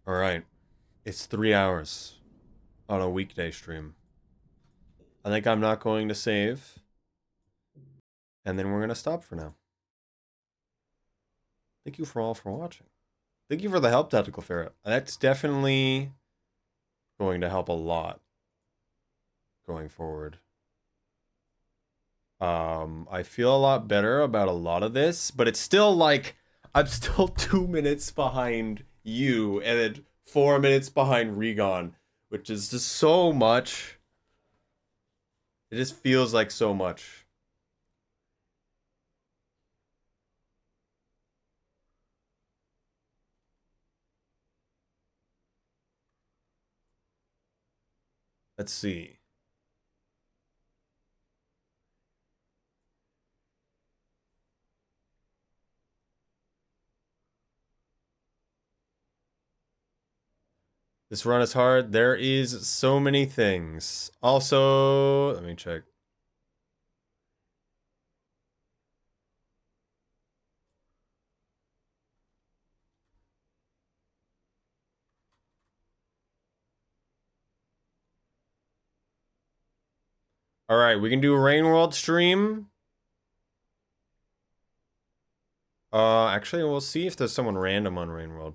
All right. It's 3 hours on a weekday stream. I think I'm not going to save. And then we're going to stop for now. Thank you for all for watching. Thank you for the help, Tactical Ferret. That's definitely going to help a lot going forward. I feel a lot better about a lot of this, but it's still like I'm still 2 minutes behind you and then 4 minutes behind Regon, which is just so much. It just feels like so much. Let's see. This run is hard. There is so many things. Also, let me check. All right, we can do a Rain World stream. Actually, we'll see if there's someone random on Rain World.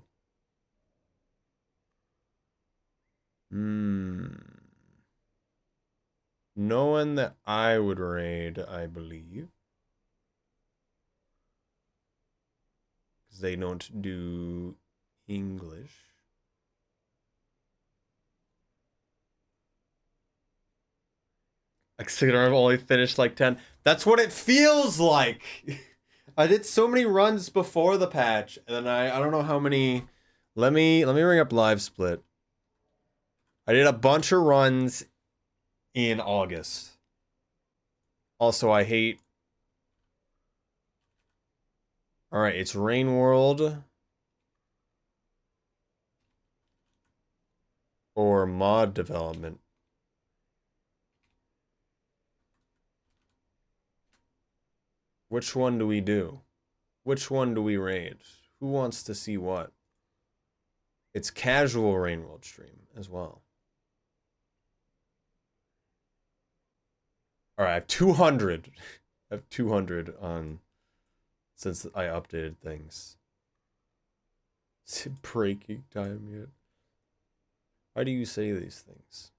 No one that I would raid, I believe. Because they don't do English. Consider I've only finished like 10. That's what it feels like! I did so many runs before the patch, and then I don't know how many... Let me ring up Live Split. I did a bunch of runs in August. Also, I hate... Alright, it's Rain World. Or mod development. Which one do we do? Which one do we raid? Who wants to see what? It's casual Rain World stream as well. Alright, I have 200. I have 200 on... Since I updated things. Is it breaking time yet? Why do you say these things?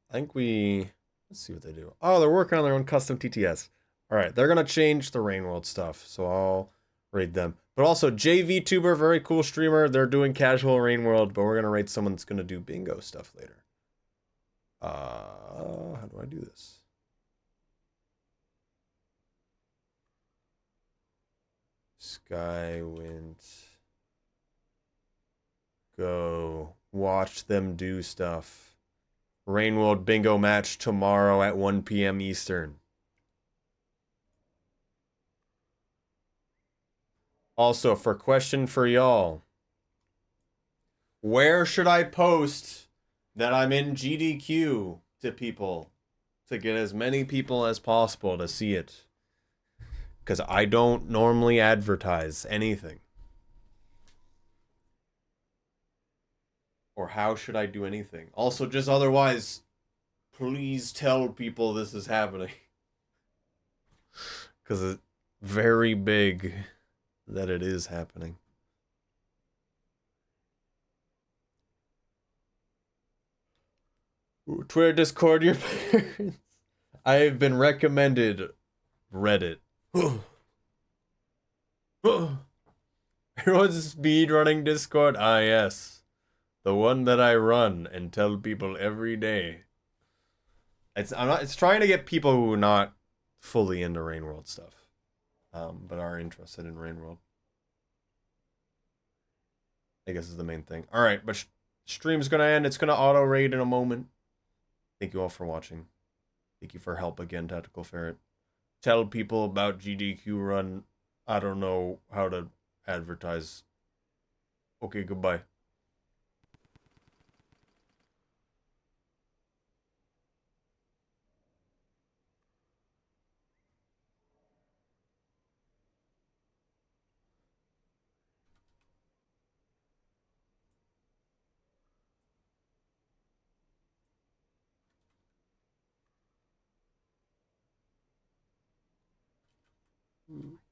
I think we... Let's see what they do. Oh, they're working on their own custom TTS. Alright, they're gonna change the Rain World stuff, so I'll raid them. But also, JVTuber, very cool streamer. They're doing casual Rain World, but we're gonna raid someone that's gonna do bingo stuff later. How do I do this? Skywint. Go. Watch them do stuff. Rain World bingo match tomorrow at 1 p.m. Eastern. Also, for question for y'all. Where should I post that I'm in GDQ to people? To get as many people as possible to see it. Because I don't normally advertise anything. Or how should I do anything? Also, just otherwise, please tell people this is happening. Because it's very big that it is happening. Ooh, Twitter, Discord, your parents. I have been recommended Reddit. Everyone's speedrunning Discord? Ah, yes. The one that I run and tell people every day. It's trying to get people who are not fully into Rain World stuff. but are interested in Rain World. I guess is the main thing. All right, but stream's gonna end. It's gonna auto raid in a moment. Thank you all for watching. Thank you for help again, Tactical Ferret. Tell people about GDQ Run. I don't know how to advertise. Okay, goodbye. Mm.